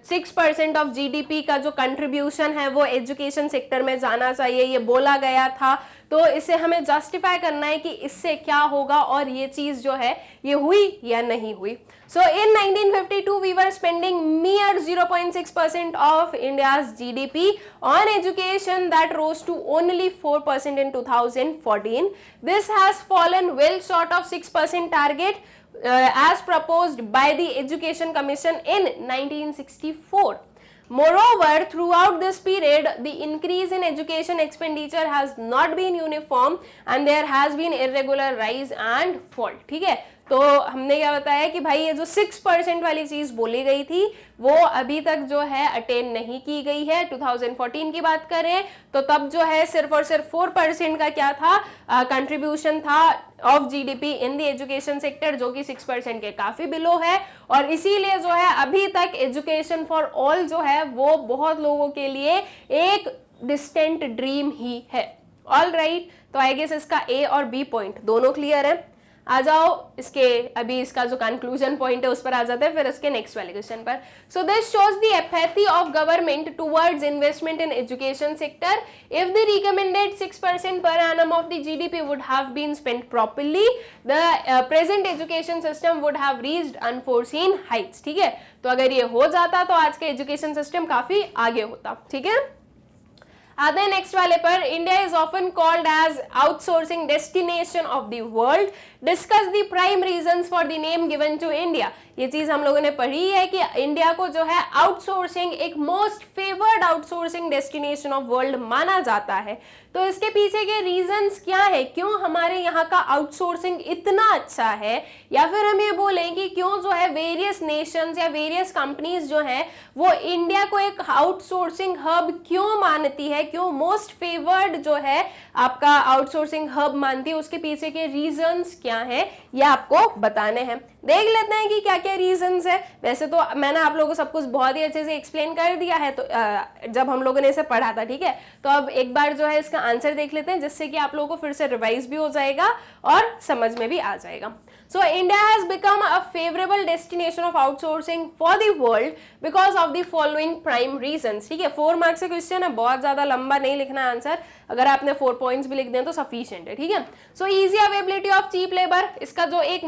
6% ऑफ जीडीपी का जो कंट्रीब्यूशन है वो एजुकेशन सेक्टर में जाना चाहिए, ये बोला गया था। तो इसे हमें जस्टिफाई करना है कि इससे क्या होगा और ये चीज जो है ये हुई या नहीं हुई। So in 1952 we were spending mere 0.6% of India's GDP on education, that rose to only 4% in 2014. This has fallen well short of 6% target as proposed by the Education Commission in 1964. Moreover, throughout this period, the increase in education expenditure has not been uniform and there has been irregular rise and fall. ठीक है, तो हमने क्या बताया कि भाई ये जो 6% वाली चीज बोली गई थी वो अभी तक जो है अटेन नहीं की गई है। 2014 की बात करें तो तब जो है सिर्फ और सिर्फ 4% का क्या था, कंट्रीब्यूशन था of GDP in the education sector, जो कि 6% के काफी बिलो है। और इसीलिए जो है अभी तक एजुकेशन फॉर ऑल जो है वो बहुत लोगों के लिए एक डिस्टेंट ड्रीम ही है। ऑल राइट, तो आई गेस इसका ए और बी पॉइंट दोनों क्लियर है। आ जाओ इसके, अभी इसका जो कंक्लूजन पॉइंट है उस पर आ जाते हैं, फिर इसके नेक्स्ट वाले क्वेश्चन पर। So this shows the apathy of government towards investment in education sector. If the recommended 6% per annum of the GDP would have been spent properly, the present education system would have reached unforeseen heights. ठीक है, तो अगर ये हो जाता तो आज के एजुकेशन सिस्टम काफी आगे होता। ठीक है, आते हैं नेक्स्ट वाले पर। India is often called as outsourcing destination of the world, discuss the prime reasons for the name given to India. ये चीज हम लोगों ने पढ़ी है कि इंडिया को जो है आउटसोर्सिंग, एक most favoured outsourcing destination of world माना जाता है। तो इसके पीछे के रीजंस क्या है, क्यों हमारे यहाँ का आउटसोर्सिंग इतना अच्छा है, या फिर हम ये बोलें कि क्यों जो है वेरियस नेशंस या वेरियस कंपनीज जो है वो इंडिया को एक आउटसोर्सिंग हब क्यों मानती है, क्यों मोस्ट फेवर्ड जो है आपका आउटसोर्सिंग हब मानती है, उसके पीछे के रीजंस क्या हैं ये आपको बताने हैं। देख लेते हैं कि क्या क्या रीजंस है। वैसे तो मैंने आप लोगों को सब कुछ बहुत ही अच्छे से एक्सप्लेन कर दिया है तो जब हम लोगों ने इसे पढ़ा था। ठीक है, तो अब एक बार जो है इसका आंसर देख लेते हैं जिससे कि आप लोगों को फिर से रिवाइज भी हो जाएगा और समझ में भी आ जाएगा। So India has become a favorable destination of outsourcing for the world because of the following prime reasons. ठीक है, 4 मार्क्स का क्वेश्चन है, बहुत ज्यादा लंबा नहीं लिखना है आंसर, अगर आपने 4 पॉइंट्स भी लिख दें तो सफिशिएंट है। ठीक है, so easy availability of cheap labour, इसका जो एक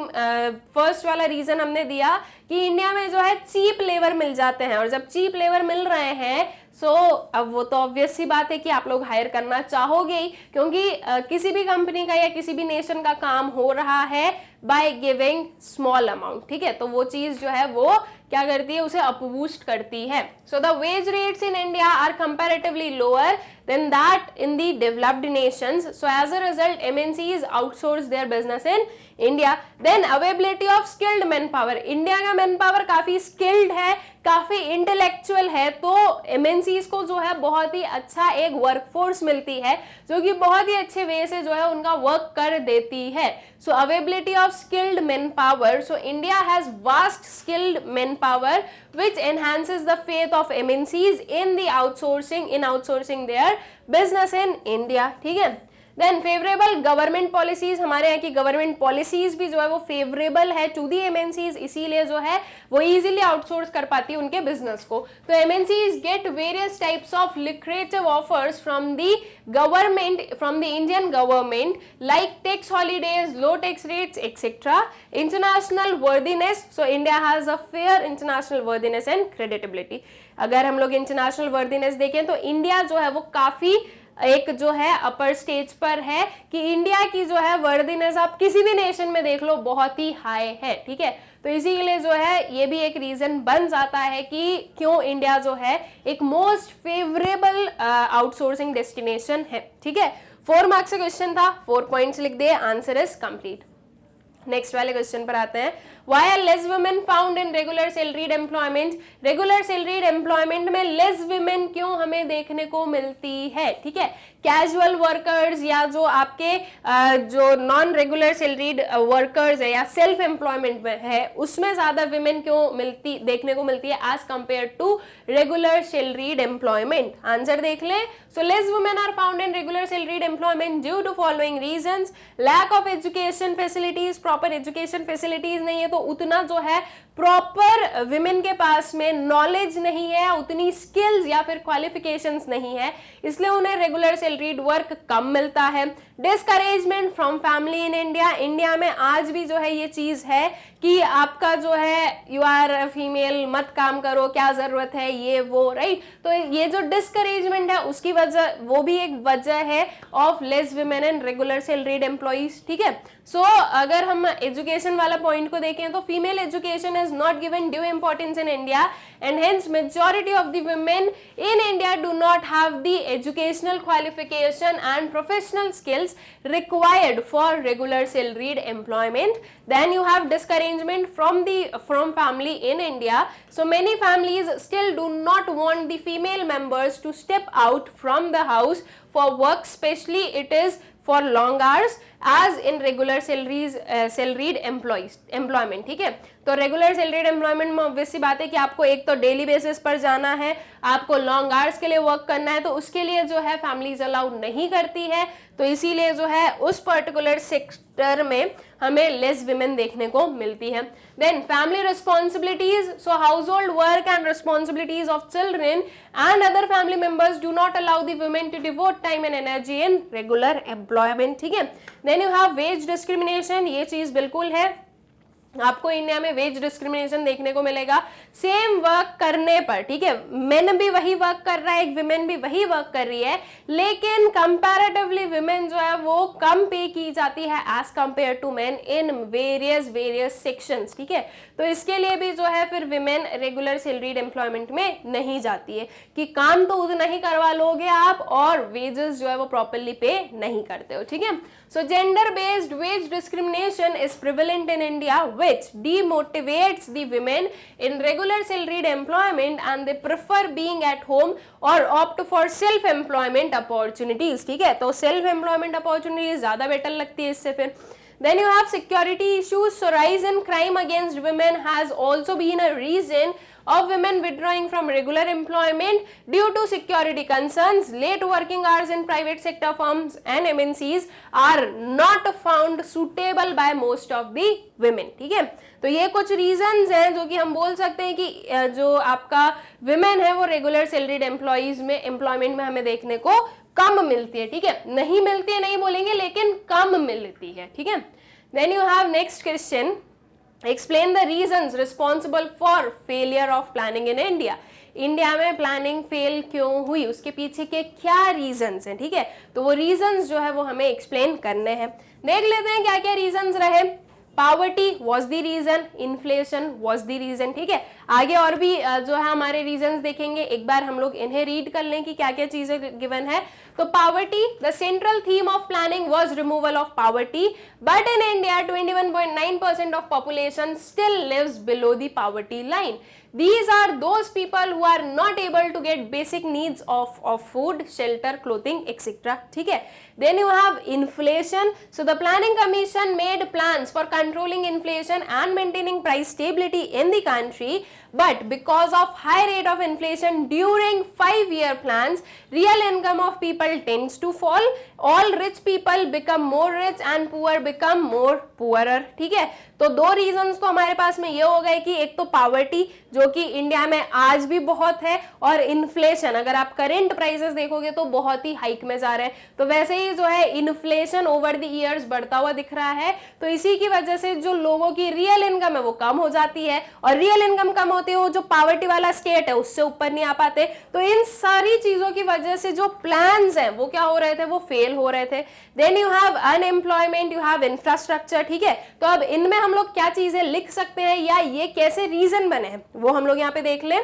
फर्स्ट वाला रीजन हमने दिया कि इंडिया में जो है चीप लेबर मिल जाते हैं, और जब चीप लेबर मिल रहे हैं अब वो तो ऑब्वियस सी बात है कि आप लोग हायर करना चाहोगे ही, क्योंकि किसी भी कंपनी का या किसी भी नेशन का काम हो रहा है बाय गिविंग स्मॉल अमाउंट। ठीक है, तो वो चीज जो है वो क्या करती है, उसे अपबूस्ट करती है। So the wage rates in India are comparatively lower than that in the developed nations, so as a result MNCs outsource their business in India. Then availability of skilled man power, India का मैन पावर काफी स्किल्ड है, काफी इंटेलेक्चुअल है, तो MNCs को जो है बहुत ही अच्छा एक वर्कफोर्स मिलती है जो कि बहुत ही अच्छे वे से जो है उनका वर्क कर देती है। So availability of skilled man power, so India has vast skilled man power which enhances the faith of MNCs in the outsourcing their business in India. ठीक है, देन फेवरेबल गवर्नमेंट पॉलिसीज, हमारे यहाँ की गवर्नमेंट पॉलिसीज भी जो है वो फेवरेबल है टू दी एमएनसीज, इसीलिए जो है वो इजीली आउटसोर्स कर पाती है उनके बिजनेस को। तो MNCs get various types of lucrative offers from the government, from the Indian government, like tax holidays, low tax rates, etc. International worthiness, so India has a fair international worthiness and credibility. अगर हम लोग इंटरनेशनल वर्दीनेस देखें तो इंडिया जो है वो काफी एक जो है अपर स्टेज पर है कि इंडिया की जो है वर्दीनेस आप किसी भी नेशन में देख लो बहुत ही हाई है, ठीक है। तो इसी के लिए जो है ये भी एक रीजन बन जाता है कि क्यों इंडिया जो है एक मोस्ट फेवरेबल आउटसोर्सिंग डेस्टिनेशन है, ठीक है। 4 मार्क्स का क्वेश्चन था, 4 पॉइंट्स लिख दिए, आंसर इज कंप्लीट। नेक्स्ट वाले क्वेश्चन पर आते हैं, Why are less women found in regular salaried employment? Regular salaried employment में लेस women क्यों हमें देखने को मिलती है, ठीक है। कैजुअल वर्कर्स या जो आपके जो नॉन रेगुलर सैलरीड वर्कर्स है या सेल्फ एम्प्लॉयमेंट में है उसमें ज्यादा women क्यों देखने को मिलती है as compare to regular salaried employment? Answer देख लें। So less women are found in regular salaried employment due to following reasons: lack of education facilities, proper education facilities नहीं है तो उतना जो है प्रॉपर विमेन के पास में नॉलेज नहीं है, उतनी स्किल्स या फिर क्वालिफिकेशंस नहीं है, इसलिए उन्हें रेगुलर सैलरीड वर्क कम मिलता है। Discouragement from family in India, India में आज भी जो है ये चीज है कि आपका जो है यू आर फीमेल, मत काम करो, क्या जरूरत है, ये वो, राइट। तो ये जो डिस्करेजमेंट है उसकी वजह, वो भी एक वजह है of less women and regular salaried employees, ठीक है। सो अगर हम एजुकेशन वाला पॉइंट को देखें तो female education is not given due importance in India and hence majority of the women in India do not have the educational qualification and professional skills required for regular salaried employment. Then you have discouragement from family in India. So many families still do not want the female members to step out from the house for work, especially it is for long hours as in regular salaried employment, ठीक है। तो रेगुलर सैलरीड एम्प्लॉयमेंट में ऑब्वियस सी बात है कि आपको एक तो डेली बेसिस पर जाना है, आपको लॉन्ग आवर्स के लिए वर्क करना है, तो उसके लिए जो है फैमिलीज अलाउड नहीं करती है, तो इसीलिए जो है उस पर्टिकुलर सेक्टर में हमें लेस विमेन देखने को मिलती है। Then family responsibilities, so household work and responsibilities of children and other family members do not allow the women to devote time and energy in regular employment, ठीक है। Then you have wage discrimination, ये चीज बिल्कुल है, आपको इंडिया में वेज डिस्क्रिमिनेशन देखने को मिलेगा सेम वर्क करने पर, ठीक है। मेन भी वही वर्क कर रहा है, एक विमेन भी वही वर्क कर रही है, लेकिन कंपैरेटिवली विमेन जो है वो कम पे की जाती है as compare to men in various sections, ठीक है। तो इसके लिए भी जो है फिर विमेन रेगुलर सैलरीड एम्प्लॉयमेंट में नहीं जाती है कि काम तो उतना ही करवा लोगे आप और वेजेस जो है वो प्रॉपरली पे नहीं करते हो, ठीक है। So gender based wage discrimination is prevalent in India which demotivates the women in regular salaried employment and they prefer being at home or opt for self employment opportunities, ठीक है। तो self employment opportunities ज्यादा बेटर लगती है इससे फिर। Then you have security issues, so rise in crime against women has also been a reason of women withdrawing from regular employment due to security concerns. Late working hours in private sector firms and MNCs are not found suitable by most of the women, ठीक है। तो ये कुछ रीजंस हैं जो कि हम बोल सकते हैं कि जो आपका विमेन है वो रेगुलर सैलरीड एम्प्लॉयमेंट में हमें देखने को कम मिलती है, ठीक है। नहीं मिलती है नहीं बोलेंगे, लेकिन कम मिलती है, ठीक है। Then you have next question, explain the reasons responsible for failure of planning in India. India में प्लानिंग फेल क्यों हुई, उसके पीछे के क्या रीजंस हैं, ठीक है। तो वो रीजंस जो है वो हमें एक्सप्लेन करने हैं। देख लेते हैं क्या क्या रीजंस रहे। Poverty was the reason, inflation was the reason, ठीक है। आगे और भी जो है हमारे रीजंस देखेंगे, एक बार हम लोग इन्हें रीड कर लें कि क्या क्या चीजें गिवन है। तो poverty, the central theme of planning was removal of poverty, but in India 21.9% of population still lives below the poverty line. These are those people who are not able to get basic needs of food, shelter, clothing, etc. ठीक है. Then you have inflation. So the Planning Commission made plans for controlling inflation and maintaining price stability in the country, but because of high rate of inflation during 5-year plans, real income of people tends to fall, all rich people become more rich and poor become more poorer. ठीक है, तो दो रीजंस तो हमारे पास में ये हो गए कि एक तो पावर्टी जो कि इंडिया में आज भी बहुत है, और इन्फ्लेशन अगर आप करेंट प्राइसेस देखोगे तो बहुत ही हाइक में जा रहे हैं, तो वैसे ही जो है इन्फ्लेशन ओवर द ईयर्स बढ़ता हुआ दिख रहा है, तो इसी की वजह से जो लोगों की रियल इनकम है वो कम हो जाती है, और रियल इनकम कम होती है वो जो पावर्टी वाला स्टेट है उससे ऊपर नहीं आ पाते, तो इन सारी चीजों की वजह से जो प्लान्स हैं वो क्या हो रहे थे, वो फेल हो रहे थे। Then you have unemployment, you have infrastructure. ठीक है, तो अब इनमें हम लोग क्या चीजें लिख सकते हैं या ये कैसे रीजन बने हैं वो हम लोग यहाँ पे देख लें।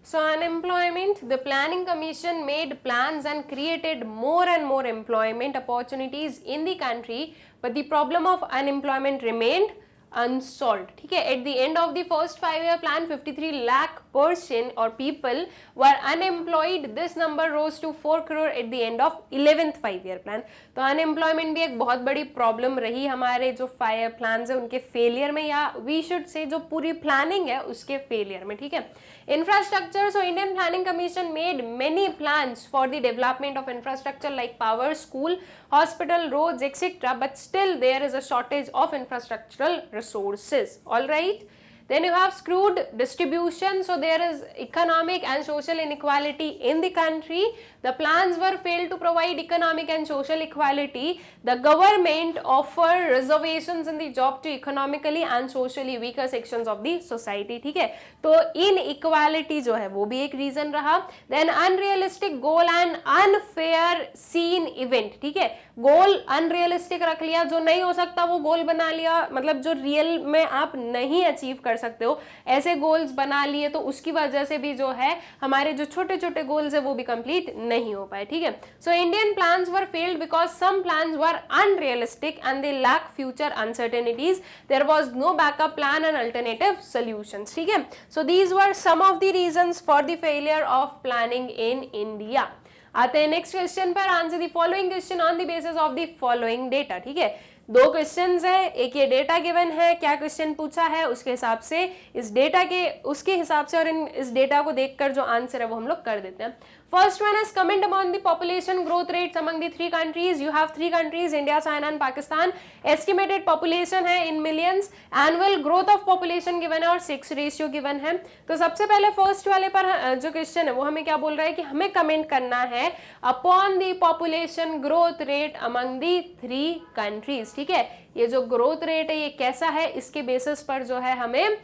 So unemployment, the planning commission made plans and created more and more employment opportunities in the country, but the problem of unemployment remained unsolved. ठीक है, at the end of the first 5-year plan 53 lakh person or people were unemployed. This number rose to 4 crore at the end of 11th 5-year plan. तो unemployment भी एक बहुत बड़ी प्रॉब्लम रही हमारे जो 5-year plans है उनके फेलियर में, या वी शुड से जो पूरी प्लानिंग है उसके फेलियर में। ठीक है, infrastructure, so Indian Planning Commission made many plans for the development of infrastructure like power, school, hospital, roads, etc., but still there is a shortage of infrastructural resources. All right, then you have skewed distribution, so there is economic and social inequality in the country. The plans were failed to provide economic and social equality. The government offered reservations in the job to economically and socially weaker sections of the society. ठीक है, तो inequality जो है वो भी एक रीजन रहा. Then unrealistic goal and unfair scene event. ठीक है, गोल अनरियलिस्टिक रख लिया, जो नहीं हो सकता वो गोल बना लिया, मतलब जो रियल में आप नहीं अचीव कर सकते हो ऐसे गोल्स बना लिए, तो उसकी वजह से भी जो है हमारे जो छोटे छोटे गोल्स है वो भी कंप्लीट नहीं हो पाए। ठीक है, so Indian plans were failed because some plans were unrealistic and they lack future uncertainties, there was no backup plan and alternative solutions. ठीक है, so these were some of the reasons for the failure of planning in India. आते हैं नेक्स्ट क्वेश्चन पर। Answer the following question on the basis of the following data. ठीक है, दो क्वेश्चंस है, एक ये डेटा गिवन है, क्या क्वेश्चन पूछा है उसके हिसाब से, इस डेटा के उसके हिसाब से और इस डेटा को देखकर जो आंसर है वो हम लोग कर देते हैं। First one is comment among the population growth rates among the 3 countries. You have 3 countries, India, China and Pakistan. Estimated population है in millions. Annual growth of population given है और 6 ratio given है। तो सबसे पहले फर्स्ट वाले पर जो क्वेश्चन है वो हमें क्या बोल रहा है कि हमें कमेंट करना है upon the population growth rate among the 3 countries। ठीक है, ये जो ग्रोथ रेट है ये कैसा है इसके बेसिस पर जो है हमें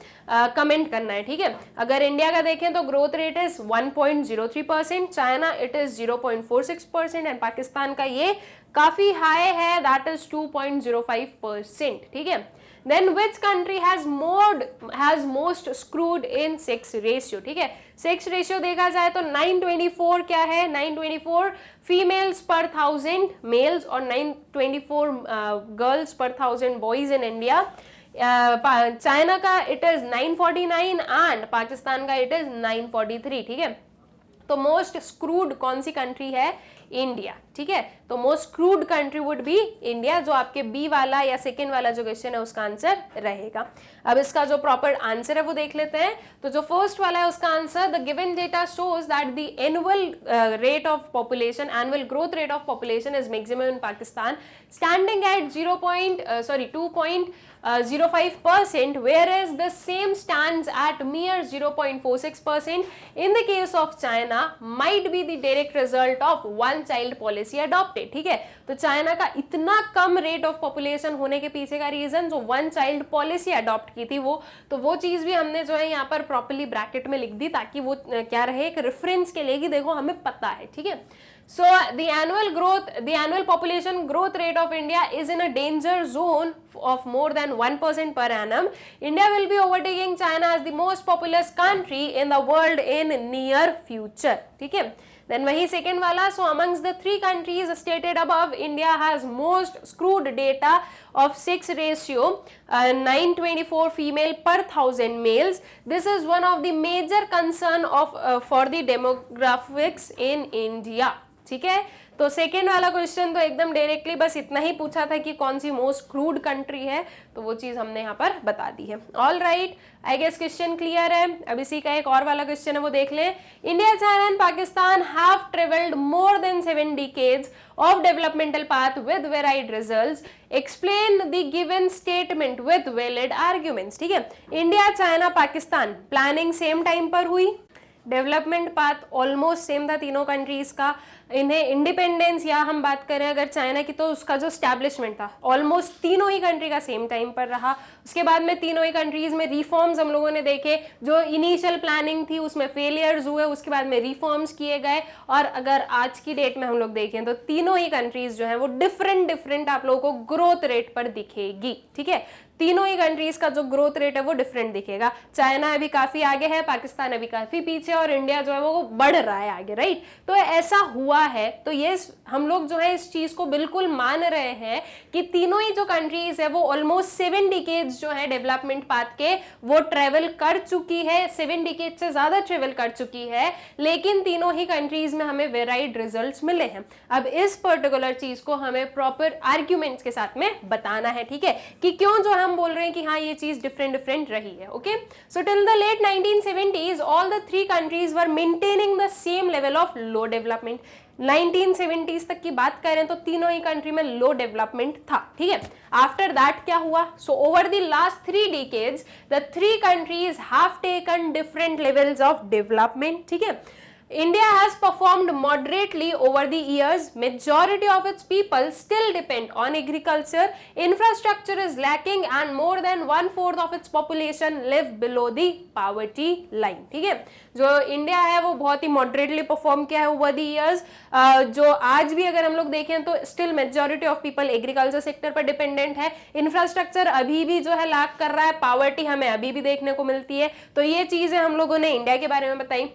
कमेंट करना है। ठीक है, अगर इंडिया का देखें तो growth rate is 1.03%, China it is 0.46% and Pakistan का ये काफी हाई है, दैट इज 2.05%। ठीक है, then which country has most skewed in sex ratio. ठीक है, सेक्स रेशियो देखा जाए तो 924 क्या है, 924 फीमेल्स पर 1000 मेल्स और 924 गर्ल्स पर 1000 बॉयज इन इंडिया। चाइना का इट इज 949 एंड पाकिस्तान का इट इज 943। ठीक है, तो मोस्ट स्क्रूड कौन सी कंट्री है, इंडिया। ठीक है, तो most screwed country would be India, जो आपके बी वाला या सेकेंड वाला जो क्वेश्चन है उसका आंसर रहेगा। अब इसका जो प्रॉपर आंसर है वो देख लेते हैं। तो जो फर्स्ट वाला है उसका answer, the given data shows that the annual rate of population, annual growth rate of population is maximum in Pakistan standing at 2.05%, whereas the same stands at mere 0.46% in the case of China, might be the direct result of one child policy adopted। ठीक है, तो चाइना का इतना कम रेट ऑफ पॉपुलेशन होने के पीछे का रीजन जो वन चाइल्ड पॉलिसी अडॉप्ट की थी वो चीज भी हमने जो है यहाँ पर प्रॉपर्ली ब्रैकेट में लिख दी ताकि वो क्या रहे, एक रेफरेंस के लिए कि देखो हमें पता है। ठीक है, so the annual population growth rate of India is in a danger zone of more than 1% per annum. India will be overtaking China as the most populous country in the world in near future। ठीक है, then वही second वाला, so amongst the 3 countries stated above, India has most skewed data of 6 ratio, 924 female per 1000 males. This is one of the major concern of for the demographics in India। ठीक है, तो सेकेंड वाला क्वेश्चन तो एकदम डायरेक्टली बस इतना ही पूछा था कि कौन सी मोस्ट क्रूड कंट्री है, तो वो चीज हमने यहाँ पर बता दी है। All right, I guess question clear है। अब इसी का एक और वाला क्वेश्चन है, वो देख लें। India, China and Pakistan have travelled more than 7 decades of developmental path with varied results. Explain the given statement with valid arguments. ठीक है, India, China, Pakistan planning same time पर हुई, डेवलपमेंट पाथ ऑलमोस्ट सेम था तीनों कंट्रीज का, इन्हें इंडिपेंडेंस या हम बात करें अगर चाइना की तो उसका जो स्टैब्लिशमेंट था ऑलमोस्ट तीनों ही कंट्री का सेम टाइम पर रहा। उसके बाद में तीनों ही कंट्रीज में रिफॉर्म्स हम लोगों ने देखे, जो इनिशियल प्लानिंग थी उसमें फेलियर्स हुए, उसके बाद में रिफॉर्म्स किए गए। और अगर आज की डेट में हम लोग देखें तो तीनों ही कंट्रीज जो है वो डिफरेंट आप लोगों को ग्रोथ रेट पर दिखेगी। ठीक है, तीनों ही कंट्रीज का जो ग्रोथ रेट है वो डिफरेंट दिखेगा। चाइना अभी काफी आगे है, पाकिस्तान अभी काफी पीछे, और इंडिया जो है वो बढ़ रहा है आगे, राइट। तो ऐसा हुआ है, तो ये हम लोग जो है इस चीज को बिल्कुल मान रहे हैं कि तीनों ही जो कंट्रीज है वो ऑलमोस्ट 7 decades जो है डेवलपमेंट पाथ के वो ट्रेवल कर चुकी है, 7 decades से ज्यादा ट्रेवल कर चुकी है, लेकिन तीनों ही कंट्रीज में हमें वेराइड रिजल्ट्स मिले हैं। अब इस पर्टिकुलर चीज को हमें प्रॉपर आर्ग्यूमेंट्स के साथ में बताना है, ठीक है, कि क्यों जो हम बोल रहे हैं कि हाँ ये चीज डिफरेंट रही है। Okay, so till the late 1970s all the 3 countries were maintaining the same level of low development. 1970s तक की बात करें तो तीनों ही कंट्री में लो डेवलपमेंट था। ठीक है, आफ्टर दैट क्या हुआ? So over the last 3 decades the 3 countries have taken different levels of development. ठीक है, India has performed moderately over the years. Majority of its people still depend on agriculture. Infrastructure is lacking and more than 1/4 of its population live below the poverty line. ठीक है, जो इंडिया है वो बहुत ही मॉडरेटली परफॉर्म किया है ओवर द ईयर्स। जो आज भी अगर हम लोग देखें तो still majority of people agriculture sector पर डिपेंडेंट है। इंफ्रास्ट्रक्चर अभी भी जो है लैक कर रहा है, पावर्टी हमें अभी भी देखने को मिलती है। तो ये चीजें हम लोगों ने इंडिया के बारे में बताई।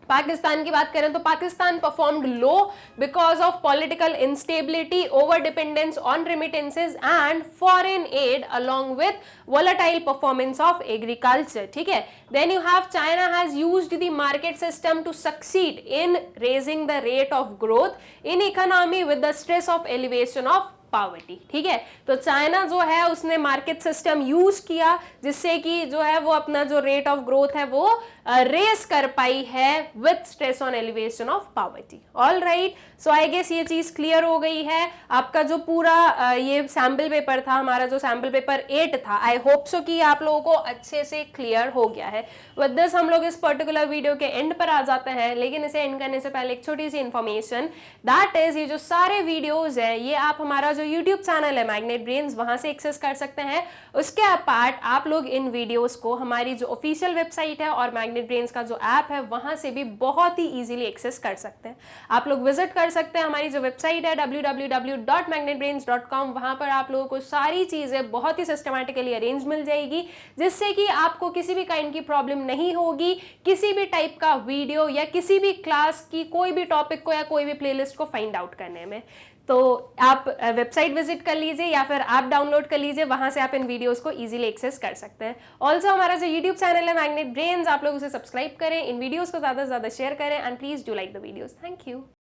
पाकिस्तान की बात करें तो Pakistan performed low because of political instability, over dependence on remittances and foreign aid along with volatile performance of agriculture. ठीक है, then you have China has used the market system to succeed in raising the rate of growth in economy with the stress of alleviation of poverty. ठीक है, तो चाइना जो है उसने मार्केट सिस्टम यूज किया जिससे कि जो है वो अपना जो रेट ऑफ ग्रोथ है वो रेस कर पाई है with stress on alleviation of poverty. All right, so I guess ये चीज क्लियर हो गई है। आपका जो पूरा ये सैम्पल पेपर था, हमारा जो सैम्पल पेपर 8 था, आई होप सो कि आप लोगों को अच्छे से क्लियर हो गया है। विद दिस हम लोग इस पर्टिकुलर वीडियो के एंड पर आ जाते हैं, लेकिन इसे एंड करने से पहले एक छोटी सी इन्फॉर्मेशन, दैट इज ये जो सारे वीडियोज है ये आप हमारा जो यूट्यूब चैनल है मैग्नेट ब्रेन्स वहां से एक्सेस कर सकते हैं। उसके अपार्ट आप लोग इन वीडियोस को हमारी जो ऑफिशियल वेबसाइट है और मैग्नेट ब्रेन्स का जो ऐप है वहां से भी बहुत ही इजीली एक्सेस कर सकते हैं। आप लोग विजिट कर सकते हैं हमारी जो वेबसाइट है www.magnetbrains.com। वहां पर आप लोगों को सारी चीजें बहुत ही सिस्टमैटिकली अरेंज मिल जाएगी, जिससे कि आपको किसी भी काइंड की प्रॉब्लम नहीं होगी किसी भी टाइप का वीडियो या किसी भी क्लास की कोई भी टॉपिक को या कोई भी प्लेलिस्ट को फाइंड आउट करने में। तो आप वेबसाइट विजिट कर लीजिए या फिर ऐप डाउनलोड कर लीजिए, वहां से आप इन वीडियोस को इजीली एक्सेस कर सकते हैं। ऑल्सो हमारा जो यूट्यूब चैनल है मैग्नेट ब्रेन्स, आप लोग उसे सब्सक्राइब करें, इन वीडियोस को ज्यादा से ज्यादा शेयर करें and please do like the videos. Thank you.